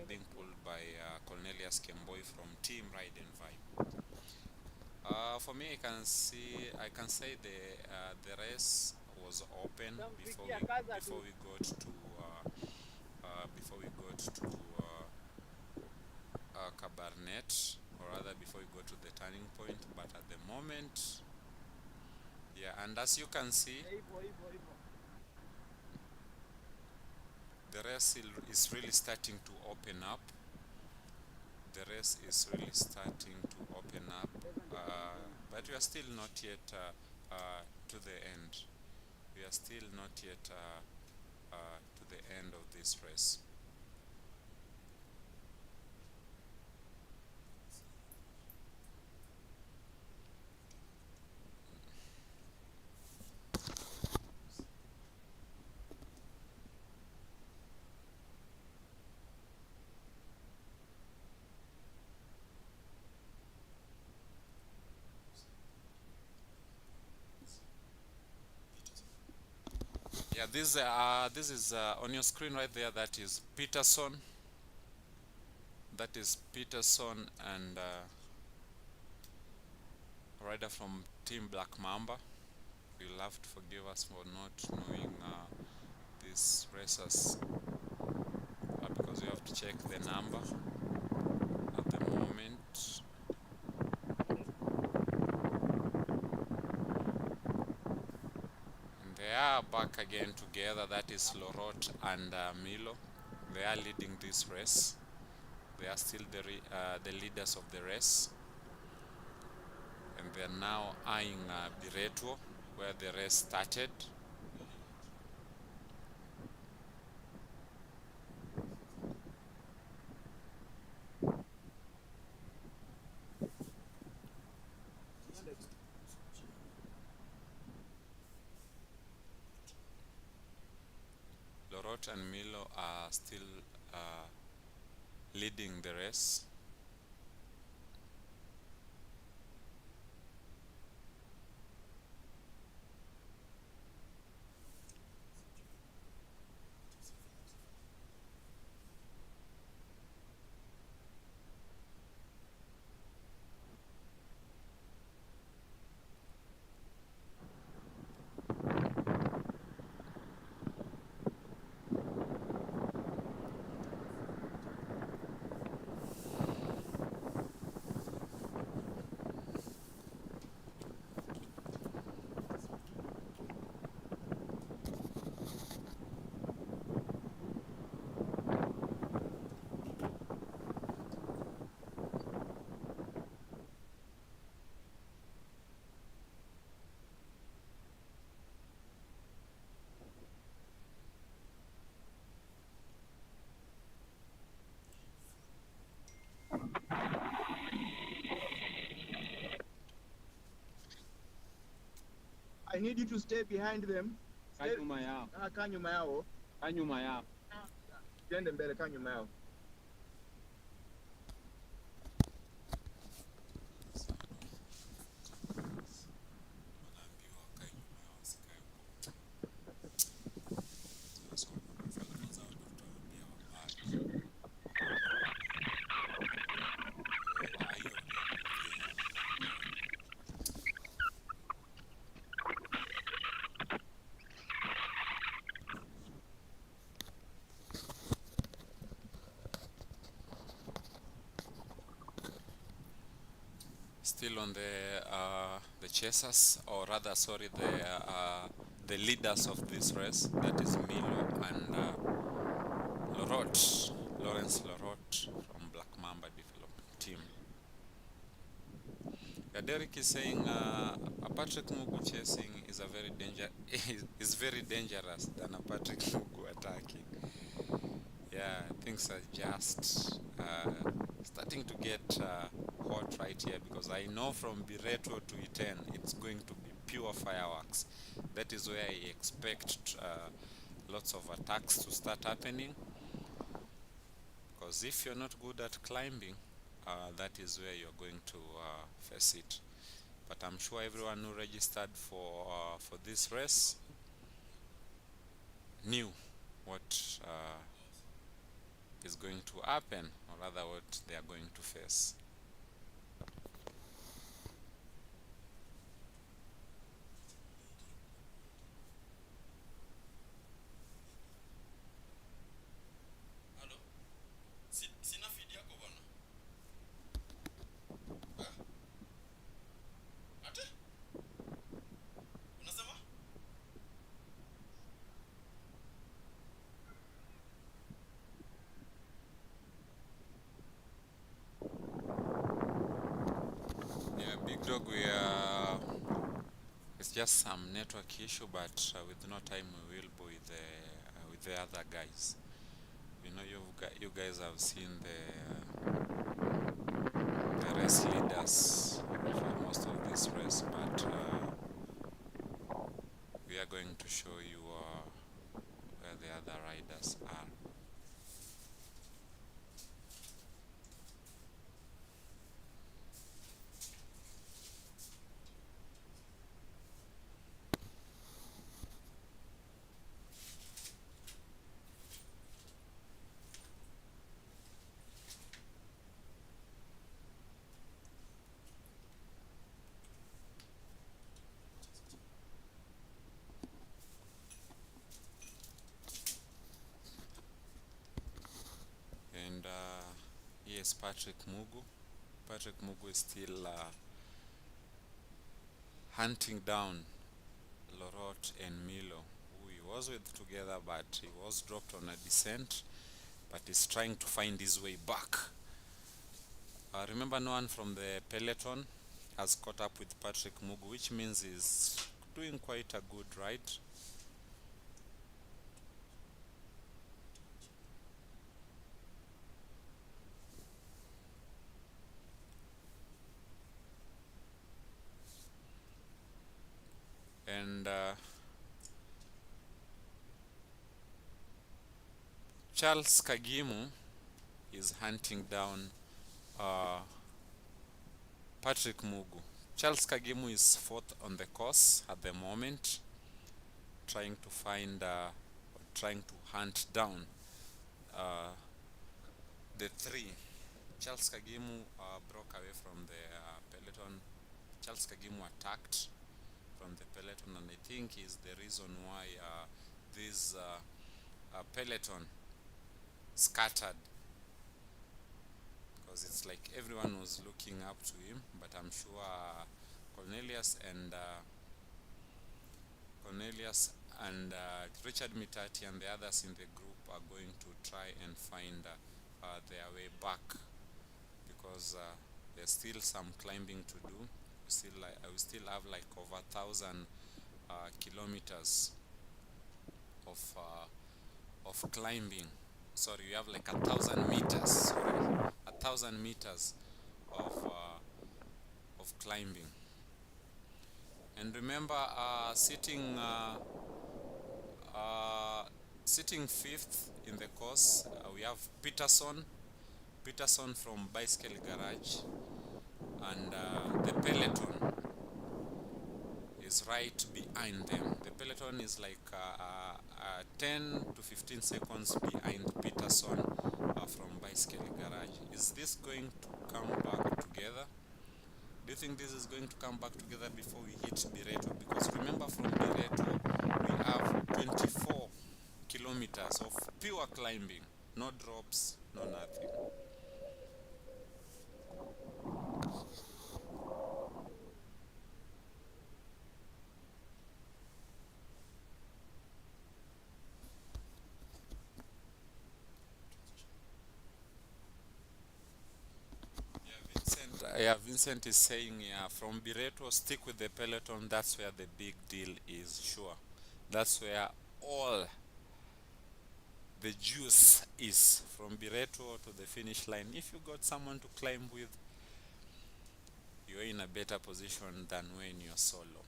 being pulled by Cornelius Kemboy from Team Ride and Vibe. For me, I can say the race was open before we got to Cabaret, or rather before we go to the turning point. But at the moment, yeah, and as you can see, the race is really starting to open up. The race is really starting to open up, but we are still not yet to the end. We are still not yet to the end of this race. Yeah, this is on your screen right there. That is Peterson. That is Peterson, and rider from Team Black Mamba. You'll have to forgive us for not knowing these racers, because you have to check the number at the moment. They are back again together. That is Lorot and Milo. They are leading this race. They are still the leaders of the race, and they are now eyeing Berto, where the race started. Lorot and Milo are still leading the race. I need you to stay behind them. Stay, Nyuma yao. kaa nyuma yao. Kaa nyuma yao. Usiende mbele, kaa nyuma yao. Still on the chasers, or rather, sorry, the leaders of this race. That is Milo and Lawrence Lorot from Black Mamba Development Team. Yeah, Derek is saying a Patrick Mugu chasing is very dangerous than a Patrick Mugu attacking. Yeah, things are just starting to get hot right here, because I know from Berto to E10 it's going to be pure fireworks. That is where I expect lots of attacks to start happening, because if you're not good at climbing, that is where you're going to face it. But I'm sure everyone who registered for this race knew what is going to happen, or rather what they are going to face. Big Dog, it's just some network issue, but with no time we will be with the other guys. You know, you guys have seen the race leaders for most of this race, but we are going to show you where the other riders are. And yes, Patrick Mugu. Patrick Mugu is still hunting down Lorot and Milo, who he was with together, but he was dropped on a descent, but he's trying to find his way back. Remember, no one from the Peloton has caught up with Patrick Mugu, which means he's doing quite a good ride. And Charles Kagimu is hunting down Patrick Mugu. Charles Kagimu is fourth on the course at the moment, trying to find, trying to hunt down the three. Charles Kagimu broke away from the peloton. Charles Kagimu attacked from the peloton, and I think is the reason why this peloton scattered, because it's like everyone was looking up to him. But I'm sure Cornelius and Richard Mitati and the others in the group are going to try and find their way back, because there's still some climbing to do. We still have like over 1,000 kilometers of climbing. Sorry, we have like 1,000 meters. Sorry, 1,000 meters of climbing. And remember, sitting fifth in the course, we have Peterson from Bicycle Garage, and the peloton is right behind them. The peloton is like 10 to 15 seconds behind Peterson from Bicycle Garage. Is this going to come back together? Do you think this is going to come back together before we hit Berto? Because remember, from Berto we have 24 kilometers of pure climbing, no drops, no nothing. Yeah, Vincent is saying, yeah, from Berto, stick with the peloton. That's where the big deal is. Sure, that's where all the juice is, from Berto to the finish line. If you got someone to climb with, you're in a better position than when you're solo.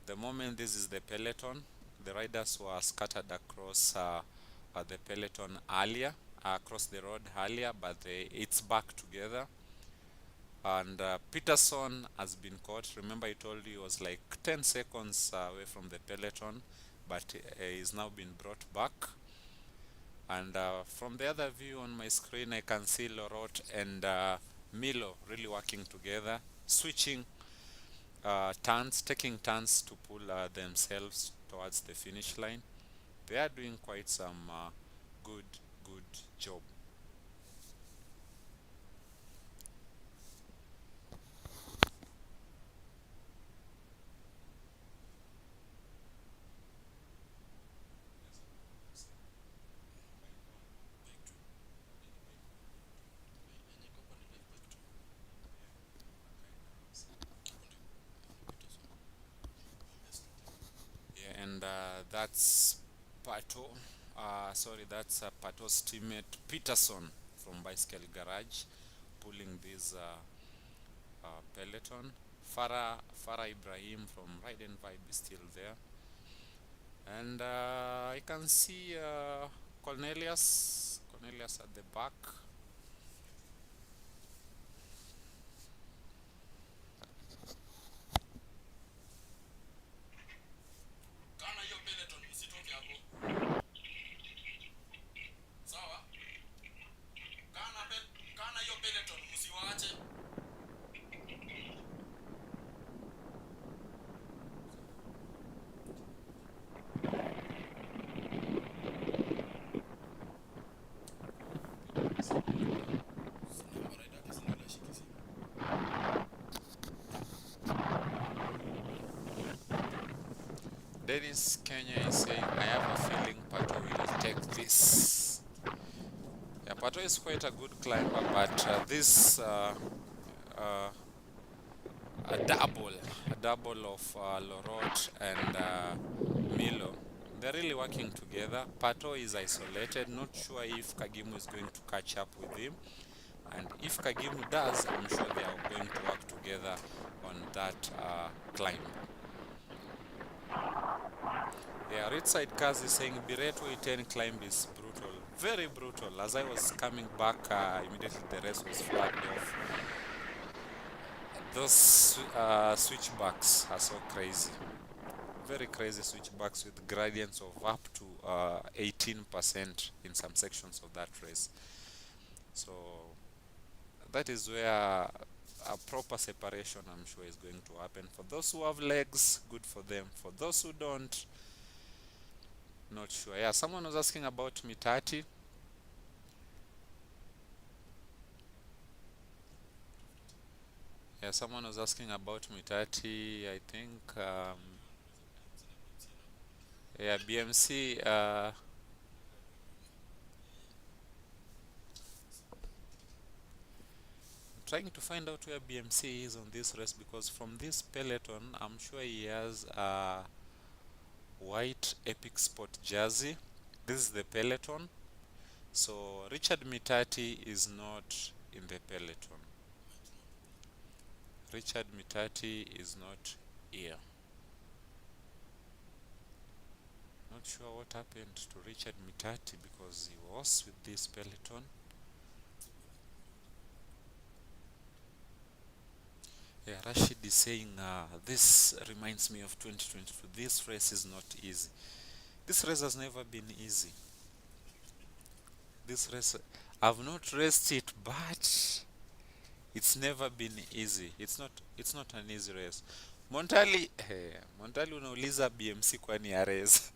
The moment this is the peloton, the riders were scattered across the peloton earlier, across the road earlier, but it's back together. And Peterson has been caught. Remember, I told you he was like 10 seconds away from the peloton, but he's now been brought back. And from the other view on my screen, I can see Lorot and Milo really working together, switching turns, taking turns to pull themselves towards the finish line. They are doing quite some good job. And that's Pato. Sorry, that's Pato's teammate Peterson from Bicycle Garage pulling this peloton. Farah Ibrahim from Ride and Vibe is still there. And I can see Cornelius at the back. Dennis Kenya is saying, I have a feeling Pato will take this. Yeah, Pato is quite a good climber, but this a double of Lorot and Milo, they're really working together. Pato is isolated, not sure if Kagimu is going to catch up with him. And if Kagimu does, I'm sure they are going to work together on that climb. Yeah, Ridside Kaz is saying Breakaway 10 climb is brutal. Very brutal. As I was coming back, immediately the rest was flagged off. Those switchbacks are so crazy. Very crazy switchbacks with gradients of up to 18% in some sections of that race. So that is where a proper separation, I'm sure, is going to happen. For those who have legs, good for them. For those who don't, not sure. Yeah, someone was asking about Mitati. Yeah, someone was asking about Mitati. I think, yeah, BMC. Trying to find out where BMC is on this race, because from this peloton, I'm sure he has a white Epic Sport jersey. This is the peloton. So Richard Mitati is not in the peloton. Richard Mitati is not here. Not sure what happened to Richard Mitati, because he was with this peloton. Yeah, Rashid is saying this reminds me of 2022. This race is not easy. This race has never been easy. This race, I've not raced it, but it's never been easy. It's not an easy race. Montali unauliza BMC kwani ya race.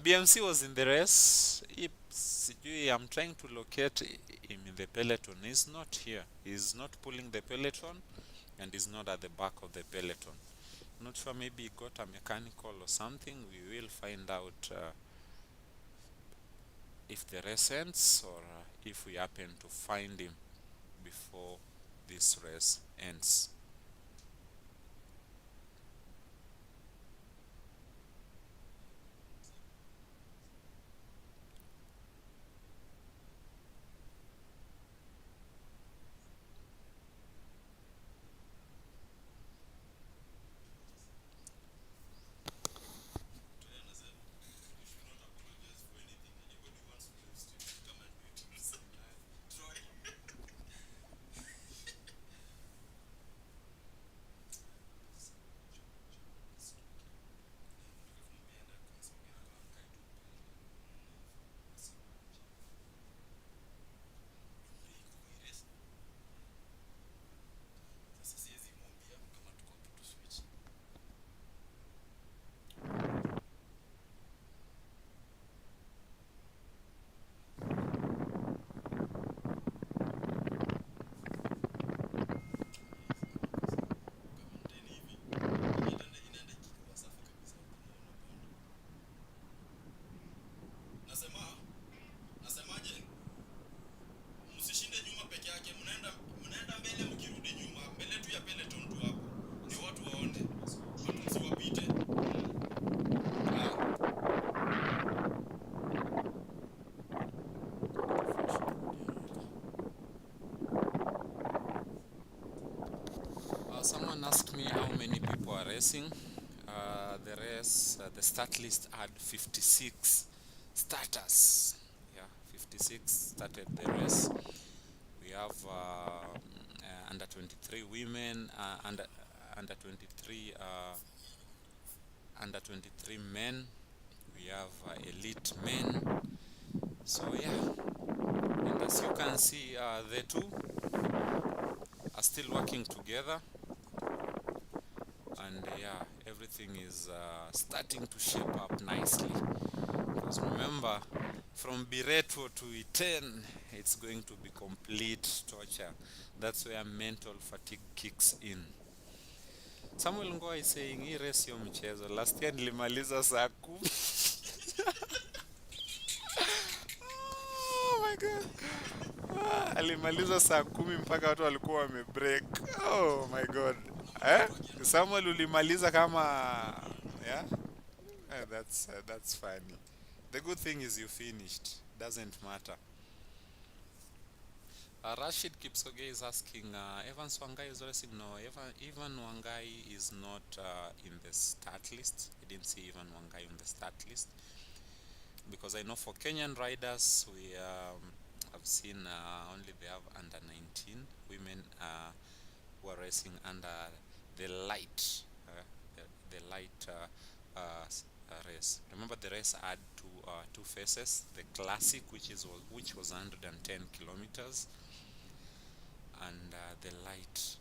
BMC was in the race. I'm trying to locate him in the peloton. He's not here. He's not pulling the peloton, and he's not at the back of the peloton. Not sure, maybe he got a mechanical or something. We will find out if the race ends, or if we happen to find him before this race ends. Someone asked me how many people are racing. The race, the start list had 56 starters. Yeah, 56 started the race. We have under 23 women, under 23 under 23 men. We have elite men. So yeah, and as you can see, the two are still working together. And yeah, everything is starting to shape up nicely. Because remember, from Berto to E10, it's going to be complete torture. That's where mental fatigue kicks in. Samuel Ngoa is saying, hii race sio mchezo. Last year nilimaliza saa 10. Oh my god. Alimaliza saa 10 mpaka watu walikuwa wamebreak. Oh my god. Samuel ulimaliza kama, yeah? That's funny. The good thing is you finished. Doesn't matter. Rashid Kipsoge is asking, Evans Wangai is racing? No, Evan Wangai is not in the start list. I didn't see Evan Wangai on the start list because I know for Kenyan riders, we have seen only they have under 19 women who are racing under the light, the light race. Remember, the race had two phases: the classic, which was 110 kilometers, and the light.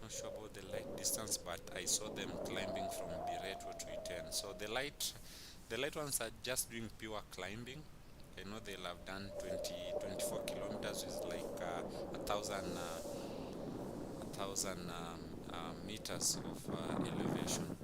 Not sure about the light distance, but I saw them climbing from Berto to Iten. So the light ones are just doing pure climbing. I know they'll have done 24 kilometers, which is like a thousand meters of elevation.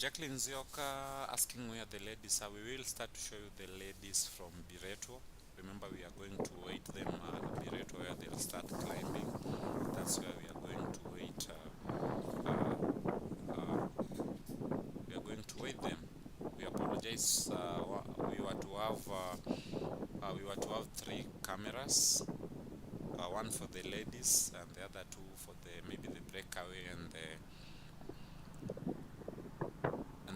Jacqueline Zioka asking where the ladies are. We will start to show you the ladies from Berto. Remember, we are going to wait them at Berto where they'll start climbing. That's where we are going to wait. We are going to wait them. We apologize. We were to have 3 cameras. One for the ladies and the other 2 for maybe the breakaway and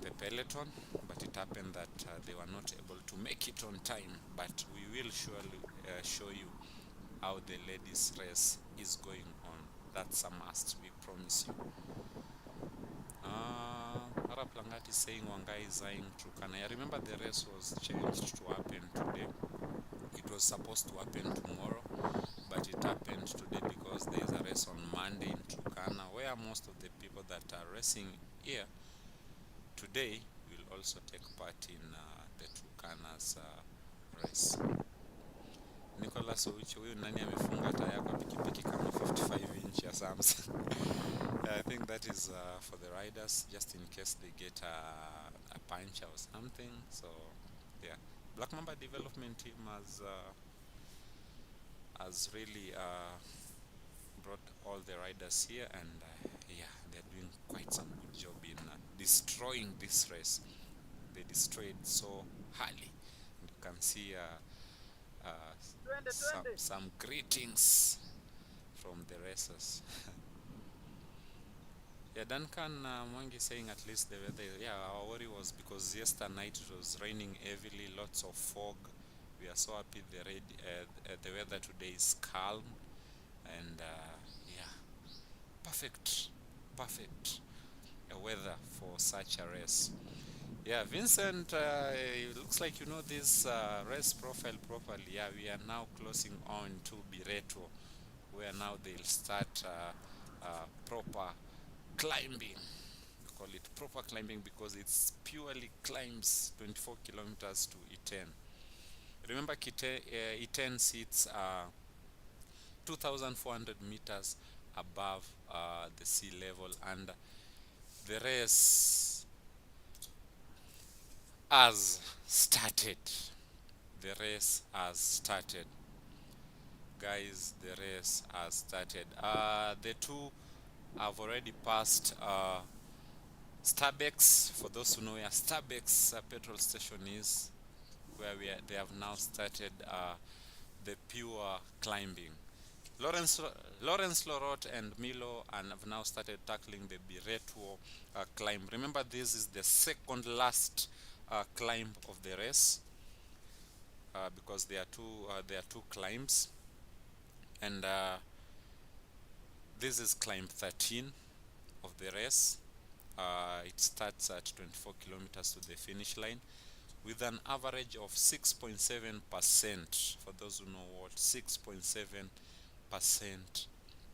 the peloton, but it happened that they were not able to make it on time. But we will surely show you how the ladies race is going on. That's a must, we promise you. Arab Langat is saying Wangai is eyeing Turkana. I remember the race was changed to happen today. It was supposed to happen tomorrow, but it happened today because there is a race on Monday in Turkana, where most of the people that are racing here today will also take part in the Turkana's race. Nicholas Oucho, huyu nani amefunga taya kwa pikipiki kama 55 inch ya Samsung. I think that is for the riders, just in case they get a puncture or something. So yeah, Black Mamba development team has really brought all the riders here, and yeah, they're doing quite some good job in destroying this race. They destroyed so early. You can see some greetings from the racers. Yeah, Duncan Mwangi saying at least the weather. Yeah, our worry was because yesterday night it was raining heavily, lots of fog. We are so happy the weather today is calm, and yeah, perfect weather for such a race. Yeah, Vincent, it looks like you know this race profile properly. Yeah, we are now closing on to Berto, where now they'll start proper climbing. We call it proper climbing because it's purely climbs 24 kilometers to Iten. Remember, Iten sits 2,400 meters above the sea level, and the race has started. The race has started, guys. The race has started. The 2 have already passed Starbucks. For those who know where Starbucks petrol station is, where they have now started the pure climbing. Lawrence Lorot and Milo and have now started tackling the Berto climb. Remember, this is the second last climb of the race, because there are two climbs, and this is climb 13 of the race. It starts at 24 kilometers to the finish line with an average of 6.7%. For those who know what 6.7%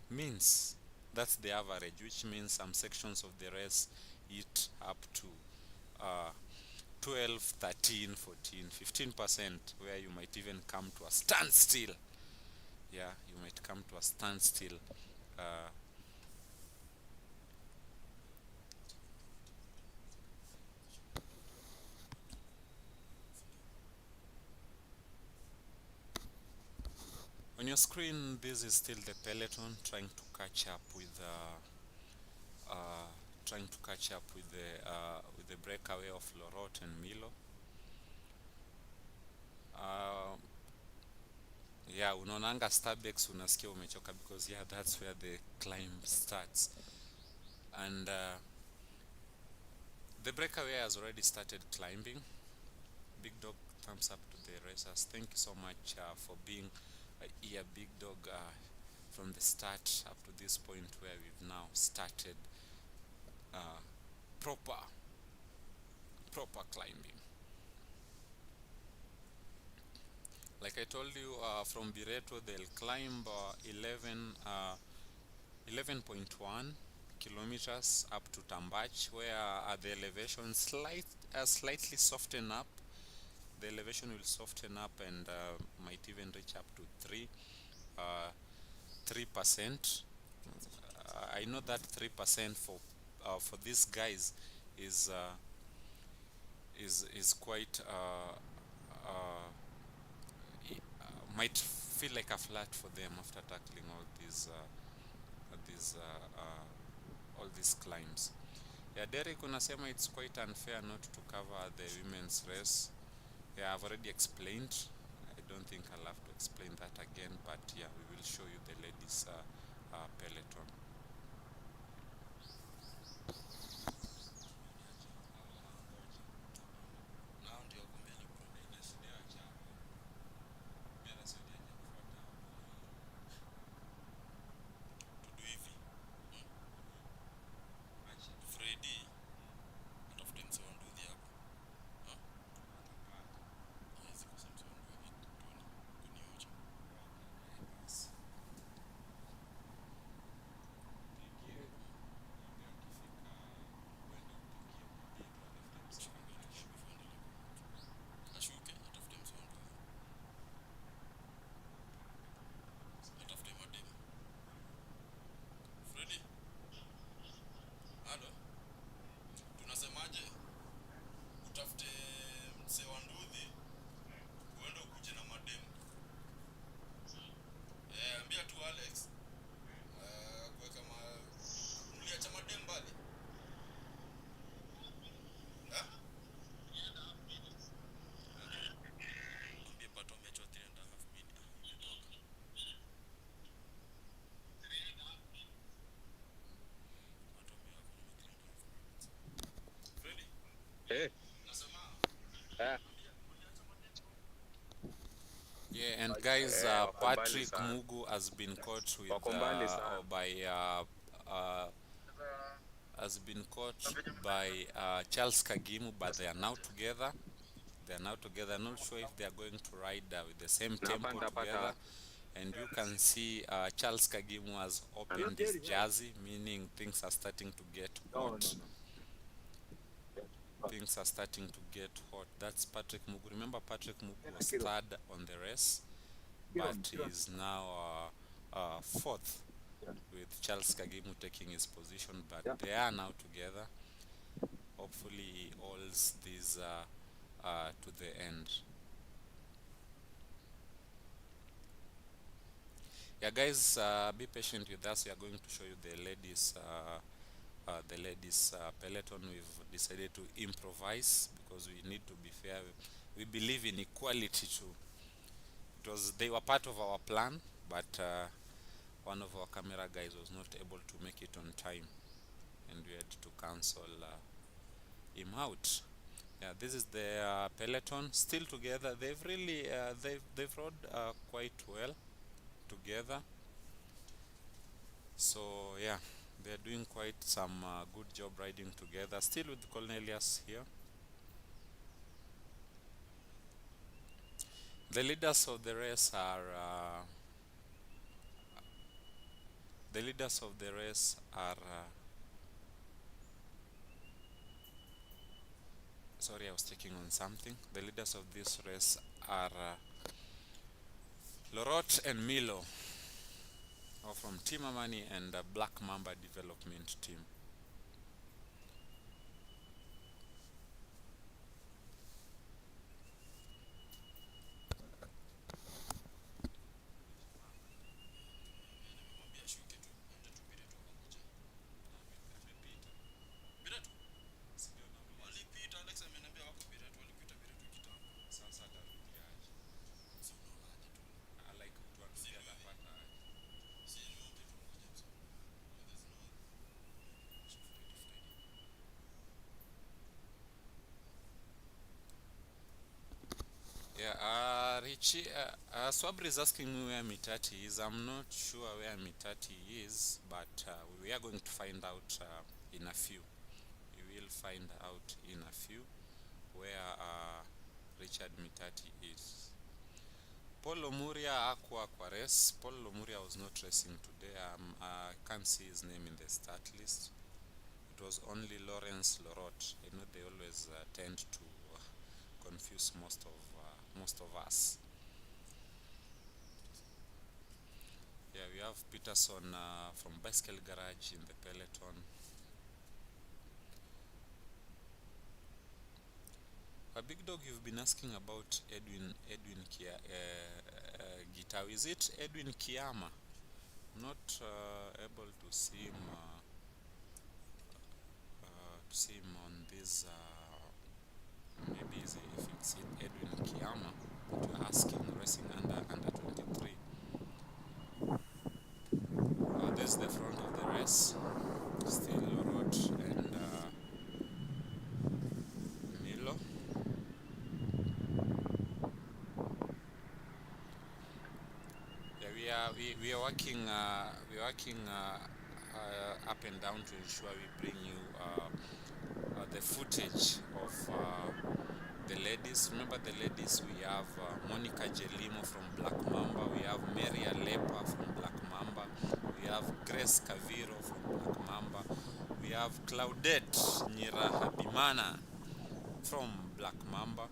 means, that's the average, which means some sections of the race hit up to 12, 13, 14, 15%, where you might even come to a standstill. Yeah, you might come to a standstill. On your screen, this is still the Peloton trying to catch up with the breakaway of Lorot and Milo. Yeah, unaonanga Starbucks unasikia umechoka because yeah, that's where the climb starts. And the breakaway has already started climbing. Big Dog, thumbs up to the racers. Thank you so much for being here, Big Dog, from the start up to this point where we've now started proper climbing. Like I told you, from Berto they'll climb 11.1 kilometers up to Tambach, where the elevation slightly soften up. The elevation will soften up and might even reach up to 3%. I know that 3% for these guys is quite might feel like a flat for them after tackling all these climbs. Yeah, Derek unasema it's quite unfair not to cover the women's race. Yeah, I've already explained. I don't think I'll have to explain that again, but yeah, we will show you the ladies peloton. Yeah, and guys, Patrick Mugu has been caught with by Charles Kagimu, but they are now together. Not sure if they are going to ride with the same tempo together. And you can see Charles Kagimu has opened his jersey, meaning things are starting to get hot. Things are starting to get hot. That's Patrick Mugu. Remember, Patrick Mugu was third on the race, but is now fourth, with Charles Kagimu taking his position. But they are now together. Hopefully, he holds this to the end. Yeah, guys, be patient with us. We are going to show you the ladies peloton. We've decided to improvise because we need to be fair. We believe in equality too. They were part of our plan, but one of our camera guys was not able to make it on time, and we had to cancel him out. Yeah, this is the peloton still together. They've really they've rode quite well together. So yeah, They're doing quite some good job riding together. Still with Cornelius here. The leaders of the race are sorry, I was checking on something. The leaders of this race are Lorot and Milo, or from Team Amani and Black Mamba development team. Yeah, Richie, Swabri is asking me where Mitati is. I'm not sure where Mitati is, but we are going to find out in a few. We will find out in a few where Richard Mitati is. Paul Lomuria aqua kwa race. Paul Lomuria was not racing today. I can't see his name in the start list. It was only Lawrence Lorot. I know they always tend to confuse most of us. Yeah, we have Peterson from Bicycle Garage in the Peloton. A big dog, you've been asking about Edwin Gitau. Is it Edwin Kiama? I'm not able to see him on this. Maybe if it's Edwin Kiama that you're asking, racing under 23. This is the front of the race. Still Lorot and Milo. Yeah, we are working up and down to ensure we bring you the footage of the ladies. Remember the ladies, we have Monica Gelimo from Black Mamba, we have Maria Lepa from Black Mamba, we have Grace Caviro from Black Mamba, we have Claudette Nyirahabimana from Black Mamba,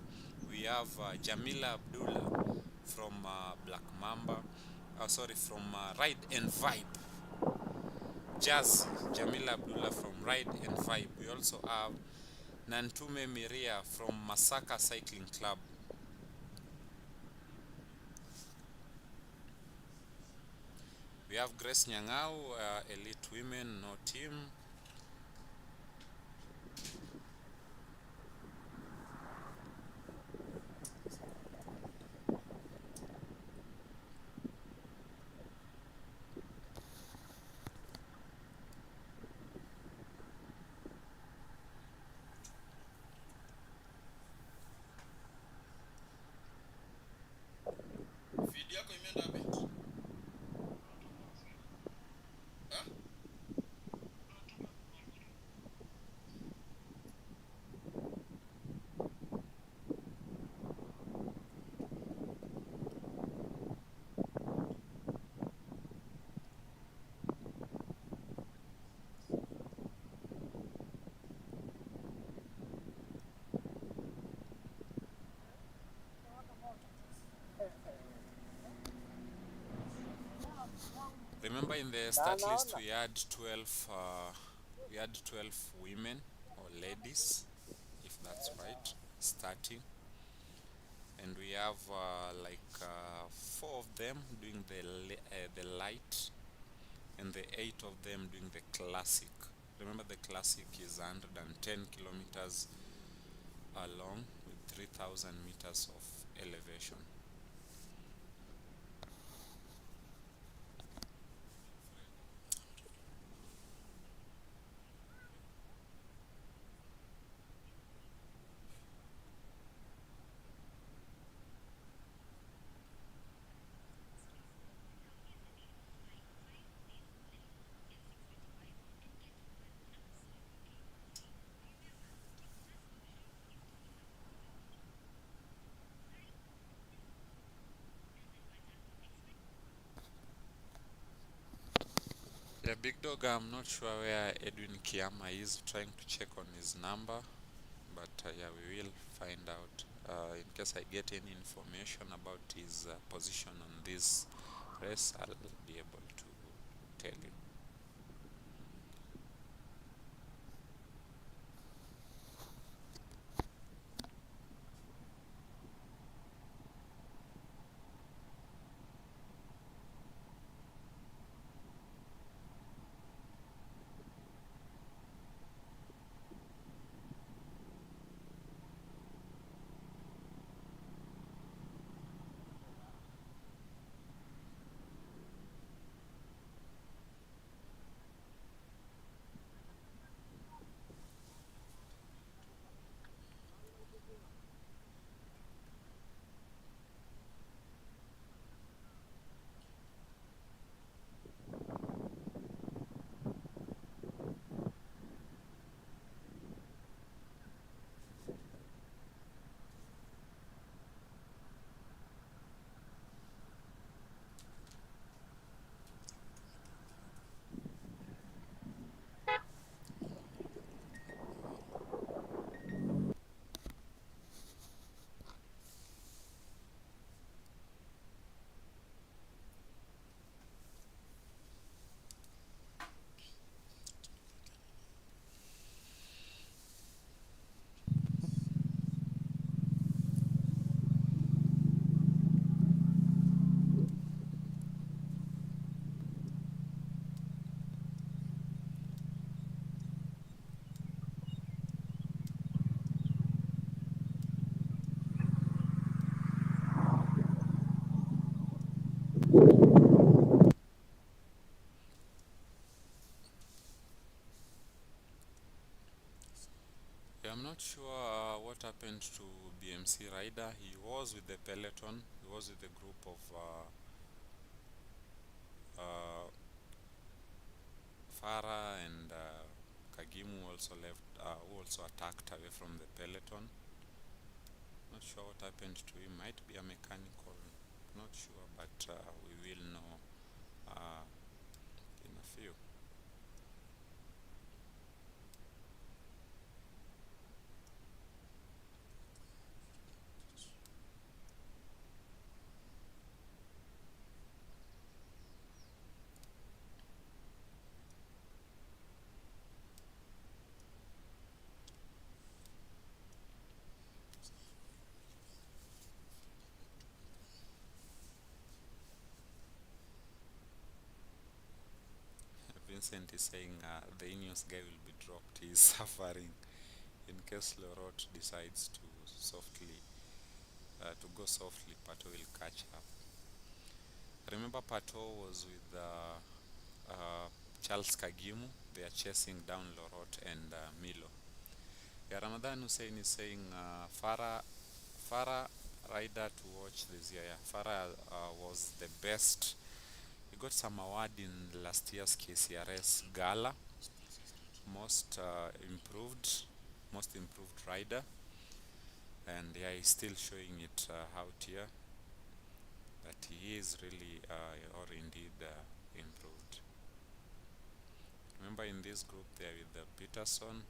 we have Jamila Abdullah from Black Mamba, from Ride and Vibe. Jazz Jamila Abdullah from Ride and Vibe. We also have Nantume Miria from Masaka Cycling Club. We have Grace Nyangau, Elite Women, no team. Remember in the start list we had 12 women or ladies, if that's right, starting, and we have 4 of them doing the light and the 8 of them doing the classic. Remember the classic is 110 kilometers long with 3,000 meters of elevation. Yeah, big dog, I'm not sure where Edwin Kiama is, trying to check on his number, but yeah, we will find out. In case I get any information about his position on this race, I'll be able to tell you. Yeah, I'm not sure what happened to BMC rider. He was with the Peloton. He was with the group of Farah and Kagimu also left, who also attacked away from the Peloton. Not sure what happened to him. Might be a mechanical. Not sure, but we will know in a few. Vincent is saying the Ineos guy will be dropped. He is suffering in case Lorot decides to go softly. Pato will catch up. Remember, Pato was with Charles Kagimu. They are chasing down Lorot and Milo. Yeah, Ramadan Hussein is saying Farah rider to watch this year. Yeah, Farah was the best. He got some award in last year's KCRS Gala, most improved rider, and yeah, he's still showing it out here that he is really or indeed improved. Remember, in this group there with the Peterson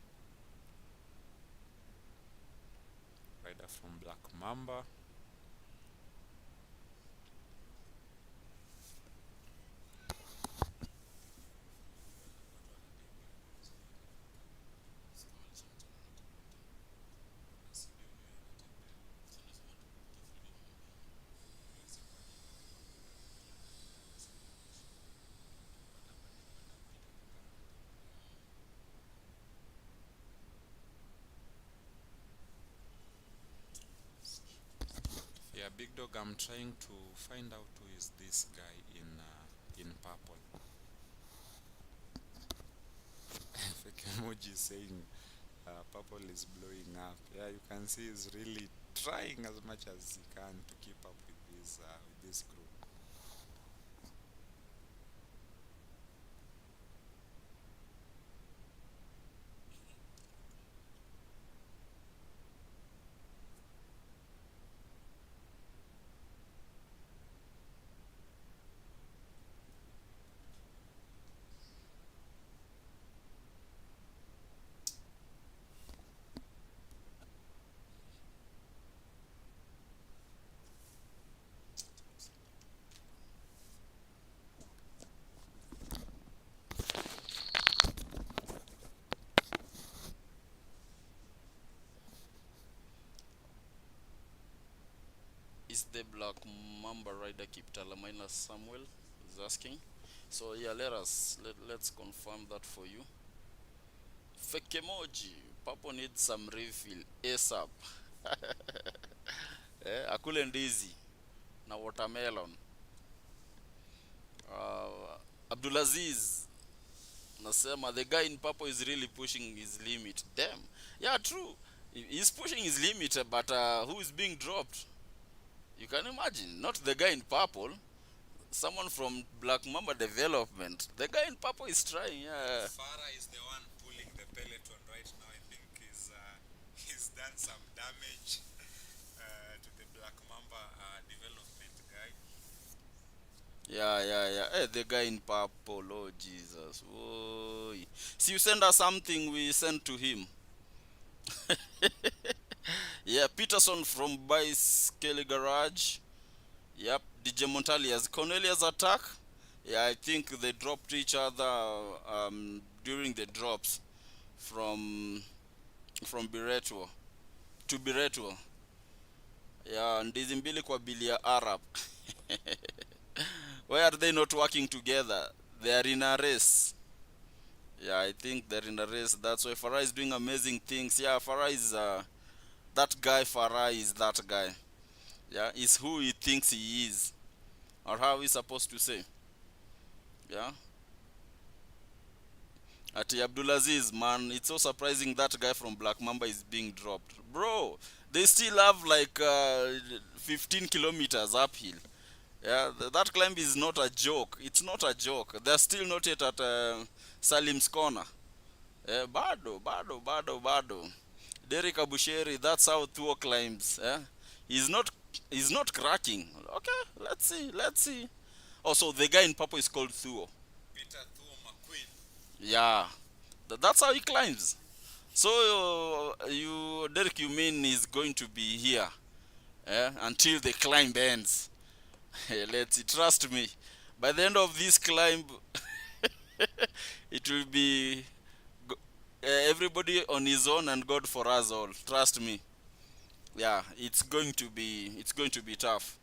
rider from Black Mamba. Yeah, big dog. I'm trying to find out who is this guy in purple. Fake emoji saying purple is blowing up. Yeah, you can see he's really trying as much as he can to keep up with this group. is the Black Mamba rider Kiptala minus Samuel is asking. So yeah, let's confirm that for you. Fake emoji. Papo needs some refill ASAP. Akule ndizi na watermelon. Abdulaziz nasema the guy in purple is really pushing his limit. Damn. Yeah, true. He's pushing his limit, but who is being dropped? You can imagine. Not the guy in purple. Someone from Black Mamba Development. The guy in purple is trying. Yeah. Farah is the one pulling the Peloton right now. I think he's done some damage to the Black Mamba development guy. Yeah. Hey, the guy in purple. Oh, Jesus. Oh. See, you send us something, we send to him. Yeah, Peterson from Bicycle Garage. Yep, DJ Montalias. Cornelius attack. Yeah, I think they dropped each other during the drops from Berto to Berto. Yeah, ndizi mbili kwa bilia Arab. Why are they not working together? They are in a race. Yeah, I think they're in a race. That's why Farah is doing amazing things. Yeah, Farah is that guy. Farah is that guy. Yeah, is who he thinks he is, or how he's supposed to say. Yeah. Ati Abdulaziz, man, it's so surprising that guy from Black Mamba is being dropped. Bro, they still have like 15 kilometers uphill. Yeah, that climb is not a joke. It's not a joke. They're still not yet at Salim's corner. Bado. Derek Abusheri, that's how Thuo climbs. He's not cracking. Okay, let's see. Also, the guy in purple is called Thuo. Peter Thuo McQueen. Yeah, that's how he climbs. So Derek, you mean he's going to be here until the climb ends? Let's see. Trust me. By the end of this climb, it will be everybody on his own and God for us all. Trust me. Yeah, it's going to be tough.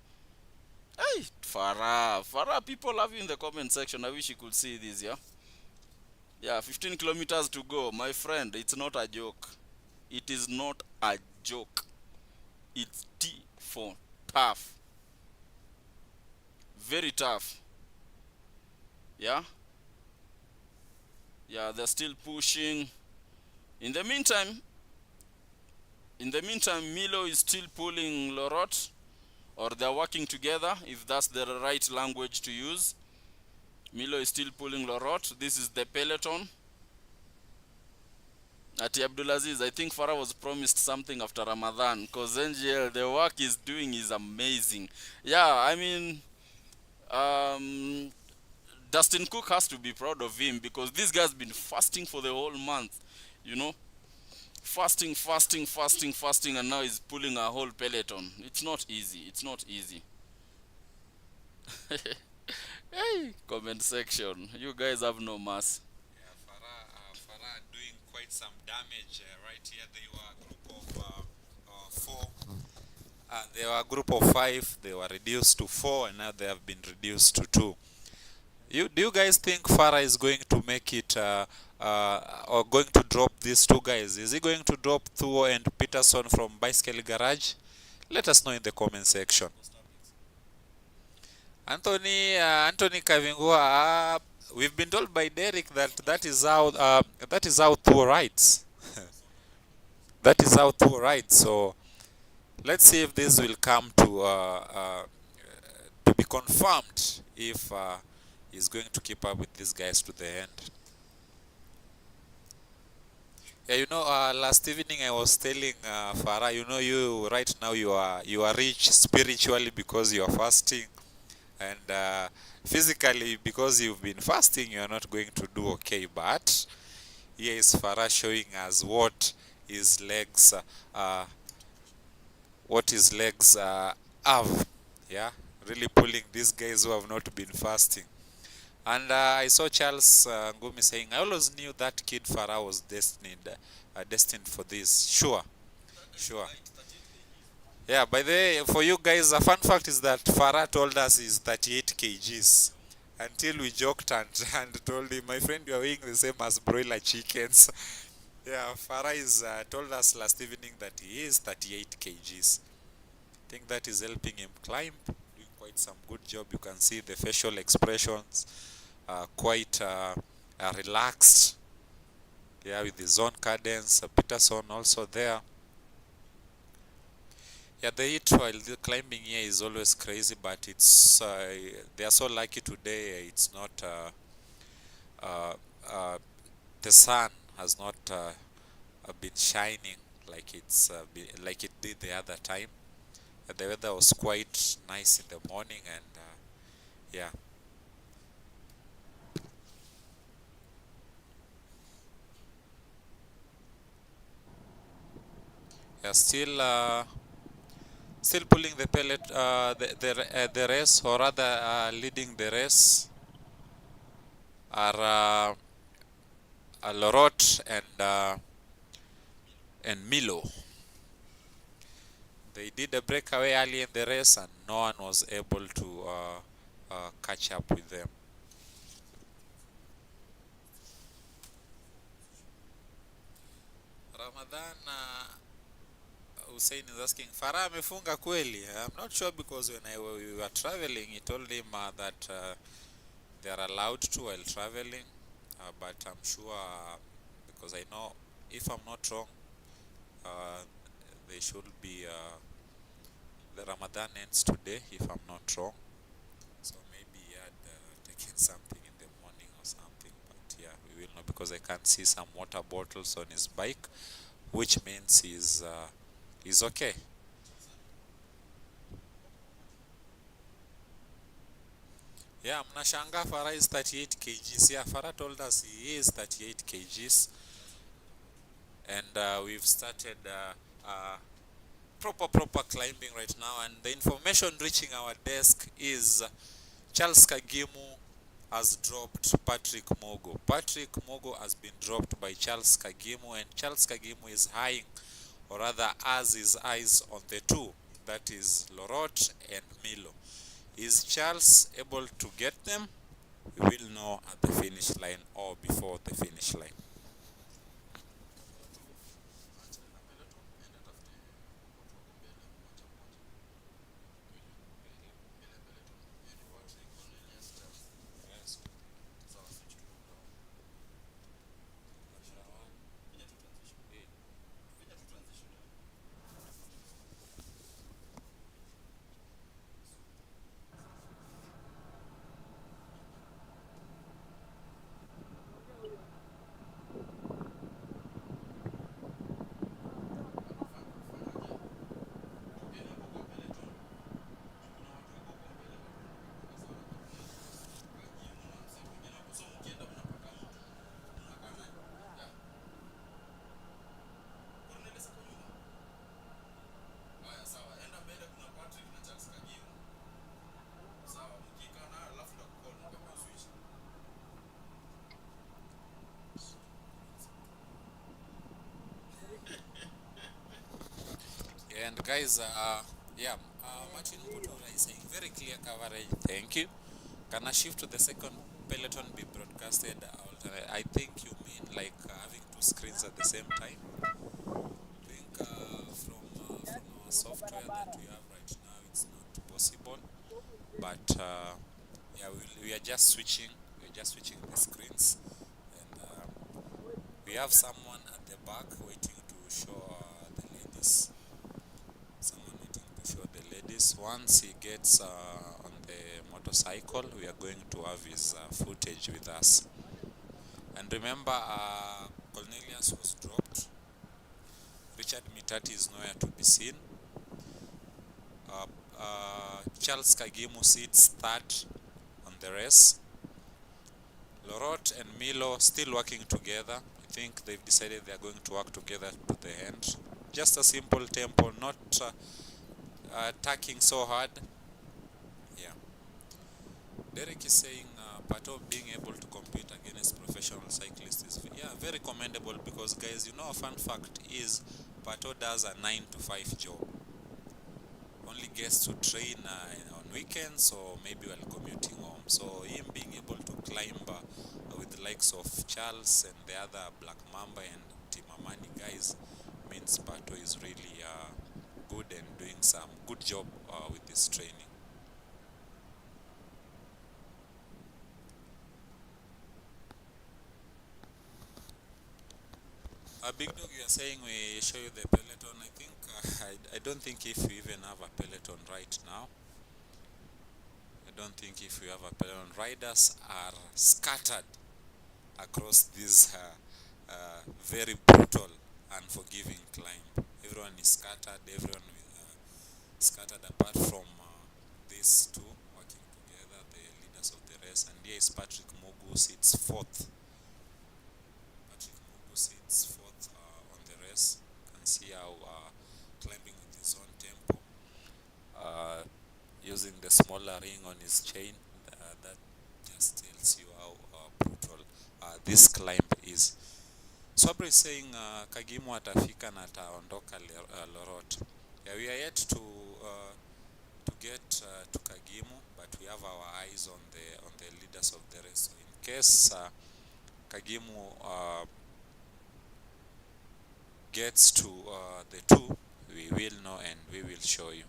Hey, Farah, people love you in the comment section. I wish you could see this. Yeah, 15 kilometers to go, my friend. It's not a joke. It is not a joke. It's T for tough. Very tough. Yeah, they're still pushing. In the meantime, Milo is still pulling Lorot, or they're working together, if that's the right language to use. Milo is still pulling Lorot. This is the Peloton. Ati Abdulaziz, I think Farah was promised something after Ramadan, because NGL, the work he's doing is amazing. Yeah, I mean, Dustin Cook has to be proud of him, because this guy's been fasting for the whole month, fasting, and now he's pulling a whole Peloton. It's not easy. Hey, comment section, you guys have no mercy. Yeah, Farah doing quite some damage right here. They were a group of 4. They were a group of 5. They were reduced to 4, and now they have been reduced to 2. Do you guys think Farah is going to make it or going to drop these 2 guys? Is he going to drop Thuo and Peterson from Bicycle Garage? Let us know in the comment section. Anthony Kavingua, we've been told by Derek that is how Thuo rides. That is how Thuo rides. So let's see if this will come to be confirmed, if he's going to keep up with these guys to the end. Yeah, last evening I was telling Farah, you right now you are rich spiritually because you are fasting, and physically because you've been fasting you are not going to do okay. But here is Farah showing us what his legs have. Yeah, really pulling these guys who have not been fasting. And I saw Charles Ngumi saying, I always knew that kid Farah was destined for this. Sure. Yeah, by the way, for you guys, a fun fact is that Farah told us he's 38 kgs. Until we joked and told him, my friend, you are weighing the same as broiler chickens. Yeah, Farah is told us last evening that he is 38 kgs. I think that is helping him climb, doing quite some good job. You can see the facial expressions quite relaxed. Yeah, with his own cadence. Peterson also there. Yeah, the heat while the climbing here is always crazy, but it's they are so lucky today. It's not uh, uh, the sun has not been shining like like it did the other time. The weather was quite nice in the morning, and yeah, yeah, still pulling the pellet, the race, or rather leading the race are Lorot and Milo. They did a breakaway early in the race, and no one was able to catch up with them. Ramadan Hussein is asking, Farah amefunga kweli? I'm not sure, because when we were traveling, he told him that they are allowed to while traveling, but I'm sure, because I know, if I'm not wrong, uh, they should be, the Ramadan ends today, if I'm not wrong. So maybe he had taken something in the morning or something, but yeah, we will know, because I can see some water bottles on his bike, which means he's okay. Yeah, mnashanga Farah is 38 kgs. Yeah, Farah told us he is 38 kgs, and we've started proper climbing right now, and the information reaching our desk is Charles Kagimu has dropped Patrick Mogo. Patrick Mogo has been dropped by Charles Kagimu, and Charles Kagimu is eyeing, or rather has his eyes on the two, that is Lorot and Milo. Is Charles able to get them? We will know at the finish line or before the finish line. And guys, yeah, Martin Putura is saying very clear coverage. Thank you. Can I shift to the second peloton be broadcasted? I think you mean like having two screens at the same time. I think from our software that we have right now, it's not possible. But yeah, we are just switching. We are just switching the screens, and we have someone at the back waiting to show the ladies. Someone waiting to show the ladies. Once he gets on the motorcycle, we are going to have his footage with us. And remember, Cornelius was dropped. Richard Mitati is nowhere to be seen. Charles Kagimu sits third on the race. Lorot and Milo still working together. I think they've decided they are going to work together to the end. Just a simple tempo, not tacking so hard. Yeah. Derek is saying Pato being able to compete against professional cyclists is very commendable, because guys, you know, a fun fact is Pato does a 9 to 5 job. gets to train on weekends or maybe while commuting home. So him being able to climb with the likes of Charles and the other Black Mamba and Timamani guys means Berto is really good and doing some good job with this training. Big Dog, you are saying we show you the Peloton. I think I don't think if we even have a Peloton right now. I don't think if we have a Peloton. Riders are scattered across this very brutal, unforgiving climb. Everyone is scattered. Everyone scattered apart from these two working together, the leaders of the race. And here is Patrick Mugu sits fourth. Patrick Mugu sits fourth on the race. You can see how climbing with his own tempo, using the smaller ring on his chain. That just tells you how brutal this climb is. Swabri is saying Kagimu atafika na ataondoka Lorot. Yeah, we are yet to get to Kagimu, but we have our eyes on the leaders of the race. So in case Kagimu gets to the two, we will know and we will show you.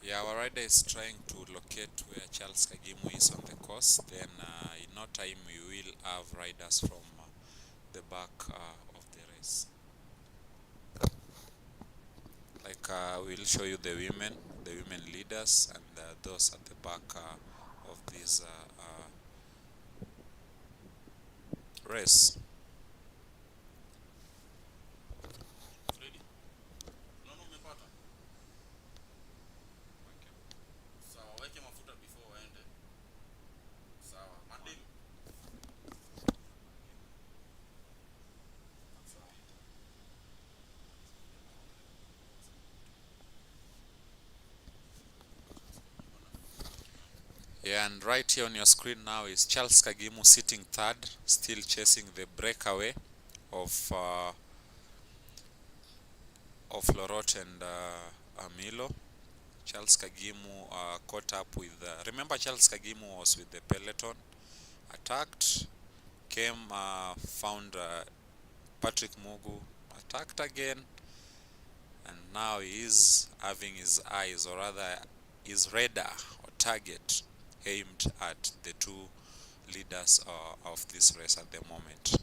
Yeah, our rider is trying to locate where Charles Kagimu is on the course. Then in no time we will have riders from the back of the race. Like we'll show you the women leaders, and those at the back of this race. Yeah, and right here on your screen now is Charles Kagimu sitting third, still chasing the breakaway of Lorot and Milo. Charles Kagimu caught up with. Remember, Charles Kagimu was with the Peloton, attacked, came, found Patrick Mugu, attacked again, and now he is having his eyes, or rather his radar or target, aimed at the two leaders of this race at the moment.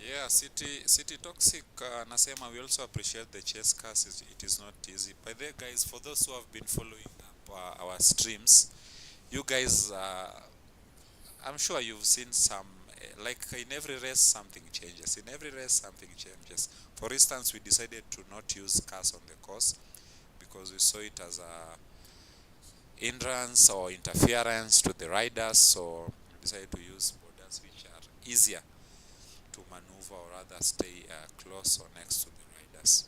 Yeah, City Toxic Nasema, we also appreciate the chase cars. It is not easy. By the way, guys, for those who have been following up our streams, you guys, I'm sure you've seen some, like in every race something changes. In every race something changes. For instance, we decided to not use cars on the course because we saw it as a hindrance or interference to the riders, so we decided to use borders which are easier to maneuver, or rather stay close or next to the riders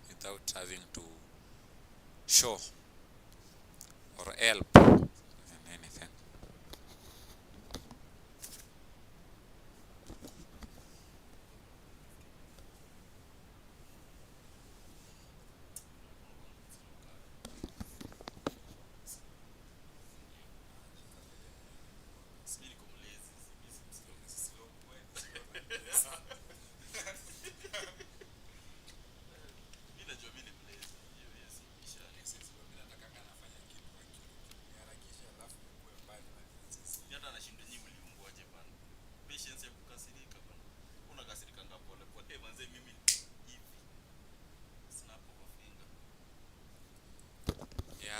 without having to show or help in anything.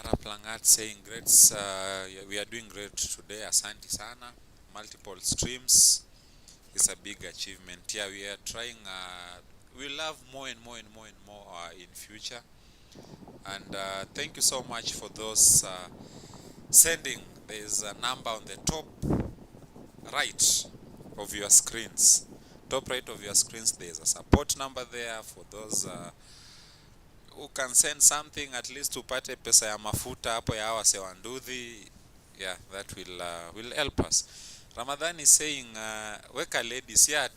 Mara Plangat saying great. We are doing great today. Asante sana. Multiple streams is a big achievement. Yeah, we are trying. We love more and more and more and more in future. And thank you so much for those sending. There's a number on the top right of your screens. Top right of your screens, there's a support number there for those who can send something at least tupate pesa ya mafuta hapo ya hawa sewanduthi. Yeah, that will help us. Ramadan is saying weka ladies. Yeah,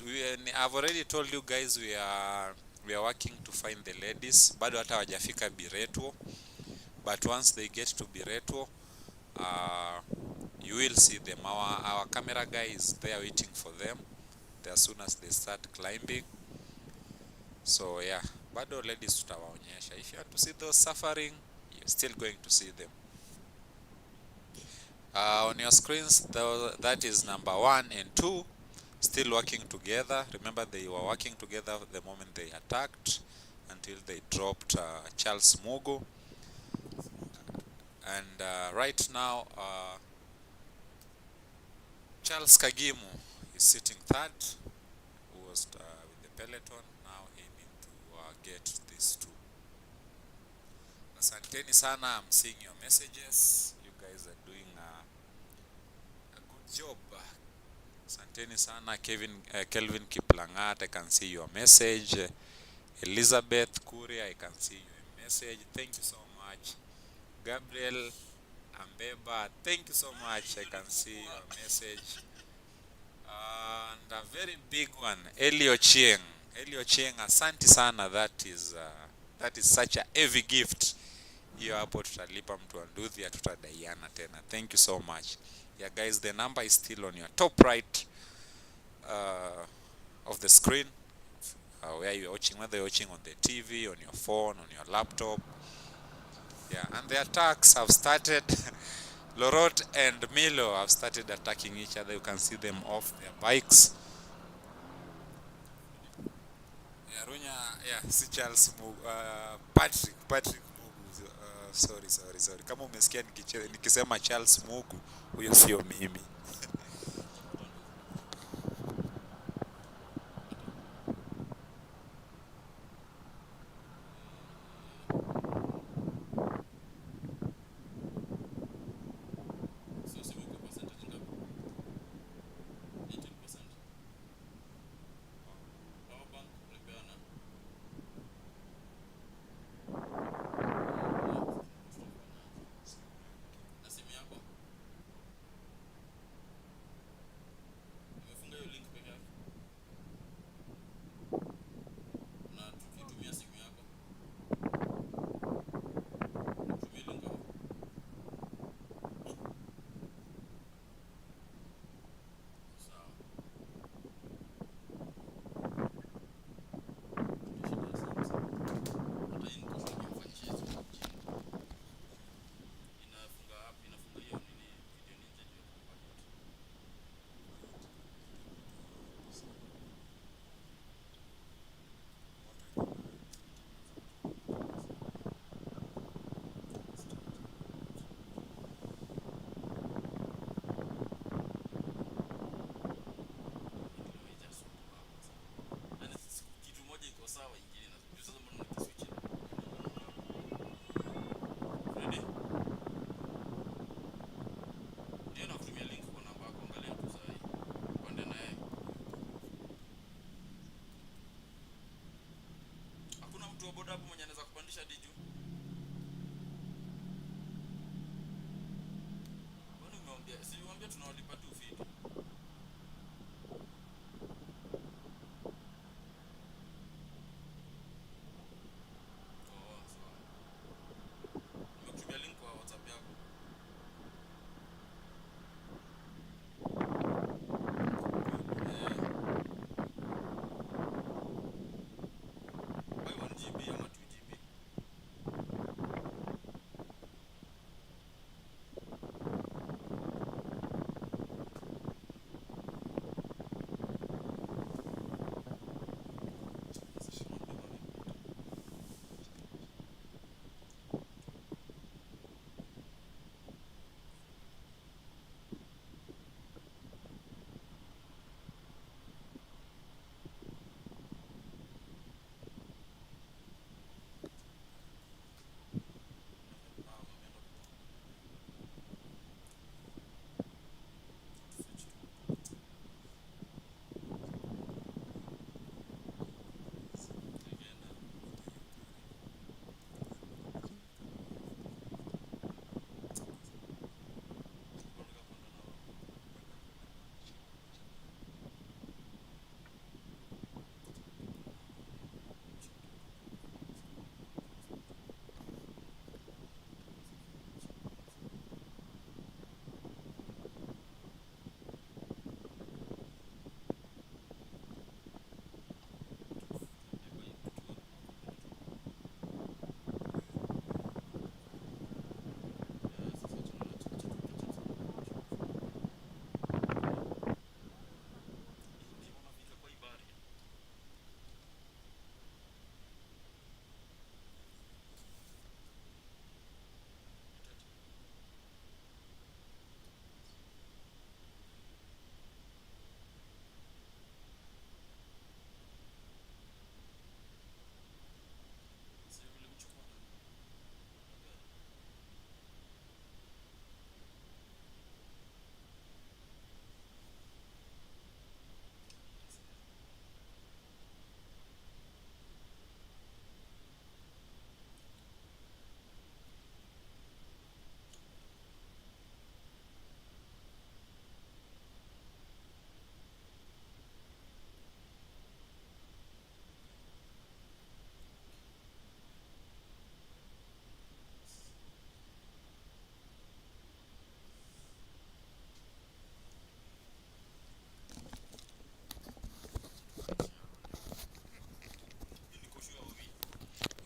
I've already told you guys we are working to find the ladies. Bado hata wajafika Berto, but once they get to Berto, you will see them. Our camera guy is there waiting for them as soon as they start climbing. So yeah, bado ladies tutawaonyesha. If you want to see those suffering, you're still going to see them. On your screens, that is number 1 and 2 still working together. Remember, they were working together the moment they attacked until they dropped Charles Mugu. And right now, Charles Kagimu is sitting third, who was with the Peloton, now aiming to get these 2. Asanteni sana, I'm seeing your messages. You guys are doing a good job. Asanteni sana, Kelvin Kiplangat, I can see your message. Elizabeth Kuri, I can see your message. Thank you so much. Gabriel Ambeba, thank you so much. I can see your message. And a very big one, Elio Chieng. Elio Chieng, asante sana. That is such a heavy gift. Hiyo hapo tutalipa mtu wa nduthi, tutadaiana tena. Thank you so much. Yeah guys, the number is still on your top right of the screen, where you're watching, whether you're watching on the TV, on your phone, on your laptop. Yeah, and the attacks have started. Lorot and Milo have started attacking each other. You can see them off their bikes. Yeah, Runya, yeah, si Charles Mugu, Patrick Mugu. Sorry. Kama umesikia nikisema Charles Mugu, huyo sio mimi.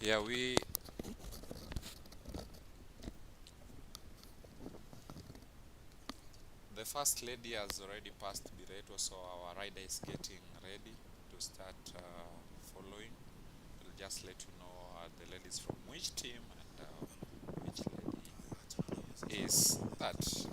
Yeah, the first lady has already passed Berto, so our rider is getting ready to start following. We'll just let you know the ladies from which team and which lady is that.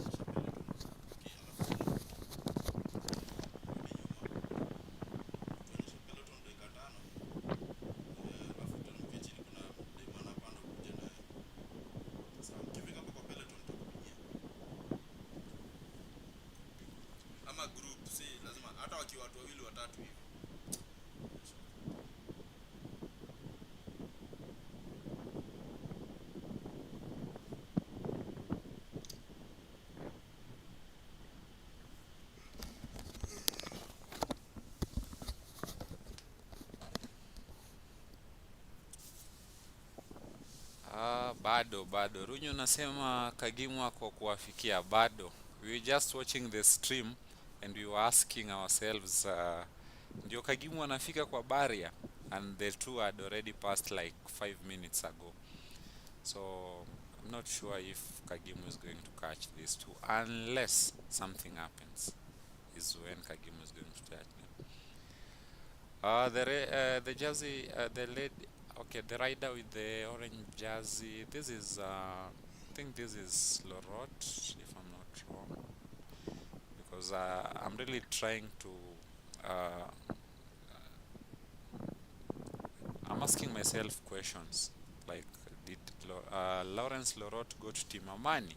Bado Runyu nasema Kagimu ako kuwafikia bado. We were just watching the stream and we were asking ourselves ndio Kagimu anafika kwa barrier, and the two had already passed like 5 minutes ago. So I'm not sure if Kagimu is going to catch these two unless something happens, is when Kagimu is going to catch them. The jersey, the lady, okay, the rider with the orange jersey, this is I think this is Lorot, if I'm not wrong, because I'm really trying to I'm asking myself questions like, did Lawrence Lorot go to Team Amani?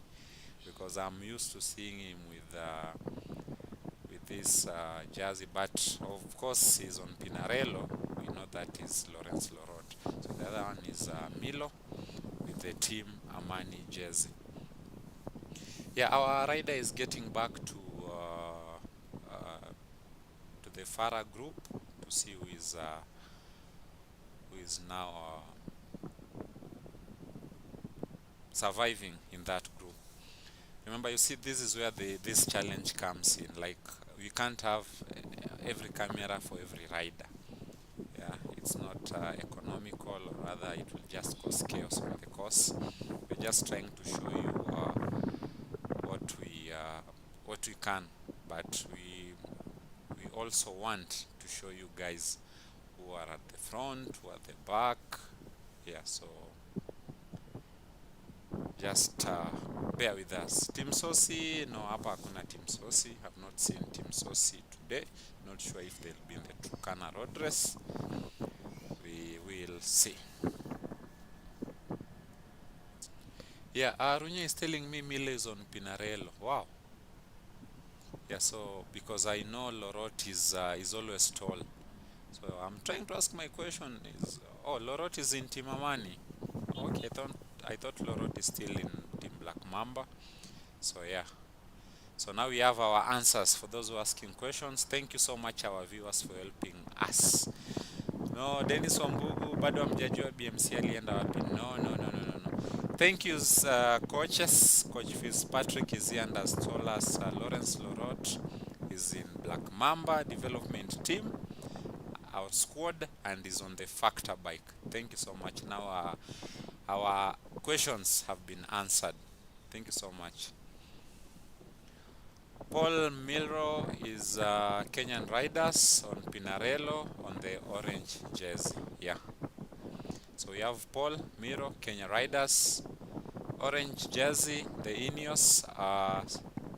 Because I'm used to seeing him with this jersey, but of course he's on Pinarello. We know that is Lawrence Lorot. So the other one is Milo with the Team Amani jersey. Yeah, our rider is getting back to the Farah group to see who is now surviving in that group. Remember, you see, this is where this challenge comes in. Like, we can't have every camera for every rider. Yeah, it's not economical, or rather it will just cause chaos on the course. We're just trying to show you what we can, but we also want to show you guys who are at the front, who are at the back. Yeah, so just bear with us. Team Sosi, no, hapa hakuna Team Sosi. Have not seen Team Sosi today. Not sure if they'll be in the Turkana road race. We will see. Yeah, Arunya is telling me Mile is on Pinarello. Wow. Yeah, so because I know Lorot is always tall. So I'm trying to ask my question is, oh, Lorot is in Team Amani. Okay, I thought Lorot is still in Team Black Mamba. So yeah. So now we have our answers for those who are asking questions. Thank you so much, our viewers, for helping us. No, Dennis Wambugu, bado hamjajua BMC alienda wapi. No. Thank you, coaches. Coach Fitzpatrick is here and has told us Lawrence Lorot is in Black Mamba development team, our squad, and is on the Factor bike. Thank you so much. Now our questions have been answered. Thank you so much. Paul Milro is Kenyan Riders on Pinarello on the orange jersey. Yeah. So we have Paul Miro, Kenya Riders, orange jersey, the Ineos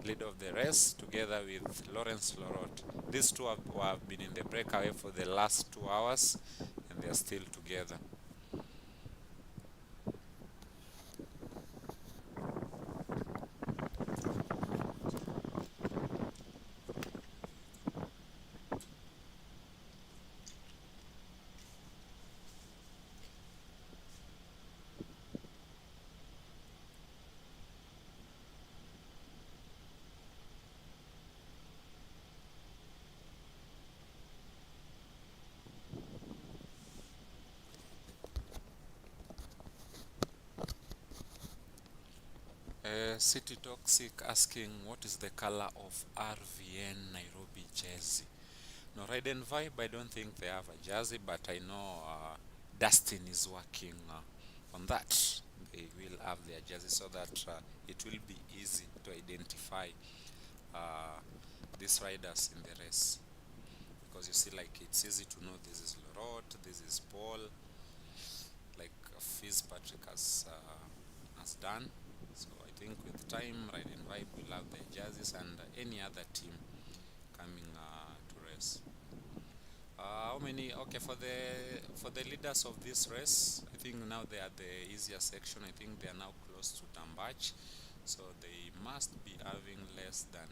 leader of the race, together with Lawrence Lorot. These two have been in the breakaway for the last 2 hours, and they are still together. City Toxic asking what is the color of RVN Nairobi jersey. No, Ride and Vibe, I don't think they have a jersey, but I know Dustin is working on that. They will have their jerseys so that it will be easy to identify these riders in the race, because you see, like, it's easy to know this is Lorot, this is Paul, like Fitzpatrick has done. So I think with time, Ride and Vibe will have their jerseys, and any other team coming to race. How many? Okay, for the leaders of this race, I think now they are the easier section. I think they are now close to Tambach, so they must be having less than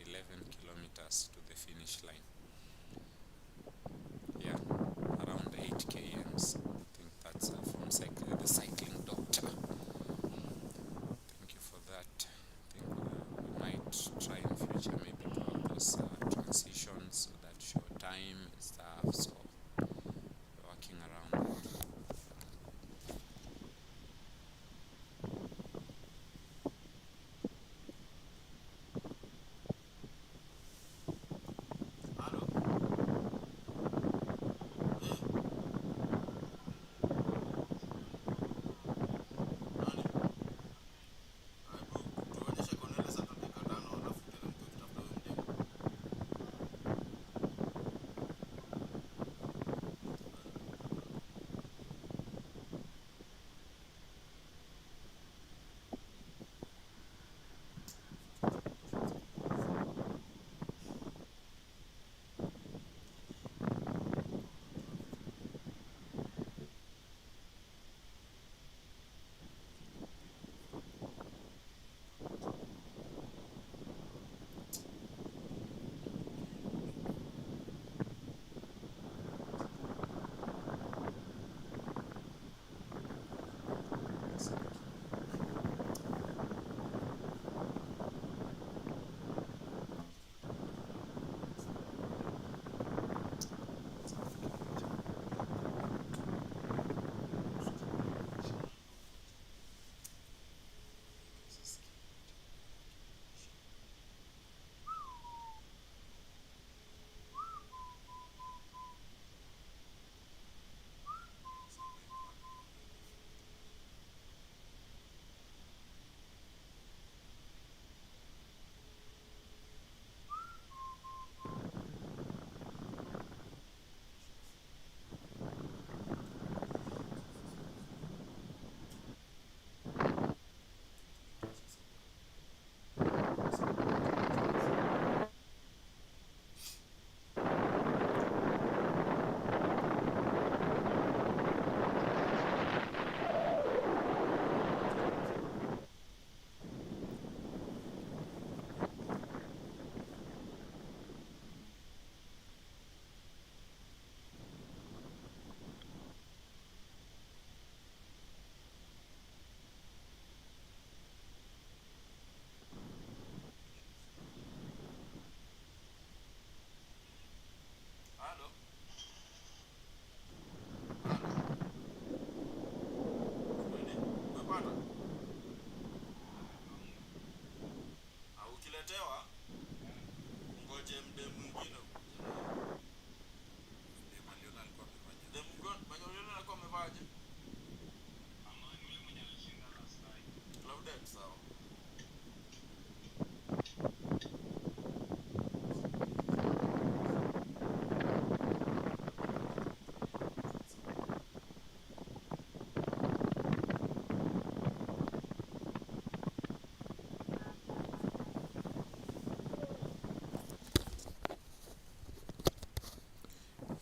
11 kilometers to the finish line. Yeah, around 8 kms. I think that's from the cycling doctor. Thank you for that. I think we might try in future maybe to have those transitions so that show time and stuff. So we're working around that.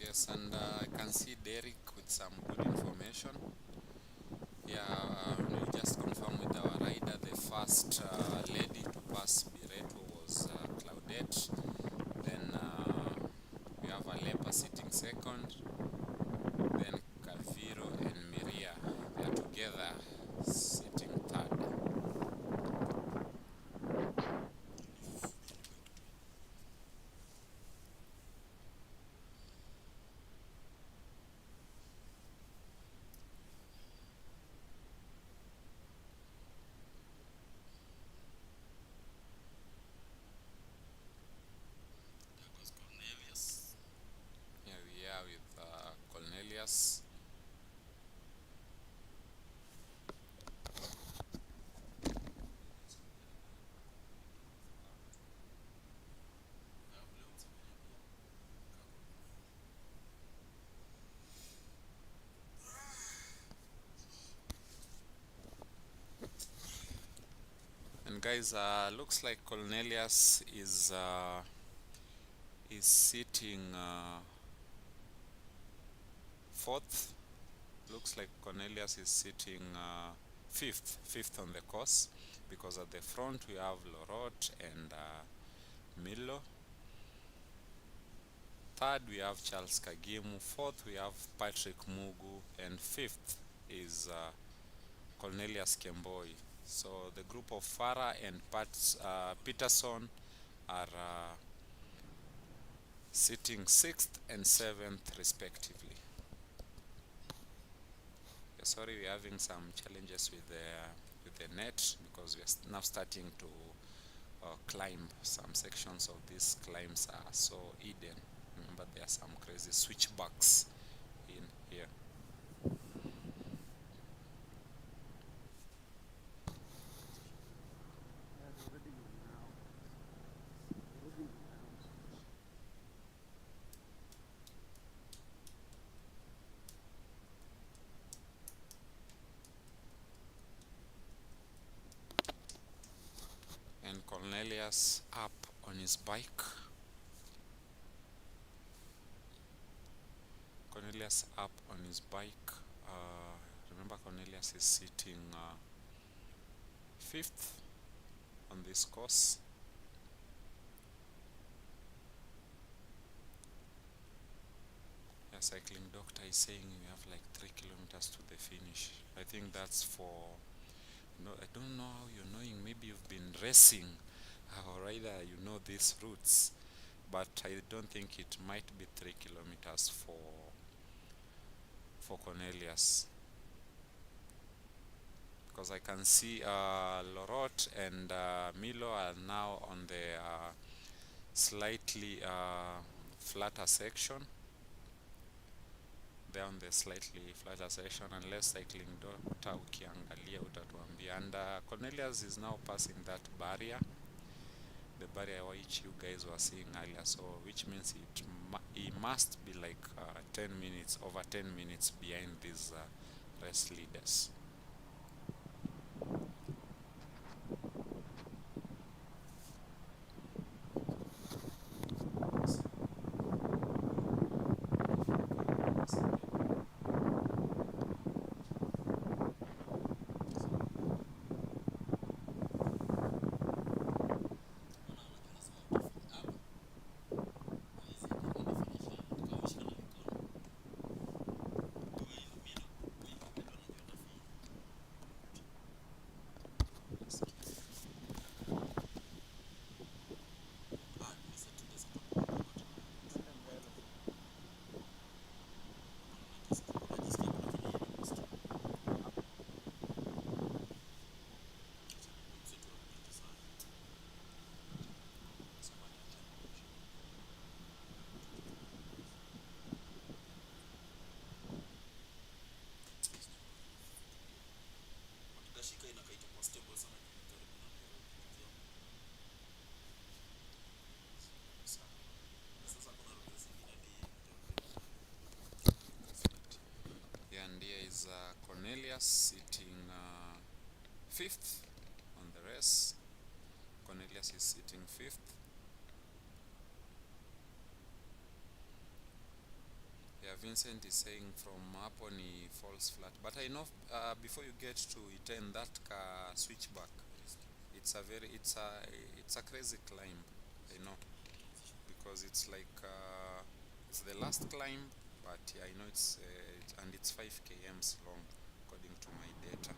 Yes, and I can see Derek with some good information. Yeah, we just confirm with our rider, the first lady to pass Berto was Claudette. Then we have Alepa sitting second. Then Kaviro and Miria, they are together sitting third. Here we are with Cornelius. guys, looks like Cornelius is sitting fourth. Looks like Cornelius is sitting fifth on the course, because at the front we have Lorot and Milo. Third we have Charles Kagimu. Fourth we have Patrick Mugu, and fifth is Cornelius Kemboi. So the group of Farah and Peterson are sitting 6th and 7th respectively. Yeah, sorry, we're having some challenges with the net, because we're now starting to climb. Some sections of these climbs are so hidden. Remember, there are some crazy switchbacks in here. And Cornelius up on his bike. Cornelius up on his bike. Remember, Cornelius is sitting 5th on this course. A cycling doctor is saying we have like 3 kilometers to the finish. I think that's for, no, I don't know how you're knowing. Maybe you've been racing, or either you know these routes, but I don't think it might be 3 kilometers for Cornelius, because I can see Lorot and Milo are now on the slightly flatter section. They're on the slightly flatter section, unless cycling doctor ukiangalia utatuambia. And Cornelius is now passing that barrier, the barrier which you guys were seeing earlier, so which means he must be like 10 minutes, over 10 minutes behind these race leaders. And here is Cornelius sitting 5th on the race. Cornelius is sitting 5th. Yeah, Vincent is saying from up on he falls flat. But I know before you get to Iten, that switchback, it's a crazy climb. I know, because it's like it's the last climb, but yeah, I know and it's 5 kms long according to my data.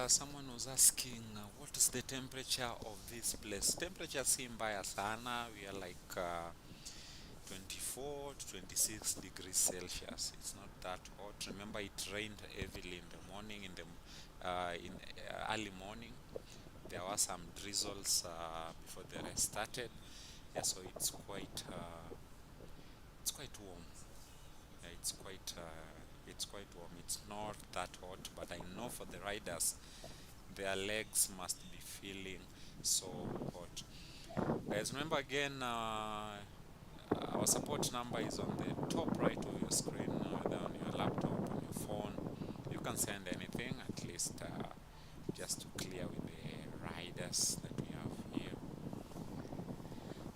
someone was asking, what is the temperature of this place? Temperature si mbaya sana. We are like 24 to 26 degrees Celsius. It's not that hot. Remember, it rained heavily in the morning, in early morning. There were some drizzles before the rest started. Yeah, so it's quite warm. Yeah, it's quite warm. It's not that hot, but I know for the riders, their legs must be feeling so hot. Guys, remember again, our support number is on the top right of your screen, whether on your laptop, on your phone. You can send anything, at least just to clear with the riders that we have here.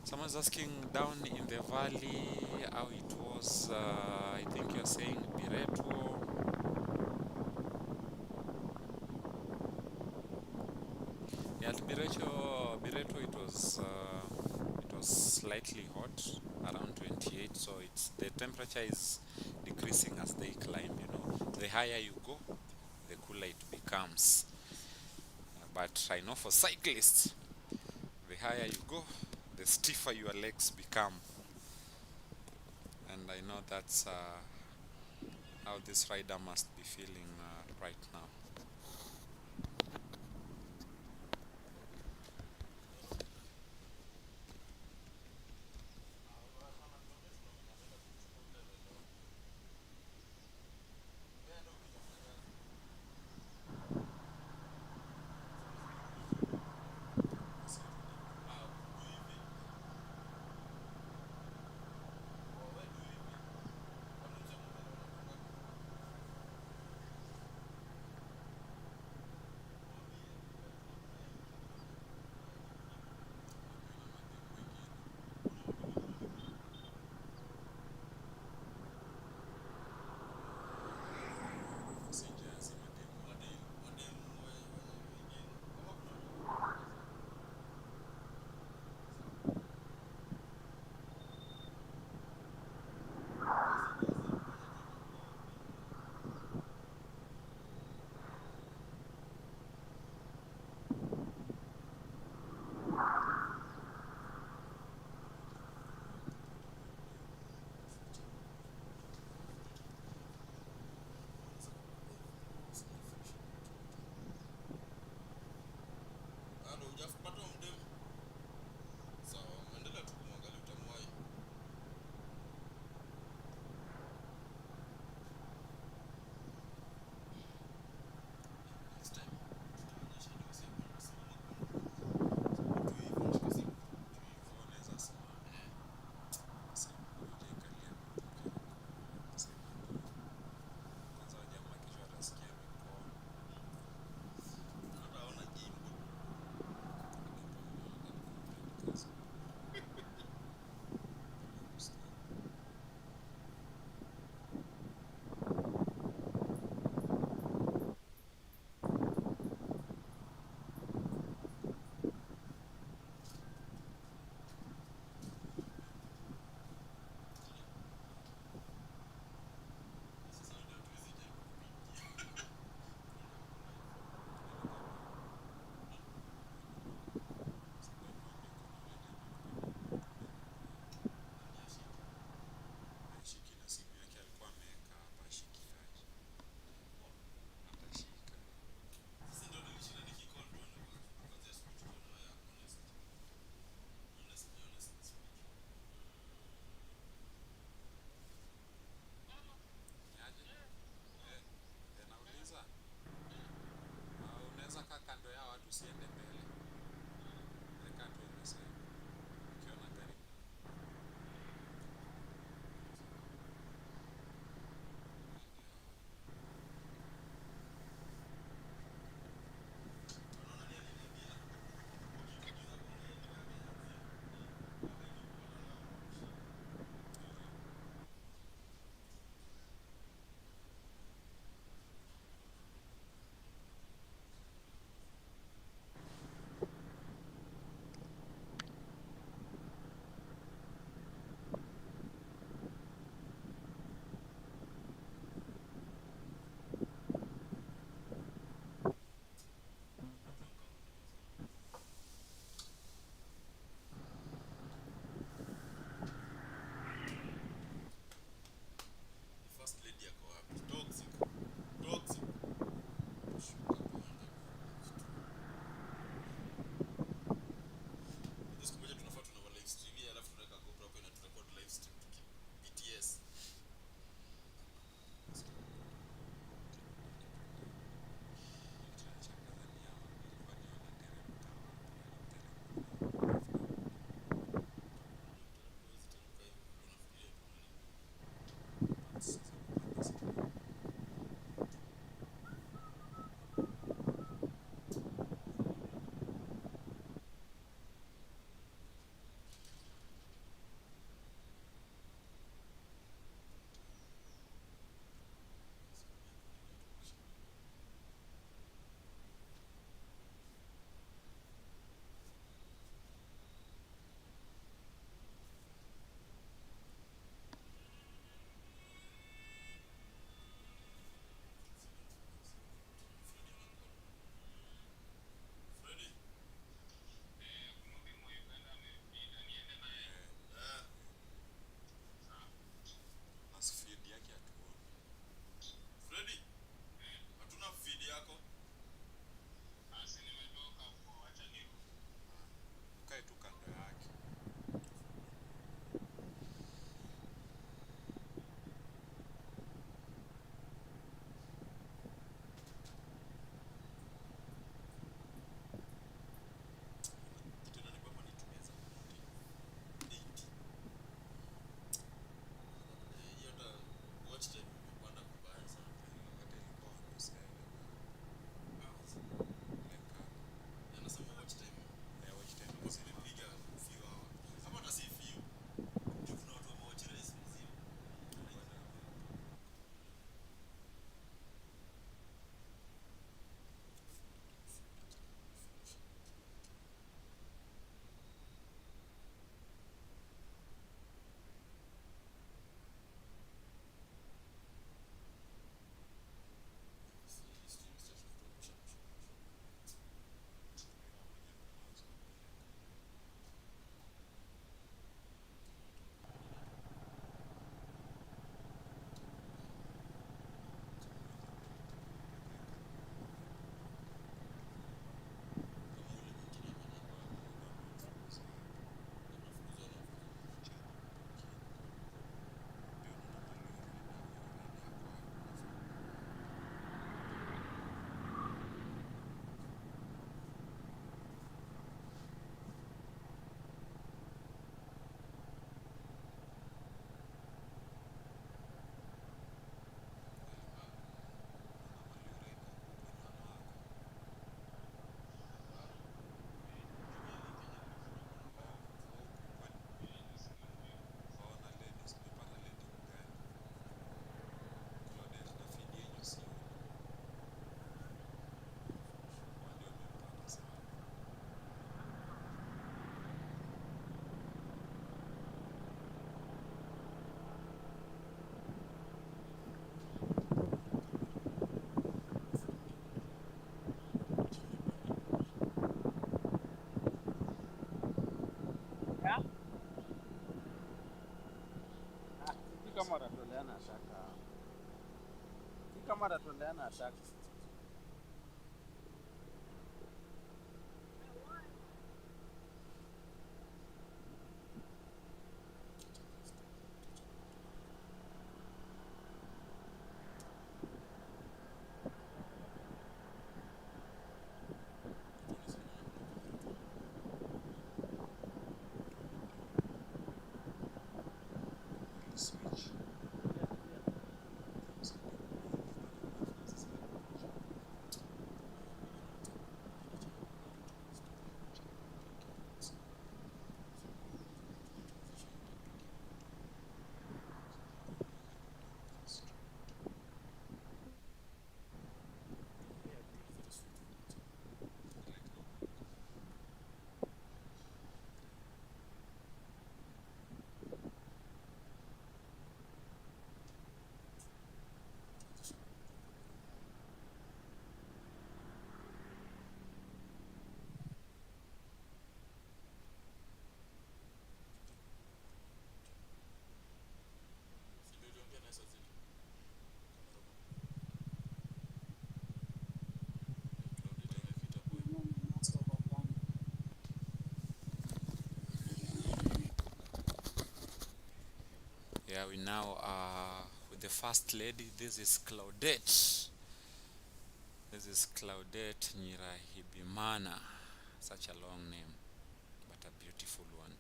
Someone's asking down in the valley how it was. I think you're saying Berto. Yeah, at Berto it was slightly hot, around 28. So the temperature is decreasing as they climb. You know, the higher you go, the cooler it becomes. But I know for cyclists, the higher you go, the stiffer your legs become. And I know that's how this rider must be feeling right now. tuendeana ataka. Kama tuendeana ataka. Yeah, we now are with the first lady. This is Claudette. This is Claudette Nyirahibimana. Such a long name, but a beautiful one.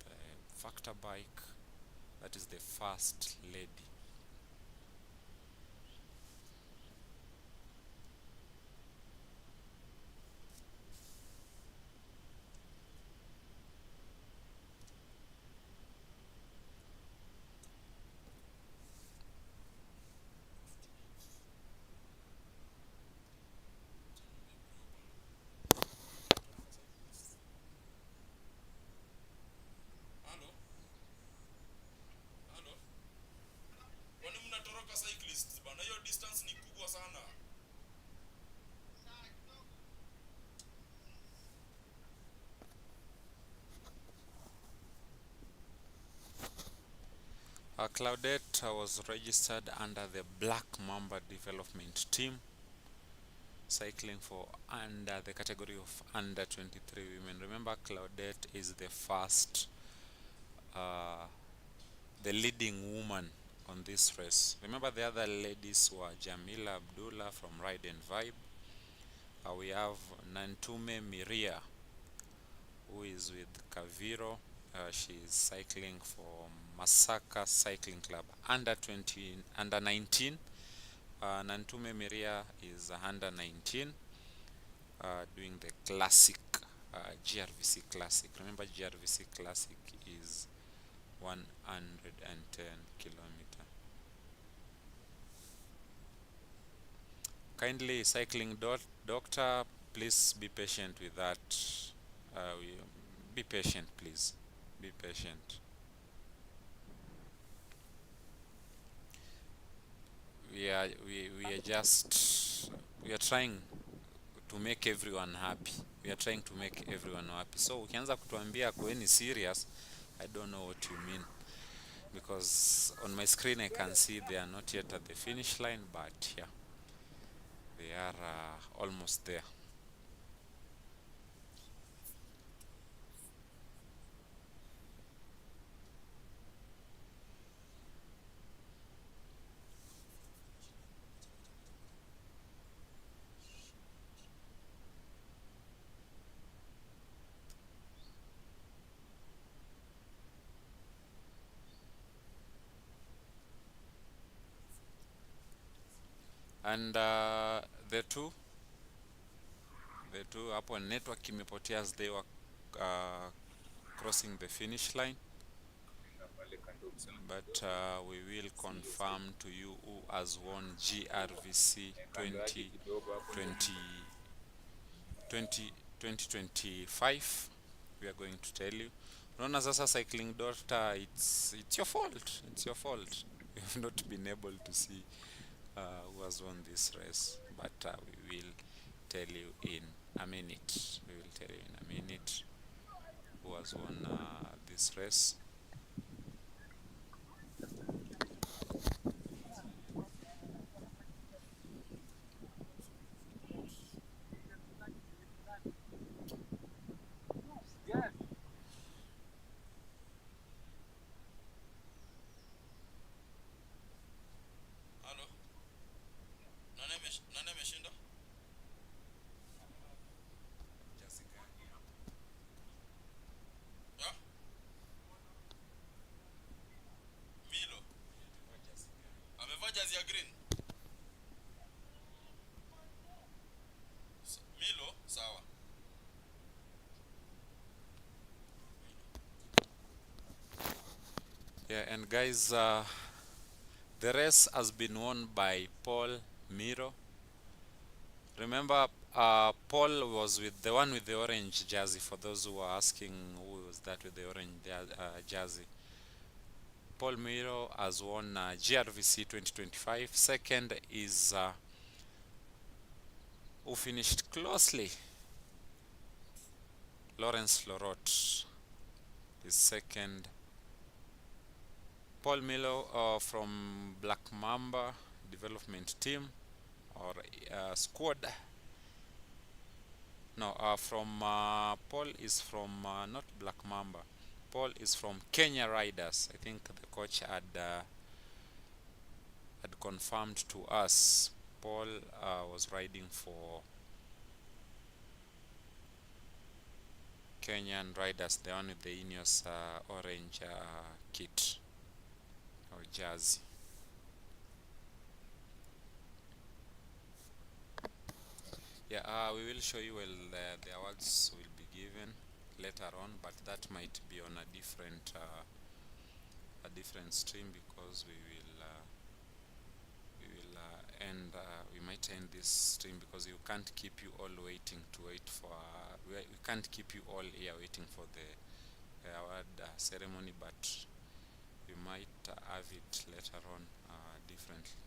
The factor bike, that is the first lady. Cyclists bana, hiyo distance ni kubwa sana. Claudette was registered under the Black Mamba development team, cycling for under the category of under 23 women. Remember, Claudette is the first, the leading woman on this race. Remember, the other ladies were Jamila Abdullah from Ride and Vibe. We have Nantume Miria, who is with Kaviro. She is cycling for Masaka Cycling Club under 19. Nantume Miria is under 19, doing the classic GRVC Classic. Remember, GRVC Classic is 110 kilometer. Kindly, cycling doctor, please be patient with that. Be patient, please. Be patient. We are trying to make everyone happy. We are trying to make everyone happy. So ukianza kutuambia kweni serious, I don't know what you mean, because on my screen I can see they are not yet at the finish line, but yeah, they are almost there. And the two hapo network imepotea as they were crossing the finish line, but we will confirm to you who has won GRVC 2025. We are going to tell you. Unaona sasa, cycling doctor, it's your fault. It's your fault. We have not been able to see who has won this race, but we will tell you in a minute. We will tell you in a minute who has won this race. And guys, the race has been won by Paul Miro. Remember, Paul was with the one with the orange jersey. For those who are asking, who was that with the orange jersey? Paul Miro has won Grvc 2025. Second is who finished closely. Lawrence Lorot is second. Paul Milo from Black Mamba development team or squad. No, from Paul is from not Black Mamba. Paul is from Kenya Riders. I think the coach had confirmed to us. Paul was riding for Kenyan Riders, the one with the Ineos orange kit or jersey. Yeah, we will show you when the awards will be given later on, but that might be on a different stream, because we might end this stream, because you can't keep you all waiting to wait for we can't keep you all here waiting for the award ceremony, but we might have it later on differently.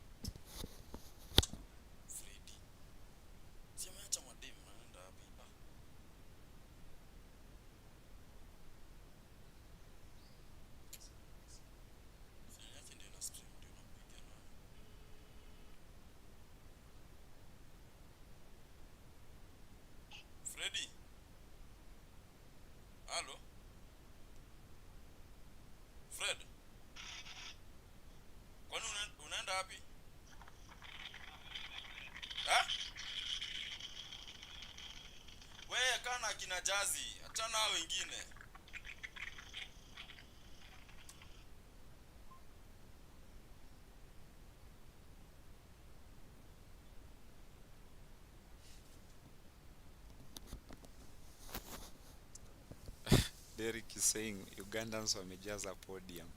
Freddy. Halo? Fred. Kwani unaenda wapi? Ha? Wewe kana kina jazi, achana hao wengine. Derek is saying Ugandans wamejaza podium.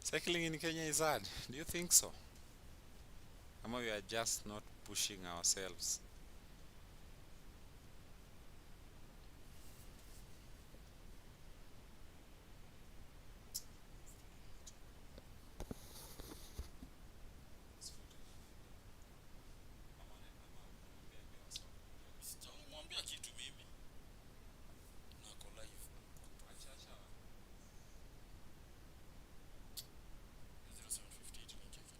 Cycling in Kenya is hard. Do you think so? Ama we are just not pushing ourselves? Sitamwambia kitu mimi. Nako live. Achacha. 0758 nikieka.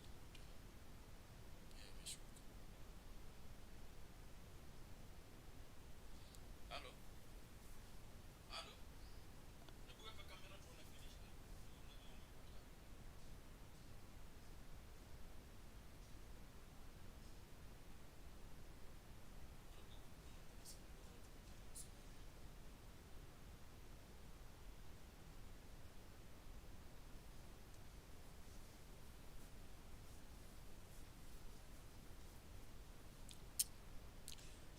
Imeshuka. Halo? Halo? Hebu weka kamera tuone finish line.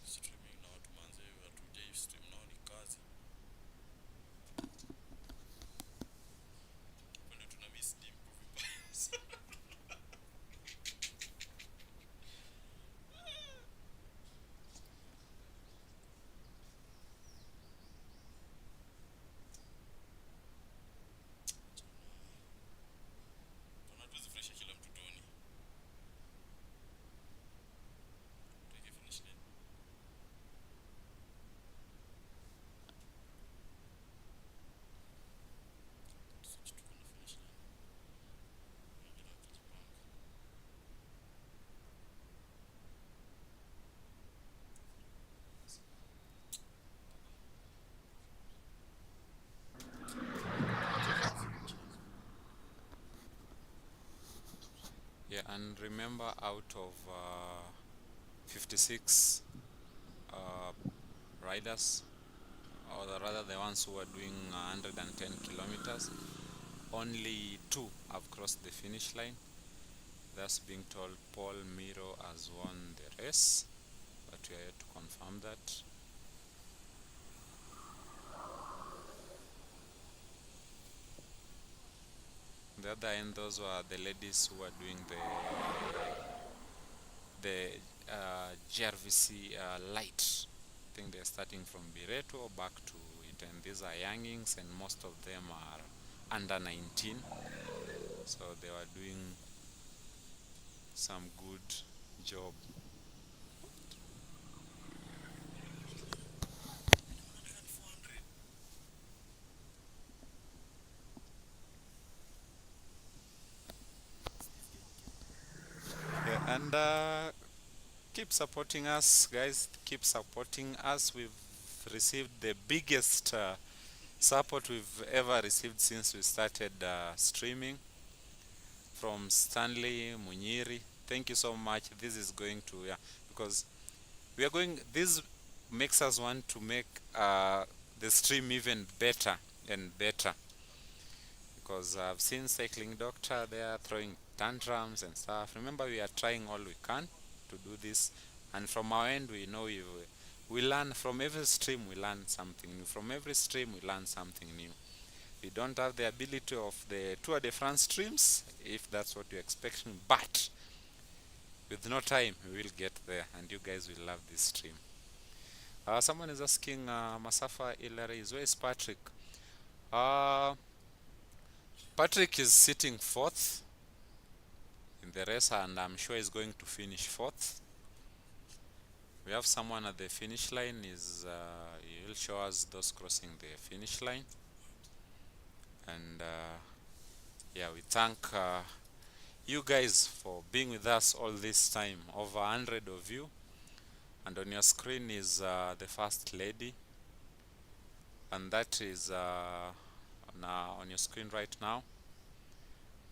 Streaming na watu manze, hatujai stream nao ni kazi. Kwani tuna miss Dimpo vibaya sana. Tuna tuzifresha kila mtu toni. Tuweke finish line. Tusichi tuko na finish line. Wengine wakijipanga. Yeah, and remember, out of 56 riders, or rather the ones who are doing 110 kilometers, only 2 have crossed the finish line. Thus being told Paul Miro has won the race, but we are yet to confirm that. The other end, those were the ladies who were doing the Grvc light. I think they're starting from Berto back to it, and these are youngings, and most of them are under 19. So they were doing some good job. Yeah, and keep supporting us, guys. Keep supporting us. We've received the biggest support we've ever received since we started streaming from Stanley Munyiri. Thank you so much. This is going to, yeah, because we are going, this makes us want to make the stream even better and better, because I've seen Cycling Doctor there throwing tantrums and stuff. Remember, we are trying all we can to do this, and from our end, we know we learn from every stream. We learn something new. From every stream, we learn something new. We don't have the ability of the Tour de France streams, if that's what you're expecting, but with no time, we will get there, and you guys will love this stream. Someone is asking, Masafa Ilari, where is Patrick? Patrick is sitting fourth in the race, and I'm sure he's going to finish fourth. We have someone at the finish line. He will show us those crossing the finish line. And yeah, we thank you guys for being with us all this time. Over 100 of you. And on your screen is the First Lady. And that is on your screen right now.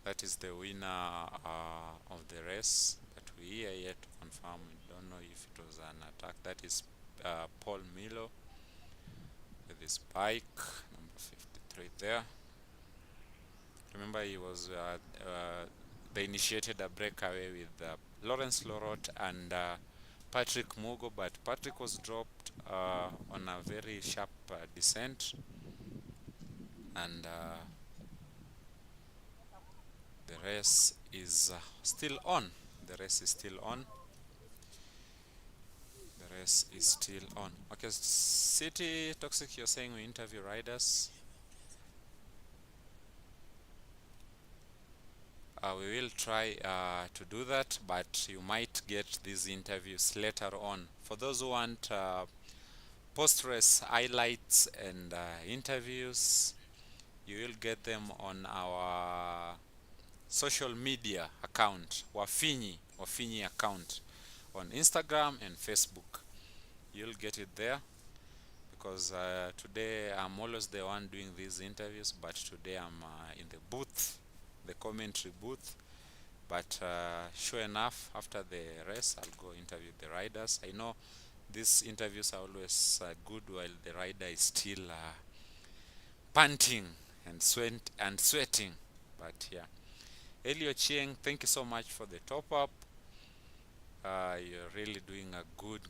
That is the winner of the race, but we are yet to confirm. We don't know if it was an attack. That is Paul Milo with his bike, number 53 there. Remember, he was they initiated a breakaway with Lawrence Lorot and Patrick Mugo, but Patrick was dropped on a very sharp descent, and the race is still on. The race is still on. The race is still on. Okay, City Toxic, you're saying we interview riders. We will try to do that, but you might get these interviews later on. For those who want post-race highlights and interviews, you will get them on our social media account, Wafinyi account on Instagram and Facebook. You'll get it there, because today I'm always the one doing these interviews, but today I'm in the booth, the commentary booth. But sure enough, after the race, I'll go interview the riders. I know these interviews are always good while the rider is still panting and sweating. But yeah, Elio Chieng, thank you so much for the top up. You're really doing a good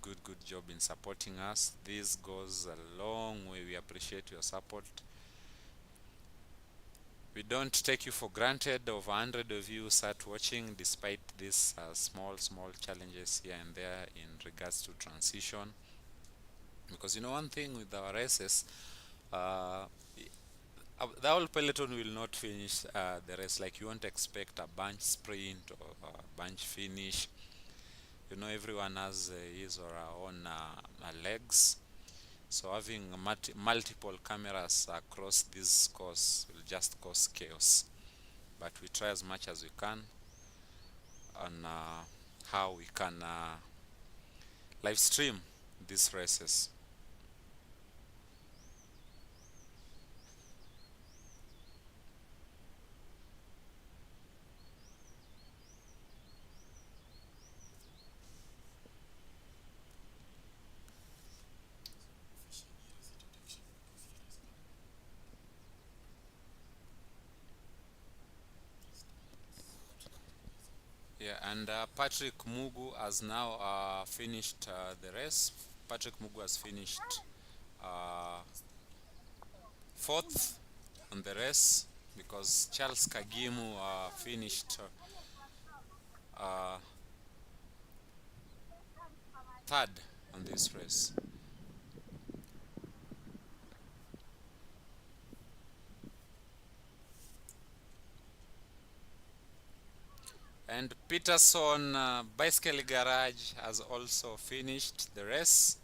job in supporting us. This goes a long way. We appreciate your support. We don't take you for granted. Over 100 of you start watching despite these small challenges here and there in regards to transition. Because you know one thing with our races, the whole peloton will not finish the race. Like, you won't expect a bunch sprint or a bunch finish. You know, everyone has his or her own legs. So having multiple cameras across this course will just cause chaos. But we try as much as we can on how we can live stream these races. Yeah, and Patrick Mugu has now finished the race. Patrick Mugu has finished fourth on the race. because Charles Kagimu finished third on this race. And Peterson Bicycle Garage has also finished the race.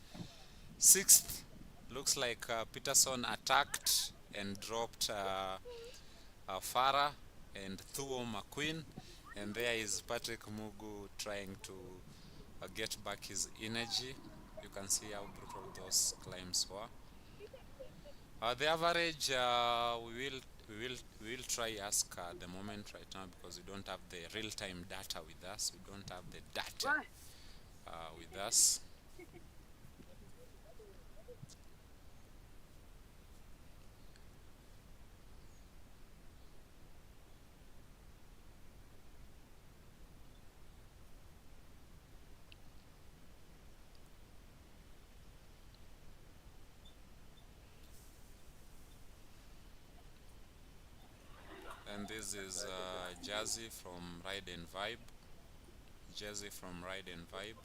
Sixth. Looks like Peterson attacked and dropped Farah and Thuo McQueen. And there is Patrick Mugu trying to get back his energy. You can see how brutal those climbs were. The average, we will try ask at the moment right now, because we don't have the real-time data with us. We don't have the data with us. And this is Jazzy from Ride and Vibe. Jazzy from Ride and Vibe.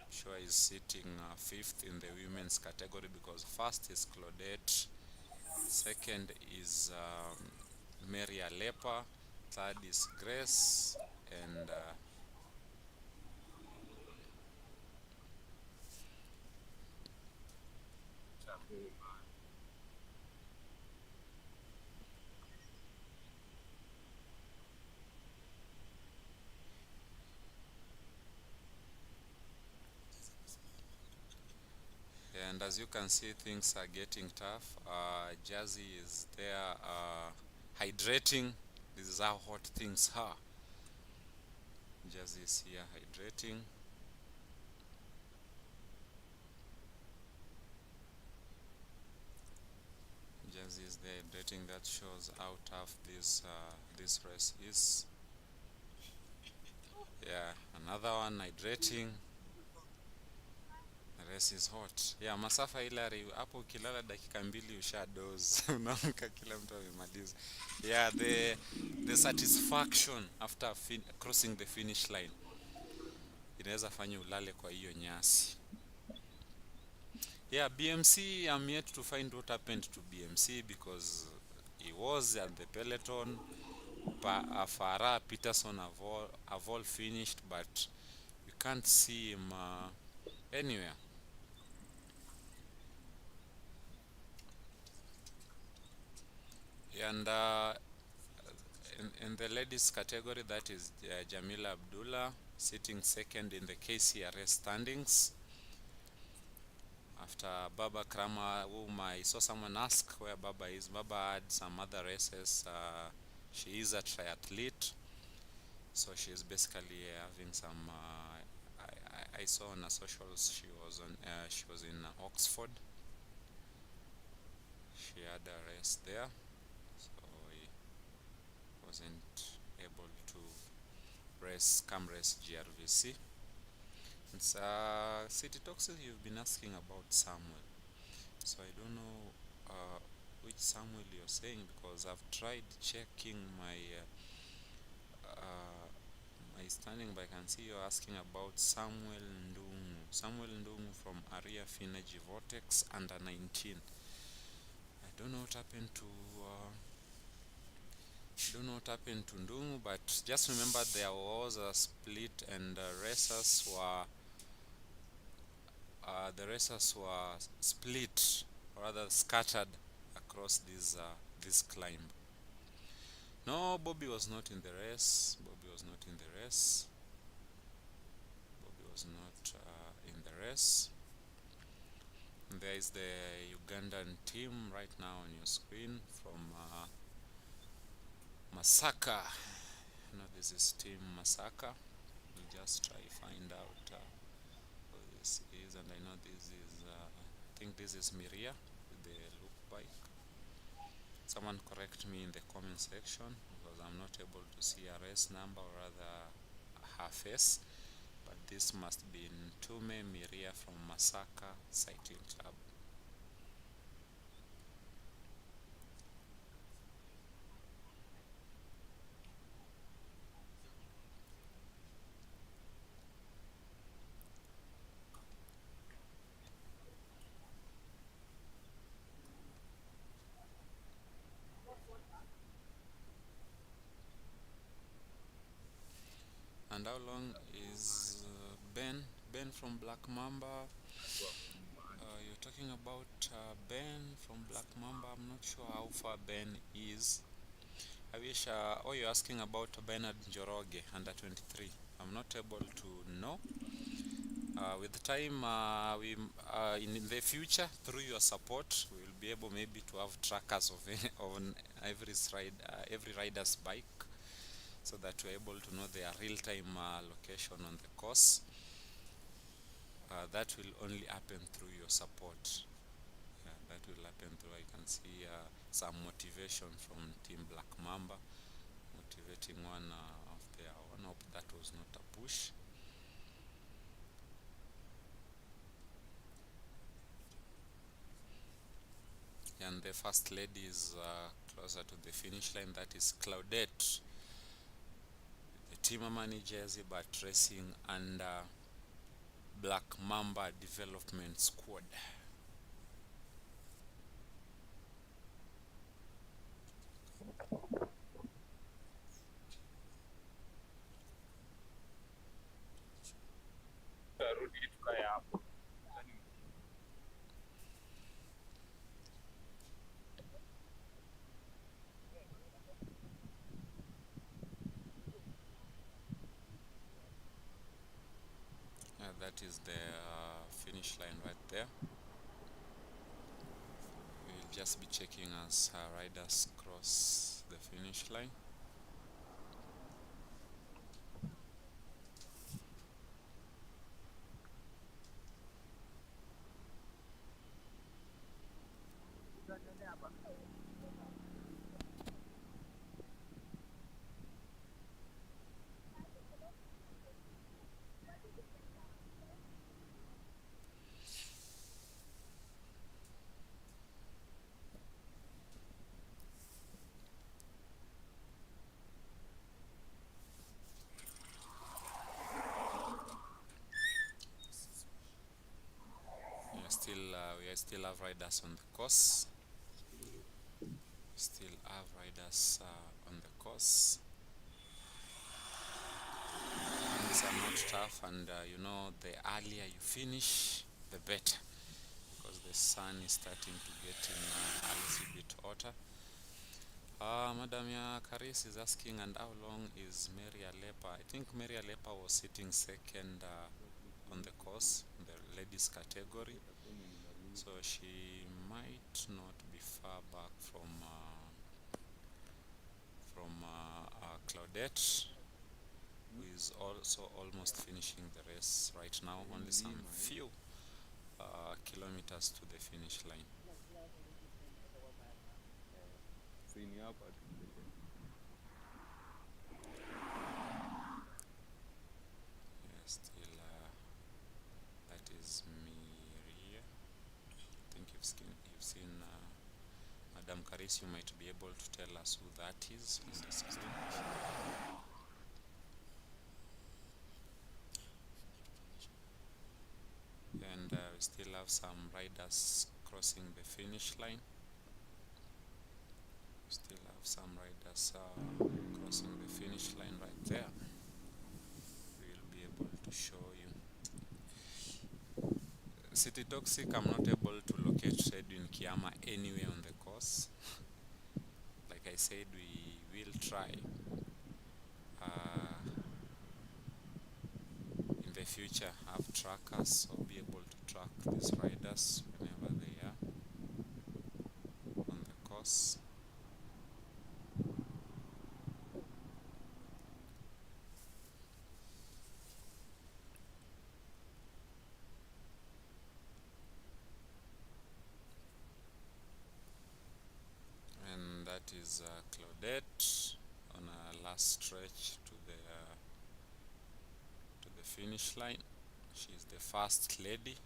Sure is sitting fifth in the women's category, because first is Claudette, second is Mary Alepa, third is Grace, and as you can see, things are getting tough. Jazzy is there hydrating. This is how hot things are. Jazzy is here hydrating. Jazzy is there hydrating. That shows how tough this this race is. Yeah, another one hydrating. The race is hot. Yeah, masafa Hilary, hapo ukilala dakika mbili ushadoze. Unaamka kila mtu amemaliza. Yeah, the satisfaction after crossing the finish line inaweza fanya ulale kwa hiyo nyasi. Yeah, BMC, I'm yet to find what happened to BMC, because he was at the Peloton. Farah, Peterson have all finished, but we can't see him anywhere. And in the ladies category, that is Jamila Abdullah sitting second in the KCRS standings. After Baba Krama, whom I saw someone ask where Baba is. Baba had some other races. She is a triathlete, so she is basically having some. I saw on her socials she was in Oxford. She had a race there, so he wasn't able to race Grvc. It's City Talks, you've been asking about Samuel, so I don't know which Samuel you're saying, because I've tried checking my my standing, but I can see you're asking about Samuel Ndungu. Samuel Ndungu from Aria Finergy Vortex under 19. I don't know what happened to Ndungu, but just remember there was a split, and the racers were split, or rather scattered across this climb. No, Bobby was not in the race. Bobby was not in the race. There is the Ugandan team right now on your screen from Masaka. You know, this is Team Masaka. We'll just try to find out who this is, and I know this is I think this is Miria with the loop bike. Someone correct me in the comment section, because I'm not able to see a race number, or rather her face, but this must be Ntume Miria from Masaka Cycling Club. And how long is Ben? Ben from Black Mamba. You're talking about Ben from Black Mamba. I'm not sure how far Ben is. I wish, oh, you're asking about Bernard Njoroge, under 23. I'm not able to know. With the time, in the future, through your support, we will be able maybe to have trackers of on every rider's bike, so that we're able to know their real-time location on the course. That will only happen through your support. That will happen through, I can see some motivation from Team Black Mamba, motivating one of their own. Hope that was not a push. And the first lady is closer to the finish line. That is Claudette, the team manager, but racing under Black Mamba Development Squad. That is the finish line right there. We'll just be checking as riders cross the finish line. We still have riders on the course. Still have riders on the course. Things are not tough, and you know, the earlier you finish, the better, because the sun is starting to get in a little bit hotter. Madam Karis is asking, and how long is Mary Alepa? I think Mary Alepa was sitting second on the course, the ladies category, so she might not be far back from Claudette, who is also almost finishing the race right now, only some few kilometers to the finish line. Still, that is Miria. I think you've seen Madam Karis. You might be able to tell us who that is on the screen. And we still have some riders crossing the finish line. We still have some riders crossing the finish line right there. We'll be able to show you. City Toxic, I'm not able to locate Edwin Kiama anywhere on the course. Like I said, we will try in the future have trackers, so be able to track these riders whenever they are on the course. And that is Claudette on a last stretch to the finish line. She's the first lady.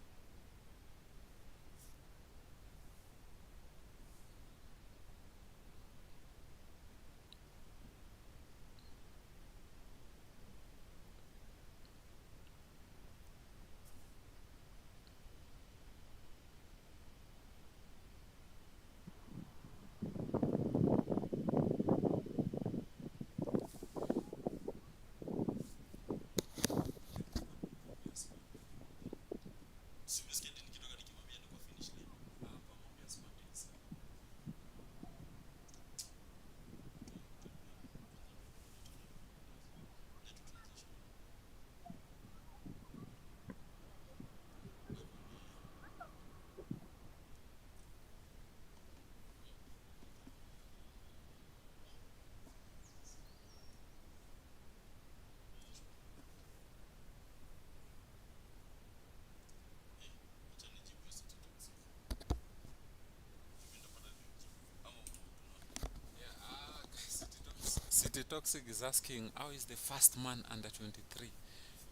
Toxic is asking, how is the first man under 23?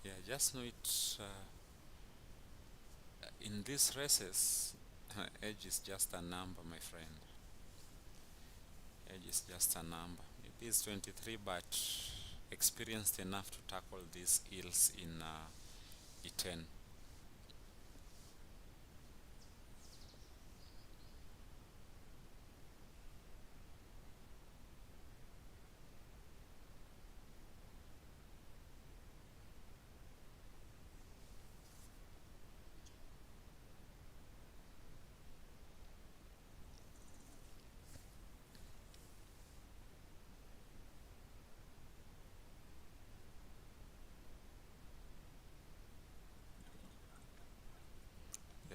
Yeah, just know it. In these races, age is just a number, my friend. Age is just a number. Maybe he's 23, but experienced enough to tackle these ills in E10.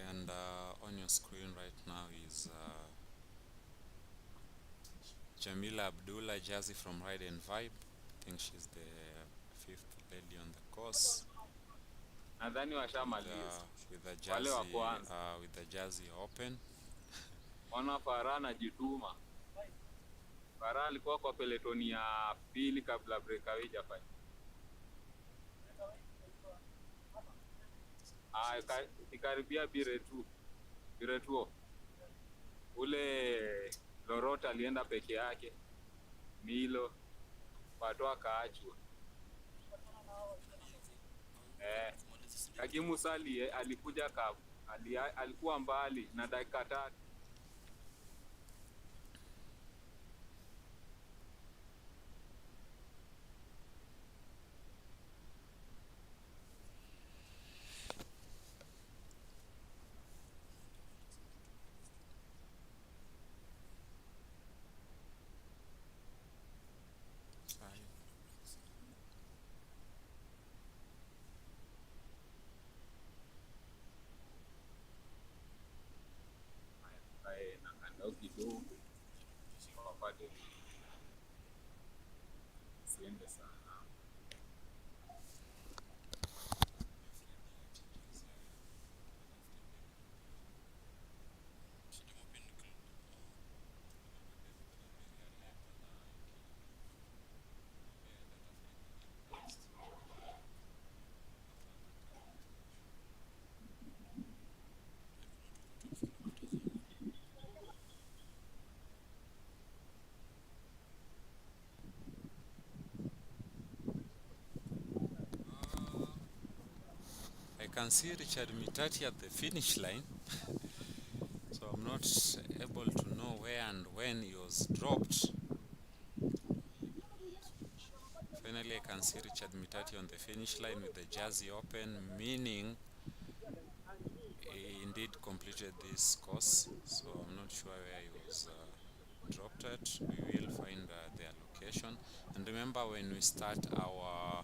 And on your screen right now is Jamila Abdullah Jazzy from Ride and Vibe. I think she's the 5th lady on the course. Nadhani washamaliza. With the Wale wa Jazzy, kwanza. with the Jazzy Open. Ona Farah anajituma. Farah alikuwa kwa Peloton ya pili kabla Breakaway jafanya. Ikaribia Biretuo. Ule Lorota alienda peke yake. Milo watu akaachwa. Kagimu Sali alikuja alikuwa mbali na dakika 3. Na kanda kidogo wapate siende sana. I can see Richard Mitati at the finish line. So I'm not able to know where and when he was dropped. Finally, I can see Richard Mitati on the finish line with the Jazzy Open, meaning he indeed completed this course. So I'm not sure where he was dropped at. We will find their location. And remember, when we start our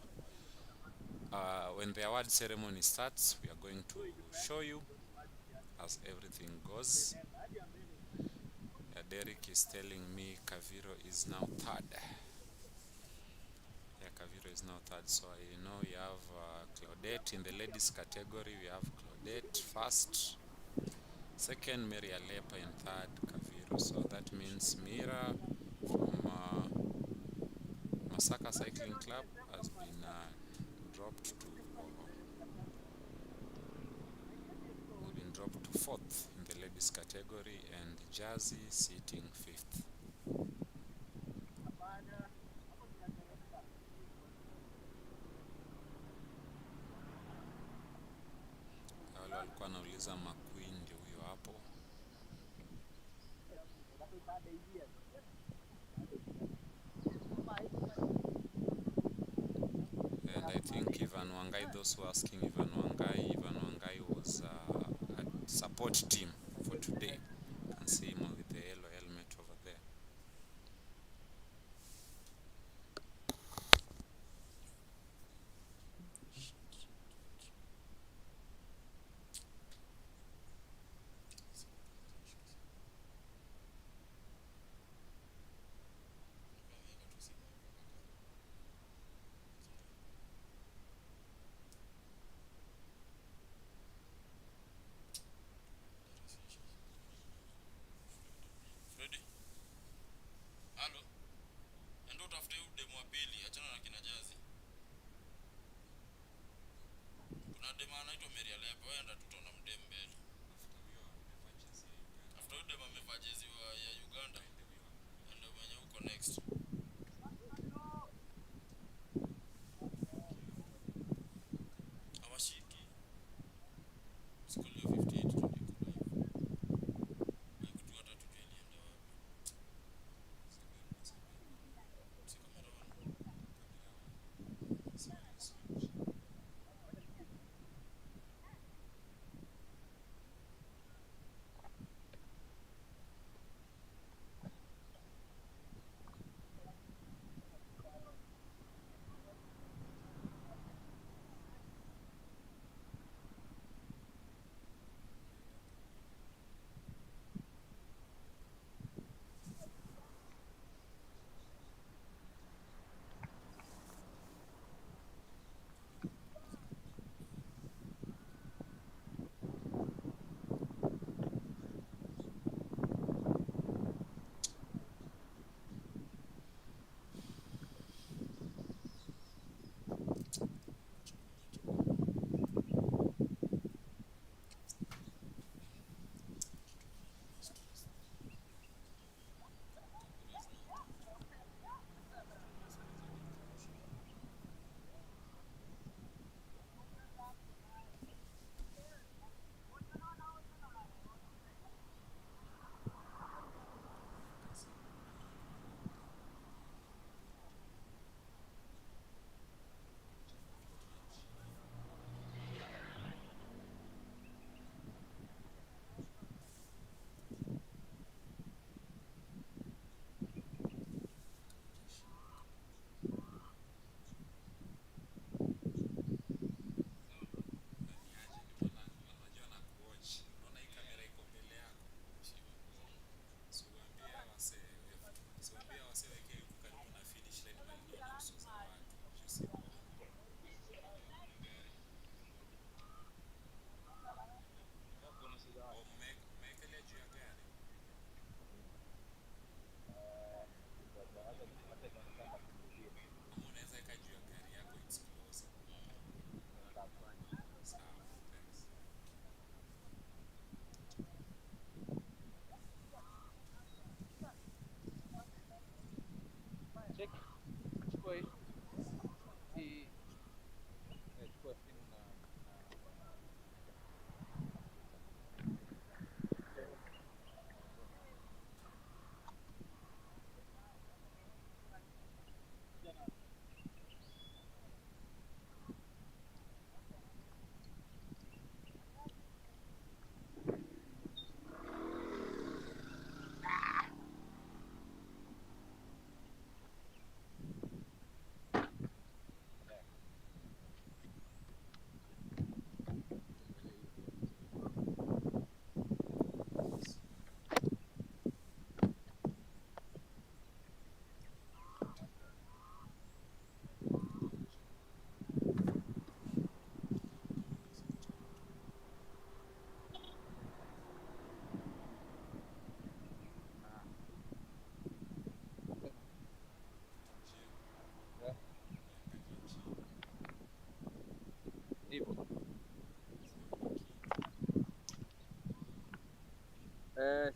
when the award ceremony starts, we are going to show you as everything goes. Derek is telling me Kaviro is now 3rd. Yeah, Kaviro is now 3rd. So I know we have Claudette in the ladies category. We have Claudette 1st, 2nd Mary Alepa in 3rd, Kaviro. So that means Mira from Masaka Cycling Club has been dropped to 4th in the ladies category, and Jazzy sitting 5th. Wale walikuwa anauliza McQueen ndio huyo hapo. And I think Ivan Wangai, those who are asking Ivan Wangai was a support team for today. You can see him with the yellow helmet over there. mbili, achana na kina Jazi. Kuna dema anaitwa Mary Alepa, wewe enda tutaona mdem mbele. After huyo dema amevaa jezi ya Uganda. Ndio mwenye uko next. Awashiki. Sikuli 58 to live. Haikutu hata tujue ilienda wapi. Si kamera one.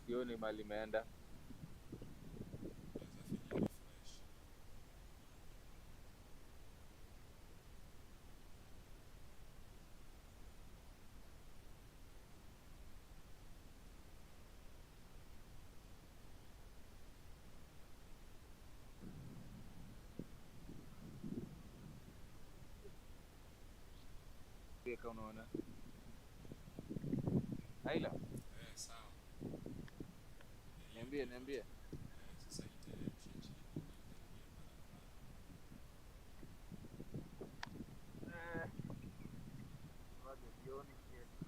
Sioni mali imeenda. Unaona? Haila. Sawa. Niambie. Sasa iteremshe chini barabara. Waje jioni kiasi.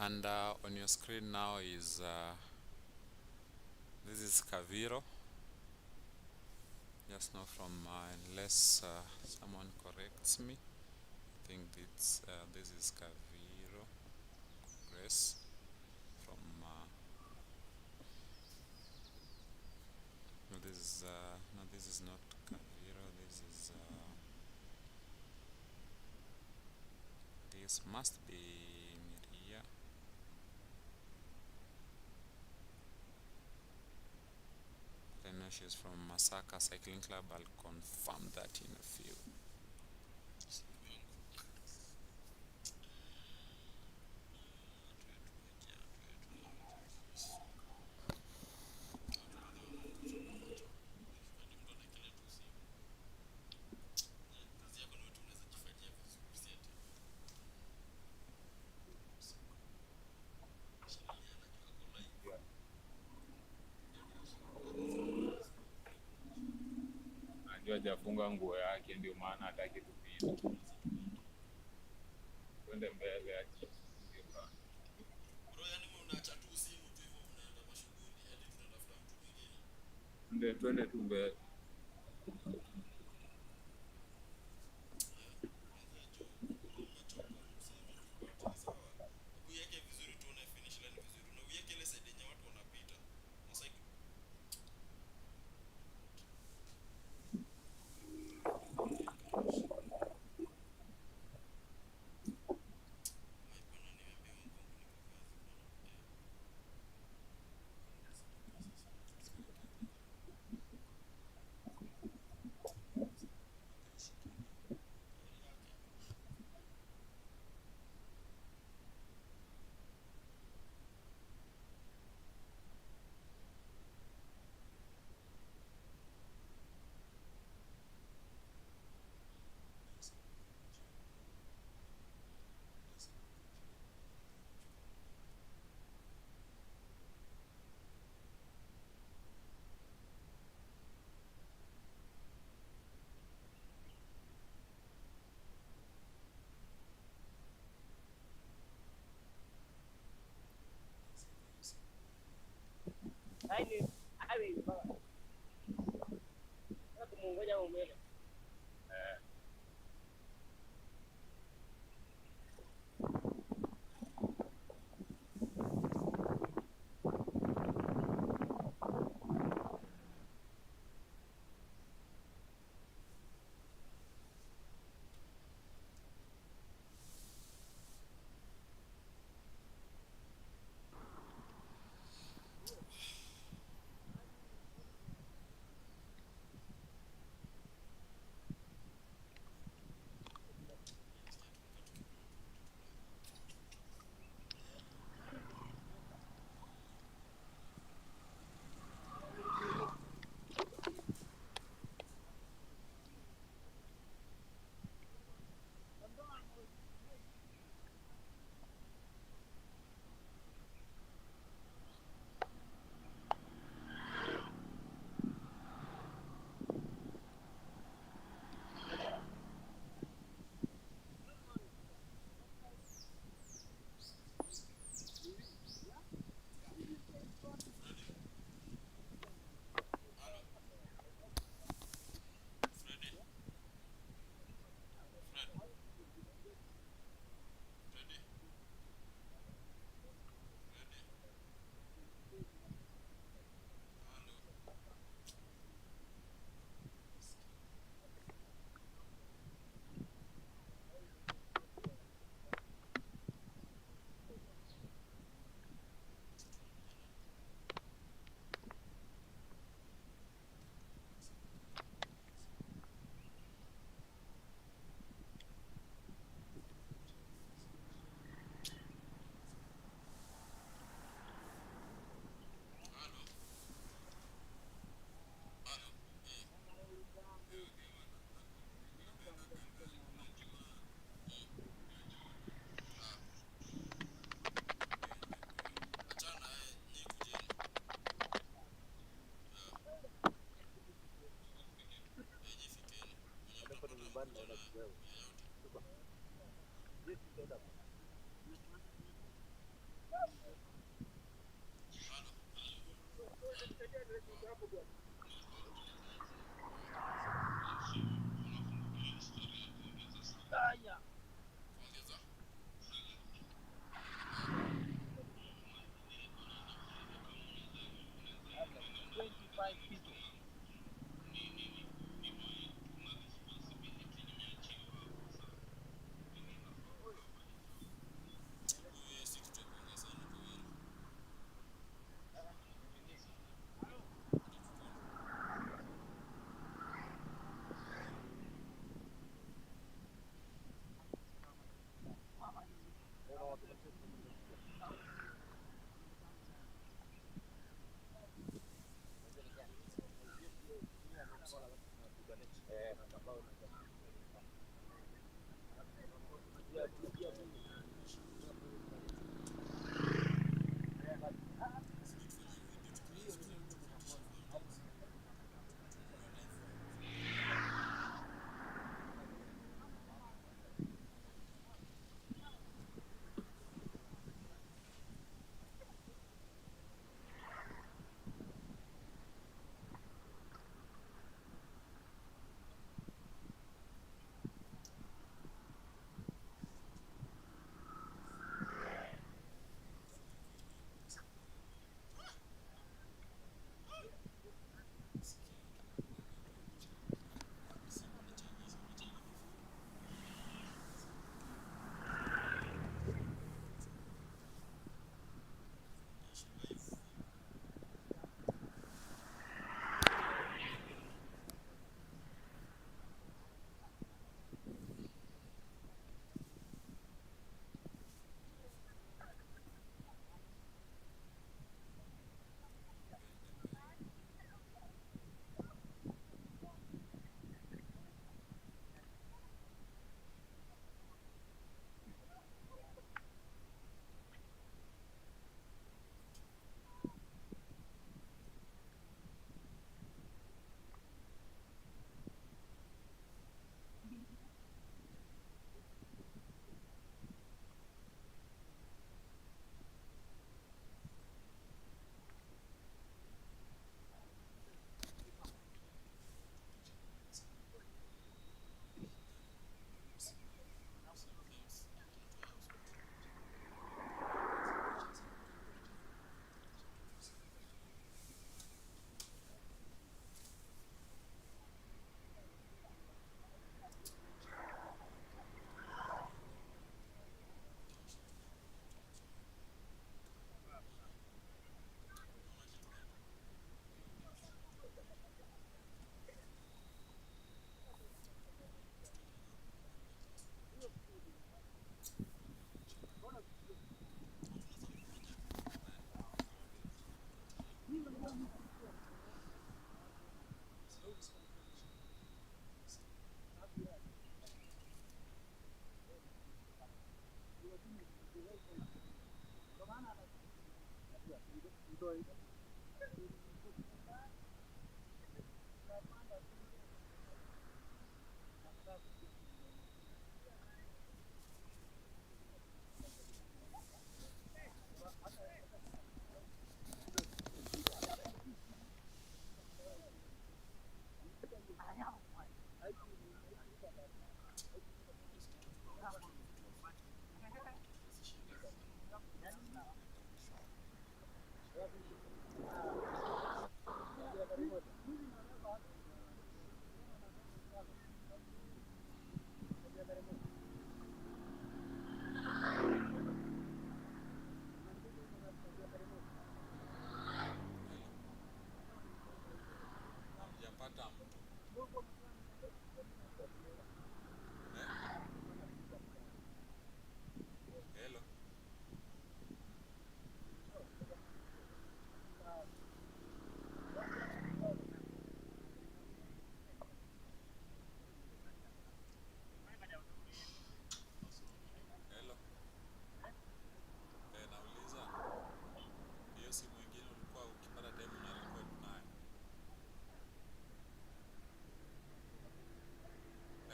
And on your screen now is this is Kaviro. Just now from unless someone corrects me, I think it's this is Kaviro Grace from no, this is not Kaviro. This must be Miria. I know she's from Masaka Cycling Club. I'll confirm that in a few. Najua hajafunga nguo yake ndio maana hataki tupite. Twende mbele ya kitu. Bro, yani mnaacha tu simu tu hivyo mnaenda mashughuli hadi tunatafuta mtu mwingine. Twende tu mbele. Uiweke vizuri tuone finish line vizuri. Na uiweke ile side yenye watu wanapita. Sasa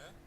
Eh?